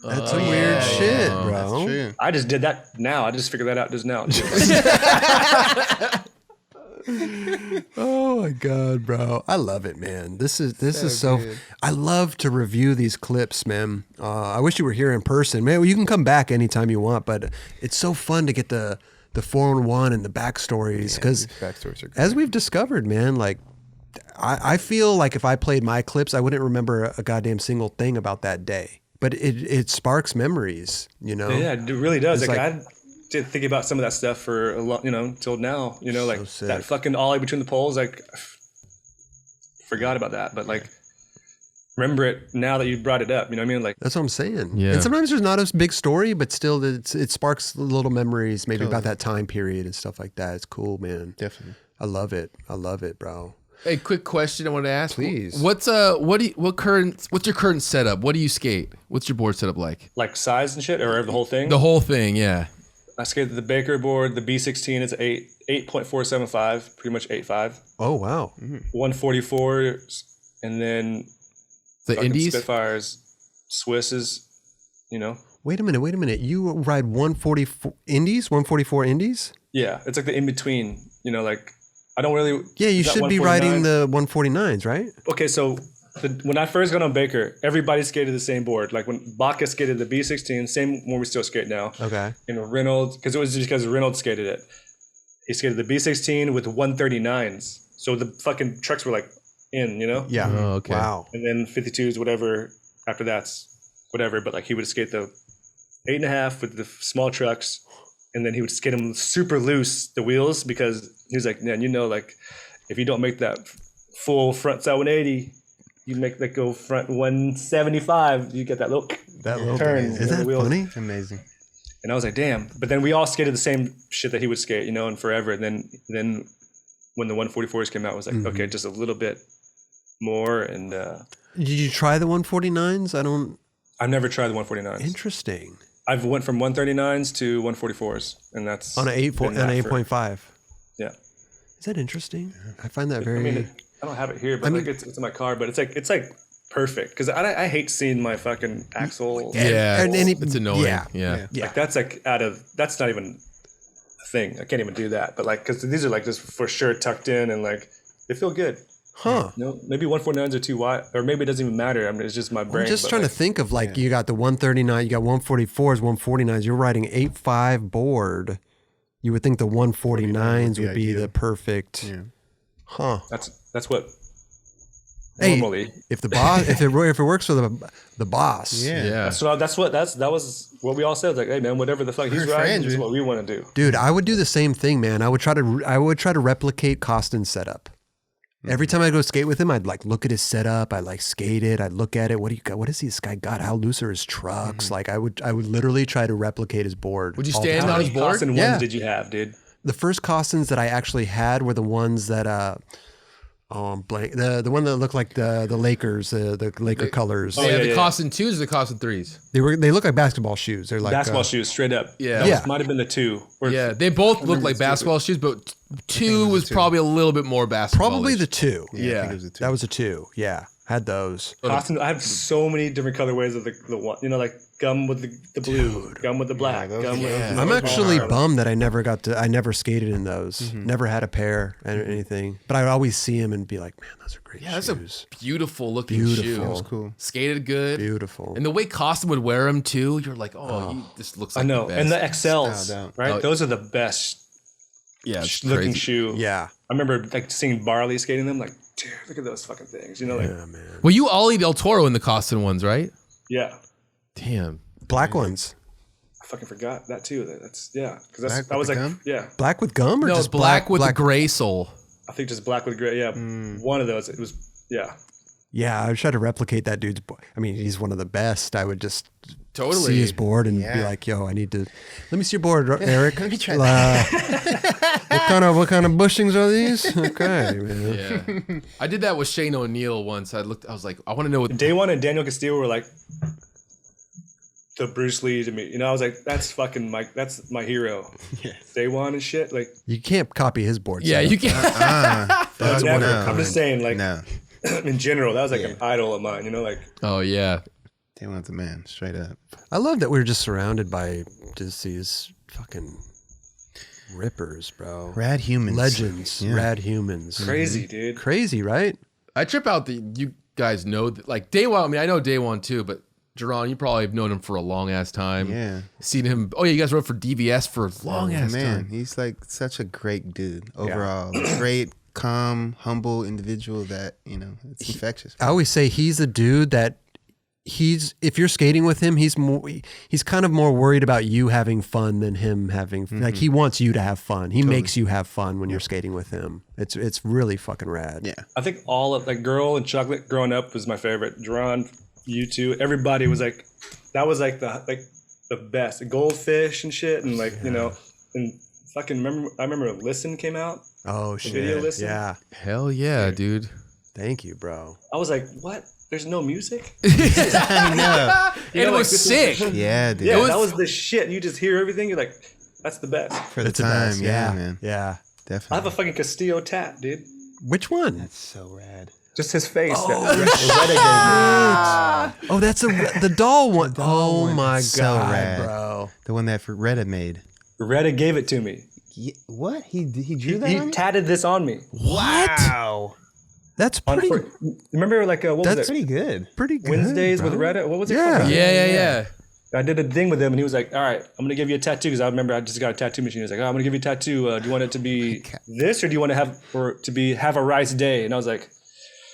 That's some weird shit, bro. True. I just did that now. I just figured that out just now. Oh my god, bro! I love it, man. This is so. good. I love to review these clips, man. I wish you were here in person, man. Well, you can come back anytime you want, but it's so fun to get the 4-on-1 and the backstories because Backstories are great. as we've discovered, man, like I feel like if I played my clips, I wouldn't remember a goddamn single thing about that day. But it sparks memories, Yeah, it really does. It's Like, like- I did think about some of that stuff for a long, until now. Like sick. that fucking ollie between the poles. Like, forgot about that, but like, remember it now that you brought it up. You know what I mean? Like, That's what I'm saying. Yeah. And sometimes there's not a big story, but still it sparks little memories maybe about that time period and stuff like that. It's cool, man. Definitely. I love it, bro. Hey, quick question I want to ask. Please. What's your current setup? What do you skate? What's your board setup like? size and shit, or the whole thing. The whole thing, yeah. I skated the Baker board, the B16. It's 8.475, pretty much 8.5. Oh wow. 144s, and then The fucking indies. Spitfires, Swisses. Wait a minute. You ride 144 indies, 144 indies? Yeah, it's like the in between. Like, I don't really. Yeah, you is that should be riding 149? the 149s, right? Okay, so when I first got on Baker, everybody skated the same board. Like when Baca skated the B16, same one we still skate now. Okay. And Reynolds, because it was just because Reynolds skated it. He skated the B16 with 139s. So the fucking trucks were like in, Yeah. Oh, okay. Wow. And then 52s, whatever. After that's whatever. But like he would skate the 8.5 with the small trucks. And then he would skate them super loose, the wheels, because he was like, man, like if you don't make that full front side 180, you make that go front 175, you get that little turn. Is that wheels. funny? It's amazing. And I was like, damn. But then we all skated the same shit that he would skate, and forever. And then when the 144s came out, it was like, okay, just a little bit more. And Did you try the 149s? I've never tried the 149s. Interesting. I've went from 139s to 144s, and that's On an 8.5. Yeah. Is that interesting? I find that very. I mean, I don't have it here, but like it's in my car. But it's like perfect because I hate seeing my fucking axle. Yeah, And it's annoying. yeah. Yeah. Yeah. Like that's like that's not even a thing. I can't even do that. But like, because these are like just for sure tucked in and like they feel good. Huh. Maybe 149s are too wide, or maybe it doesn't even matter. I mean, it's just my brain. I'm just but, trying like, to think of like you got the 139, you got 144s, 149s. You're riding 8.5 board. You would think the 149s would be ideal. the perfect. Yeah. Huh. That's what Hey, normally. if the boss, if it works for the boss, Yeah. That was what we all said. Like, hey man, whatever the fuck he's We're riding friends, is dude. what we want to do. dude, I would do the same thing, man. I would try to replicate Costin's setup. Every time I go skate with him, I'd like look at his setup. I'd like skate it. I'd look at it. What do you got? What does this guy got? How loose are his trucks? Like I would literally try to replicate his board. Would you all the stand time. on his board? Costin Yeah. ones did you have, dude? The first Costins that I actually had were the ones that I'm blank. The one that looked like the Lakers, the Laker colors. Yeah, yeah, the yeah. Costin 2s or the Costin 3s? They look like basketball shoes. They're like Basketball shoes, straight up. Yeah. That Yeah. might have been the two. Or Yeah, they both look like basketball shoes, but 2 was probably a little bit more basketball. probably the 2. I think it was a two. That was a 2. Yeah, had those. Costin, I have so many different colorways of the one. Like gum with the blue, gum with the black, gum with. I'm actually bummed that I never skated in those. Never had a pair or anything. But I always see them and be like, man, those are great shoes. That's a beautiful looking shoe. That was cool. Skated good. Beautiful. And the way Costin would wear them too, you're like, this looks like I know, the best. and the XLs, right? Oh, those are the best it's looking crazy. shoe. Yeah. I remember like seeing Barley skating them, like, dude, look at those fucking things. You know, like, Yeah, man. Well, you ollied El Toro in the Costin ones, right? yeah. Damn. Black ones. I fucking forgot that too. Because Black that was with like, gum? yeah. Black with gum or No, just black with the gray sole. I think just black with gray. Yeah, one of those. It was, yeah. Yeah, I would try to replicate that dude's board. I mean, he's one of the best. I would just Totally. see his board and be Yeah. like, "Yo, I need to. Let me see your board, Eric. Let me try what kind of bushings are these? Okay, man. Yeah. I did that with Shane O'Neill once. I was like, I want to know what Day One and Daniel Castillo were like the Bruce Lee to me. You know, I was like, that's my hero. Yeah. Day One and shit. Like, You can't copy his board. Yeah, so. you can. That's never. what I'm just saying, like, No. in general, that was like an idol of mine. You know, like. Oh yeah. They want the man, straight up. I love that we're just surrounded by just these fucking rippers, bro. Rad humans. Legends, Yeah. rad humans. Crazy, dude. Crazy, right? I trip out that you guys know that, like Day One. I mean, I know Day One too, but Jeron, you probably have known him for a long ass time. Yeah. Seen him. Oh yeah, you guys rode for DVS for a long ass Man, time. he's like such a great dude overall. Great, calm, humble individual that, you know, it's infectious. I always say he's a dude that if you're skating with him, he's kind of more worried about you having fun than him having like he wants you to have fun. He makes you have fun when you're skating with him. It's really fucking rad. Yeah. I think all of like Girl and Chocolate growing up was my favorite. Jeron, you two, everybody was like, that was like the best. The Goldfish and shit, and like you know, and fucking I remember Listen came out. Oh shit. video listen? Yeah. Hell yeah, dude. Thank you, bro. I was like, what? There's no music? I know. You know, It was this is- sick. Yeah, dude. Yeah, that was the shit. You just hear everything. You're like, that's the best. For the It's the time, best. yeah, man. Yeah. I have Definitely. a fucking Castillo tat, dude. Which one? That's so rad. Just his face. Oh, that's the doll one. Oh one. my So god, rad. bro. The one that Reda made. Reda gave it to me. What? He drew that He on you? tatted this on me. Wow. That's On pretty remember, like, what was That's it? Pretty good. pretty good. Wednesdays with bro. Reda? What was it Yeah. called? Yeah. I did a thing with him, and he was like, all right, I'm going to give you a tattoo, because I remember I just got a tattoo machine. He was like, I'm going to give you a tattoo. Do you want it to be this, or do you want to have a rice day? And I was like,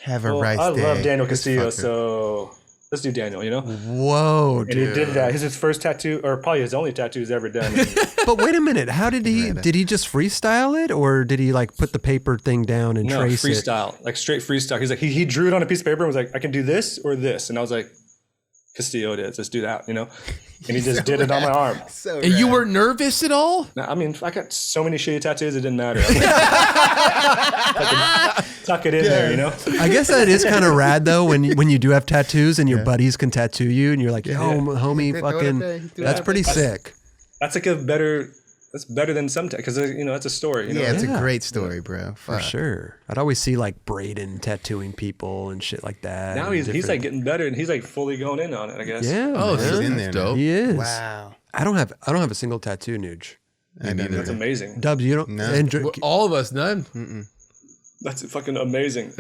Have a well, rice I day. love Daniel This Castillo, fucker. so let's do Daniel, you know? Whoa, And dude. he did that. His first tattoo, or probably his only tattoo he's ever done. But wait a minute. How did he? Did he just freestyle it, or did he like put the paper thing down and No, trace it? freestyle, like straight freestyle. He's like, he drew it on a piece of paper and was like, I can do this or this. And I was like, Castillo it is. Let's do that, you know? And he just did it on my arm. So And you rad. weren't nervous at all? Now, I mean, I got so many shitty tattoos, it didn't matter. I was like, tuck it in there, you know? I guess that is kind of rad though when you do have tattoos and your buddies can tattoo you and you're like, yo, homie, Throw it up fucking, there, throw it that's up pretty sick. That's like that's better than some because, you know, that's a story. You know? Yeah, it's Yeah. a great story, bro. For sure. I'd always see like Braden tattooing people and shit like that. Now and he's different- like getting better and he's like fully going in on it, I guess. yeah. Oh, man. He's in that's there now. dope. He is. Wow. I don't have a single tattoo, Nuge. I neither. That's amazing. Dubs, you don't. No. Andrew, Well, all of us, none. That's fucking amazing.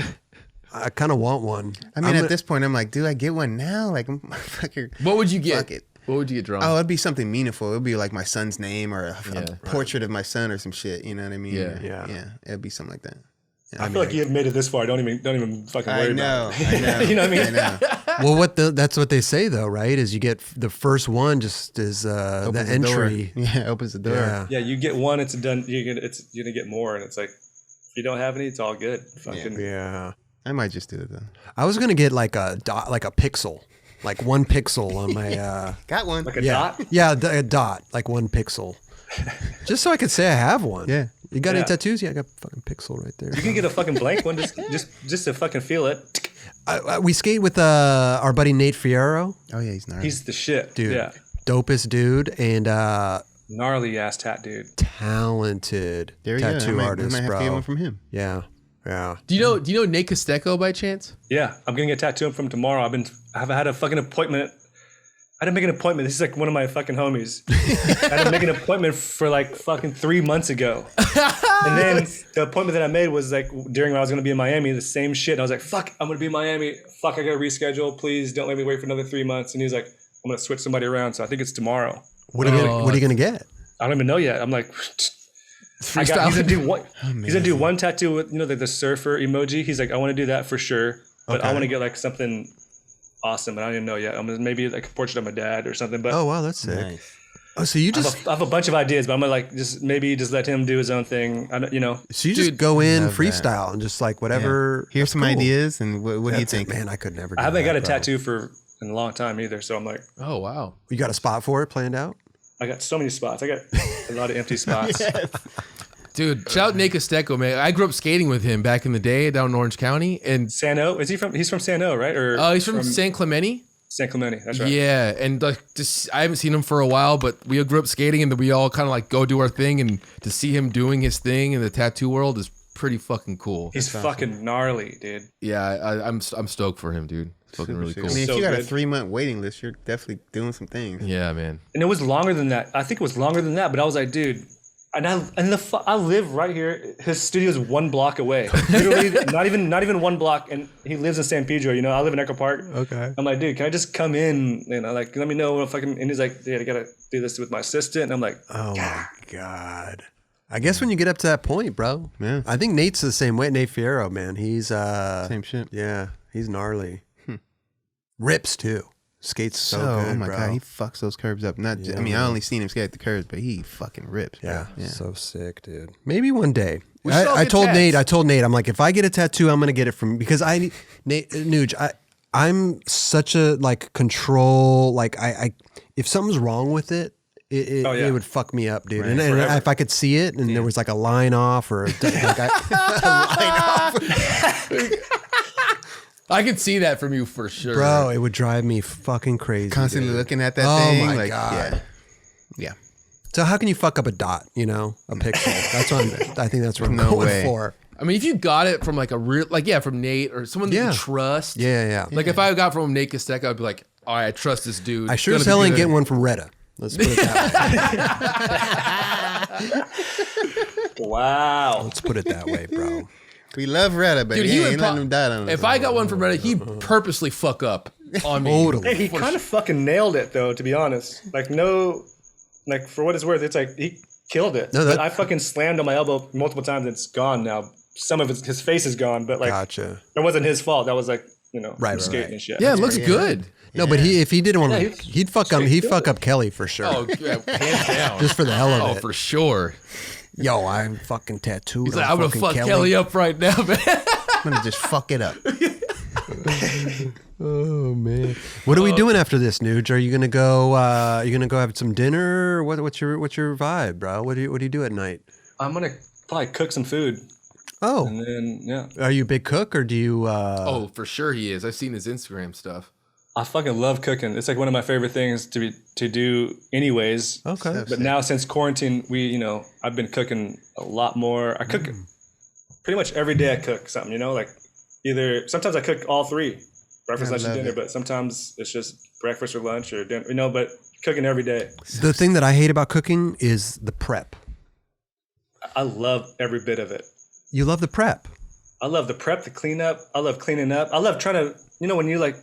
I kind of want one. I mean, at this point, I'm like, do I get one now? Like, I'm fucking. What would you get? Fuck it. What would you get drawn? Oh, it'd be something meaningful. It'd be like my son's name or a Yeah. portrait of my son or some shit. You know what I mean? Yeah. Yeah. It'd be something like that. I feel like you have made it this far. Don't even fucking worry I know. about it. I know. You know what I mean? I know. Well, that's what they say though, right? Is you get the first one just is the Opens the door. entry. Yeah, opens the door. Yeah. Yeah, you get one, it's done. You're gonna get more, and it's like, if you don't have any, it's all good. Fucking Yeah. I might just do it though. I was gonna get like a dot, like a pixel, like one pixel on my. Got one. like a Yeah, dot. yeah, a dot, like one pixel, just so I could say I have one. Yeah. You got any Yeah. tattoos? Yeah, I got a fucking pixel right there. You can get a fucking blank one just to fucking feel it. We skate with our buddy Nate Fierro, Oh yeah, he's gnarly. He's the shit, dude, Yeah, dopest dude, and gnarly ass tat dude. talented there you go. tattoo I artist, might have bro. to get one from him. Yeah, yeah. Do you know Nate Castillo by chance? Yeah, I'm getting a tattoo from tomorrow. I've had a fucking appointment. I didn't make an appointment. This is like one of my fucking homies. I had to make an appointment for like fucking 3 months ago. And then the appointment that I made was like during when I was going to be in Miami, the same shit. And I was like, fuck, I'm going to be in Miami. Fuck, I got to reschedule. Please don't let me wait for another 3 months. And he's like, I'm going to switch somebody around. So I think it's tomorrow. What are you going to get? I don't even know yet. I'm like, he's gonna do one. He's gonna do one tattoo with the surfer emoji. He's like, I want to do that for sure, but I want to get like something awesome. But I don't even know yet. I'm gonna maybe like a portrait of my dad or something. But oh wow, that's sick. Nice. Oh, so you just I have a bunch of ideas, but I'm gonna like just let him do his own thing. So you just go in freestyle and just like whatever. Here's some ideas, and what do you think? Man, I could never. I haven't got a tattoo in a long time either, so I'm like, oh wow, you got a spot for it planned out? I got so many spots. I got a lot of empty spots. Yes. Dude, shout out Daniel Castillo, man. I grew up skating with him back in the day down in Orange County. And Sano? He's from Sano, right? Or he's from San Clemente. San Clemente, that's right. Yeah, and like I haven't seen him for a while, but we grew up skating, and then we all kind of like go do our thing, and to see him doing his thing in the tattoo world is pretty fucking cool. He's fucking gnarly, dude. Yeah, I'm stoked for him, dude. It's fucking really cool. I mean, if you got a 3-month waiting list, you're definitely doing some things. Yeah, man. And it was longer than that. I think it was longer than that, but I was like, dude, I live right here. His studio is 1 block away. Literally, not even 1 block, and he lives in San Pedro. I live in Echo Park. Okay. I'm like, dude, can I just come in? Like, let me know if I can. And he's like, yeah, I gotta do this with my assistant. And I'm like, oh my god. I guess when you get up to that point, bro. Yeah. I think Nate's the same way. Nate Fierro, man. He's same shit. Yeah, he's gnarly. Rips too. Skates so good, oh my bro. god, he fucks those curves up. I only seen him skate at the curves, but he fucking rips. Yeah, bro. so sick, dude. Maybe one day. We should all I get told tats. Nate, I'm like, if I get a tattoo, I'm gonna get it from because Nuge, I'm such a like control. Like I if something's wrong with it. It would fuck me up, dude. Right. And if I could see it and there was like a line off or a line off. I could see that from you for sure. Bro, it would drive me fucking crazy. Constantly looking at that thing. Oh my God. Yeah. So how can you fuck up a dot, a pixel? That's what I think that's what I'm No going way. for. I mean, if you got it from like a real, from Nate or someone that you trust. Yeah. Like if I got from Nate Castillo, I'd be like, all right, I trust this dude. I sure as hell ain't getting one from Reda. Let's put it that way. Wow. Let's put it that way, bro. We love Reda, but Dude, he would ain't letting him die on us. If I got one from Reda, he'd purposely fuck up on me. Totally. Hey, he kind of fucking nailed it though, to be honest. Like for what it's worth, it's like he killed it. No, but I fucking slammed on my elbow multiple times and it's gone now. Some of his face is gone, but like Gotcha. It wasn't his fault. That was like, right, skating and shit. Yeah, it looks good. No, but if he didn't want to, he'd fuck up Kelly for sure. Oh, yeah, hands down. Just for the hell of it. Oh, for sure. Yo, I'm fucking tattooed. He's like, I'm gonna fuck Kelly up right now, man. I'm gonna just fuck it up. Oh man, what are we doing after this, Nuge? Are you gonna go? Have some dinner? What's your vibe, bro? What do you do at night? I'm gonna probably cook some food. Oh, and then Are you a big cook or do you? Oh, for sure he is. I've seen his Instagram stuff. I fucking love cooking. It's like one of my favorite things to do anyways. Okay. But now since quarantine, I've been cooking a lot more. I cook pretty much every day. I cook something, like either sometimes I cook all 3, breakfast, lunch, and dinner, but sometimes it's just breakfast or lunch or dinner, but cooking every day. The thing that I hate about cooking is the prep. I love every bit of it. You love the prep. I love the prep, the cleanup. I love cleaning up. I love trying to, when you like,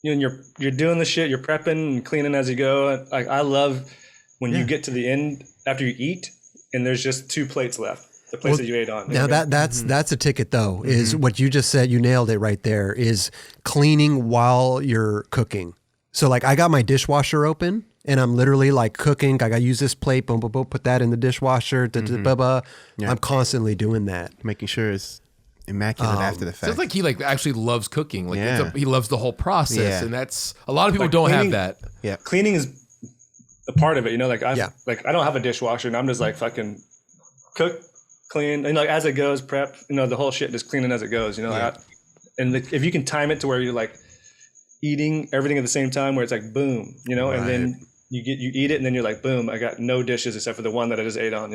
you're doing the shit, you're prepping and cleaning as you go. Like I love when you get to the end after you eat and there's just 2 plates left. The place that you ate on. Now that's a ticket though, is what you just said. You nailed it right there, is cleaning while you're cooking. So like I got my dishwasher open and I'm literally like cooking. I got to use this plate, boom, boom, boom, put that in the dishwasher. I'm constantly doing that. Making sure it's immaculate after the fact. Sounds like he actually loves cooking. Like he loves the whole process, and that's a lot of people don't have that. Yeah, cleaning is a part of it. I don't have a dishwasher, and I'm just like fucking cook, clean, and like as it goes, prep. The whole shit just cleaning as it goes. If you can time it to where you're like eating everything at the same time, where it's like boom, right. and then you eat it, and then you're like boom, I got no dishes except for the one that I just ate on.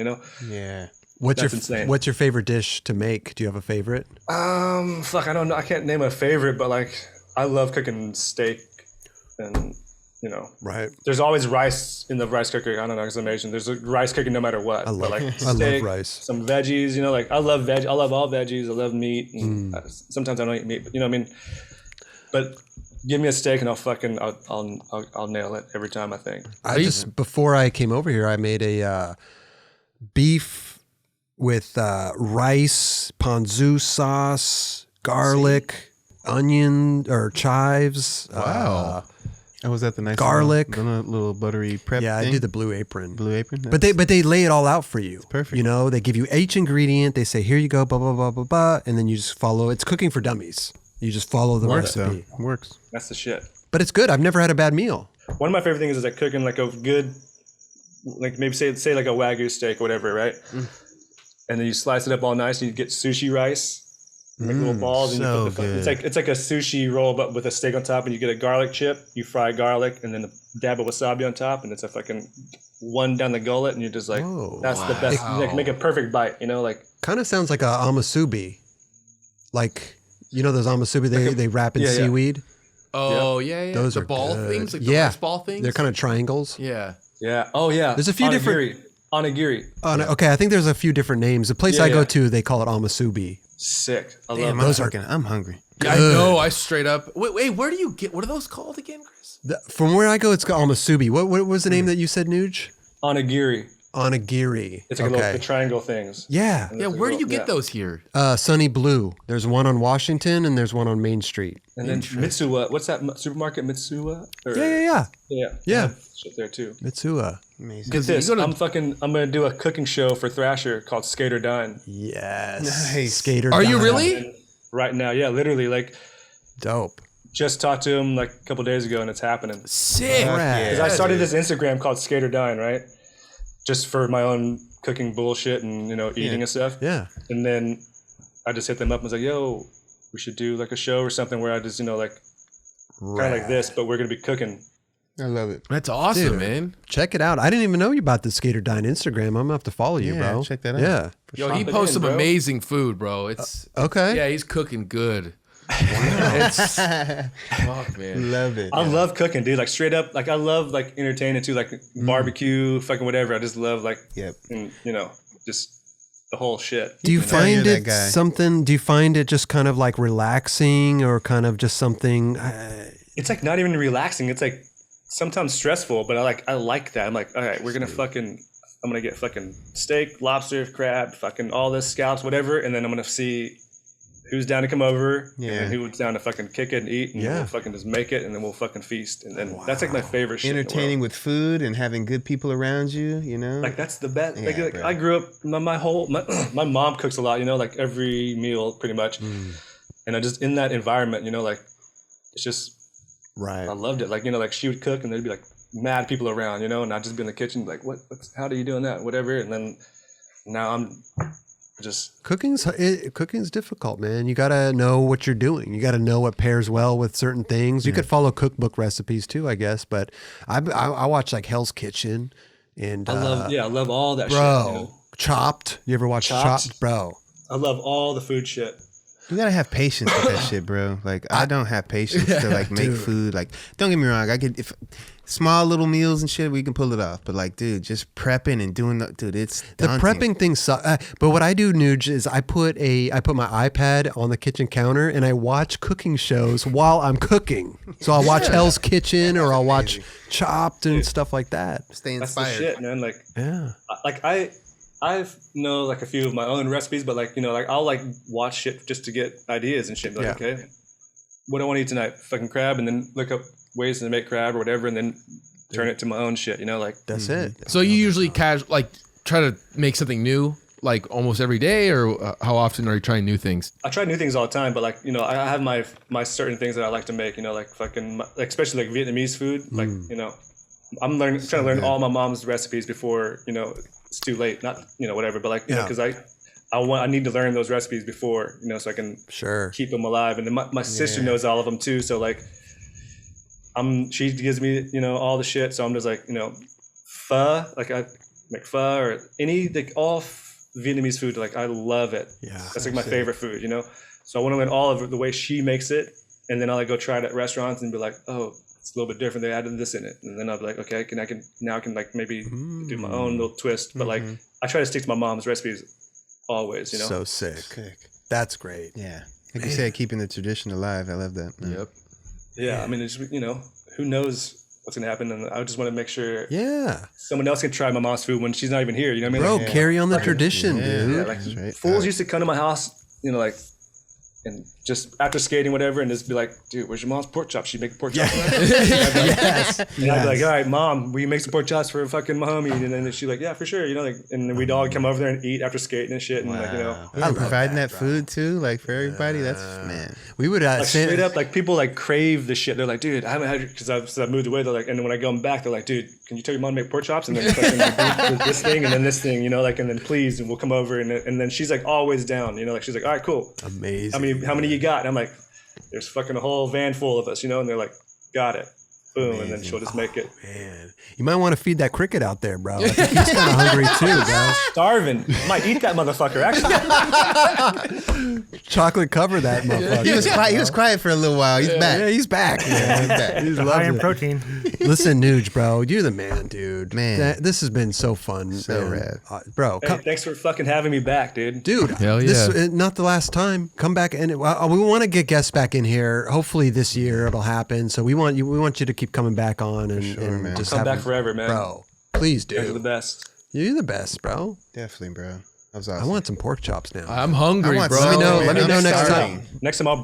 Yeah. What's your favorite dish to make? Do you have a favorite? I don't know. I can't name a favorite, but like I love cooking steak and Right. there's always rice in the rice cooker. I don't know, it's amazing. There's a rice cooker no matter what. I love, like I love rice. Some veggies, like I love all veggies. I love meat. And sometimes I don't eat meat, but you know what I mean? But give me a steak and I'll nail it every time, I think. Before I came over here, I made a beef with rice, ponzu sauce, garlic, onion or chives. Wow. Was that the nice garlic, little buttery prep? Yeah, thing? I do the Blue Apron. Blue Apron. But they lay it all out for you. It's perfect. They give you each ingredient. They say, here you go, blah blah blah blah blah, and then you just follow. It's cooking for dummies. You just follow the recipe. Works. That's the shit. But it's good. I've never had a bad meal. One of my favorite things is like cooking like a good, like maybe say like a Wagyu steak or whatever, right? And then you slice it up all nice and you get sushi rice. Like little balls, and so you put good. it's like a sushi roll, but with a steak on top, and you get a garlic chip. You fry garlic, and then a dab of wasabi on top, and it's a fucking one down the gullet, and you're just like, that's the best. Like, make a perfect bite, like. Kind of sounds like a amasubi, like those amasubi they wrap in seaweed. Oh yeah. Those the are ball good. things, like the rice ball things. They're kind of triangles. Yeah. Yeah. Oh yeah. There's a few different. Onigiri. Okay, I think there's a few different names. The place I go to, they call it amasubi. Sick. I Damn, love I'm hungry. Yeah, I know. I straight up. Wait. Where do you get? What are those called again, Chris? From where I go, it's called amasubi. What was the name that you said, Nuge? Onigiri. Onigiri. It's like the triangle things. Yeah. Yeah. Where do you get those here? Sunny Blue. There's one on Washington and there's one on Main Street. And then Mitsuwa. What's that supermarket? Mitsuwa? Yeah. Shit there too. Mitsuwa. Amazing. Get this. I'm gonna do a cooking show for Thrasher called Skate or Dine. Yes. Nice. Skater. Are you Dine. really? Right now, yeah, literally, like, Dope. just talked to him like a couple days ago, and it's happening. Sick. Rad. Because I started this Instagram called Skate or Dine, right? Just for my own cooking bullshit and eating and stuff. Yeah. And then I just hit them up and was like, "Yo, we should do like a show or something where I just like kind of like this, but we're gonna be cooking." I love it. That's awesome, Dude. man. Check it out. I didn't even know about the Skater Dine Instagram. I'm gonna have to follow you, Yeah, bro. check that out. Yeah. Yo, he Pop it posts in, some bro. amazing food, bro. It's Okay. yeah, he's cooking good. It's fuck, man. Love it. I love cooking, dude. Like straight up, like I love like entertaining too, like barbecue, fucking whatever. I just love like, Yep. and, just the whole shit. Do you you're find that it guy. something? Do you find it just kind of like relaxing, or kind of just something? It's like not even relaxing. It's like sometimes stressful, but I like that. I'm like, all right, I'm gonna get fucking steak, lobster, crab, fucking all this, scallops, whatever, and then I'm gonna see who's down to come over, and then who's down to fucking kick it and eat, and we'll fucking just make it, and then we'll fucking feast, and then that's like my favorite shit. Entertaining with food and having good people around you, Like that's the best. Yeah, like bro. I grew up. My mom cooks a lot. Like every meal, pretty much. And I just in that environment, like it's just Right. I loved it. Like like she would cook, and there'd be like mad people around, and I'd just be in the kitchen, like what's how are you doing that, whatever. And then now I'm just Cooking's difficult, man. You gotta know what you're doing. You gotta know what pairs well with certain things. You could follow cookbook recipes too, I guess. But I watch like Hell's Kitchen, and I love all that bro. shit. Chopped. You ever watch Chopped, bro? I love all the food shit. You gotta have patience with that shit, bro. Like I don't have patience to like make food. Like don't get me wrong, if small little meals and shit, we can pull it off. But like, dude, just prepping and doing it's The daunting. prepping thing sucks. But what I do, Nuge, is I put my iPad on the kitchen counter and I watch cooking shows while I'm cooking. So I'll watch Hell's Kitchen or I'll watch Chopped and stuff like that. Stay That's the inspired. shit, man. Like Yeah. like I know like a few of my own recipes, but like like I'll like watch shit just to get ideas and shit. Like okay, what do I want to eat tonight? Fucking crab, and then look up ways to make crab or whatever, and then turn it to my own shit. Like That's it. So you usually try to make something new, like almost every day, or how often are you trying new things? I try new things all the time, but like I have my certain things that I like to make. Like fucking like especially like Vietnamese food. Like I'm trying to learn all my mom's recipes before it's too late. Not whatever, but like because I need to learn those recipes before so I can keep them alive. And then my sister knows all of them too. So like she gives me all the shit. So I'm just like pho. Like I make pho or any like all Vietnamese food. Like I love it. Yeah, that's like my favorite food. So I want to learn all of the way she makes it, and then I'll like go try it at restaurants and be like, oh it's a little bit different. They added this in it, and then I'll be like, okay, I can like maybe do my own little twist. But like, I try to stick to my mom's recipes always. You know, So sick. That's great. Yeah. Like you said, keeping the tradition alive. I love that. Yep. Yeah, I mean, it's who knows what's gonna happen, and I just want to make sure Yeah. someone else can try my mom's food when she's not even here. You know what I mean? Bro, Like, carry on the tradition, dude. yeah, like Straight fools used to come to my house, like, and just after skating, whatever, and just be like, dude, where's your mom's pork chops? She make pork chops. Yes. And I'd be like, all right, mom, will you make some pork chops for fucking my homie? And then she's like, yeah, for sure. Like, and then we'd all come over there and eat after skating and shit. And like, I'm providing that food too, like for everybody. That's man. We would like straight up, like people like crave the shit. They're like, dude, I haven't had because I've moved away. They're like, and then when I come back, they're like, dude, can you tell your mom to make pork chops? And then fucking like, this thing and then this thing, like, and then please, and we'll come over. And then she's like always down, like she's like, all right, cool. Amazing. How many you got? And I'm like, there's fucking a whole van full of us, and they're like, got it. Boom. Amazing. And then she'll just make it. Man, you might want to feed that cricket out there, bro. I think he's kind of hungry too, bro. Starving. Might eat that motherfucker, actually. Chocolate cover that motherfucker. He was quiet for a little while. He's back. Yeah, he's back. Man. He's back. He's High in loving it. protein. Listen, Nuge, bro, you're the man, dude. Man. This has been so fun. So man. rad. Bro, Hey, thanks for fucking having me back, dude. dude, Hell this yeah. not the last time. Come back and we want to get guests back in here. Hopefully this year it'll happen. So we want you to keep coming back on and, man. just Come have back a- forever, man. bro. Please, You guys are the dude. best. You're the best, bro. Definitely, bro. That was I awesome. want some pork chops now. I'm hungry, I want bro. some, Let me man. know I'm next starving. time. Next time I'll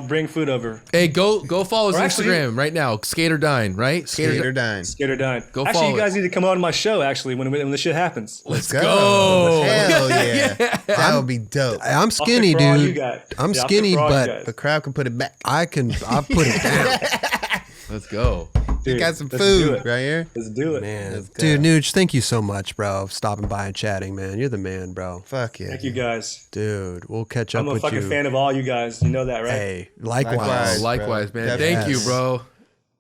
bring food over. Hey, go follow his Or actually- Instagram right now. Skater Dine, right? Skater Dine. Skater Dine. Go Actually, follow you guys it. need to come on my show. Actually, when the shit happens. Let's Go. go. Hell yeah. That would be dope. I'm skinny, I'll pick for all you dude. guys. I'm Yeah, I'll skinny, pick for all you but guys. The crowd can put it back. I'll put it down. Let's go. You Dude, got some let's do food it. right here. Let's do it. Man, dude, Nuge, thank you so much, bro. Stopping by and chatting, man. You're the man, bro. Fuck yeah. Thank you guys. Dude, we'll catch up I'm a with fucking you. fan of all you guys. You know that, right? Hey, likewise. Likewise. Likewise, man. Definitely. Thank you, bro.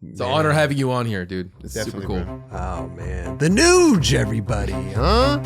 It's an honor having you on here, dude. It's Definitely, super cool. bro. Oh man, the Nuge, everybody, huh?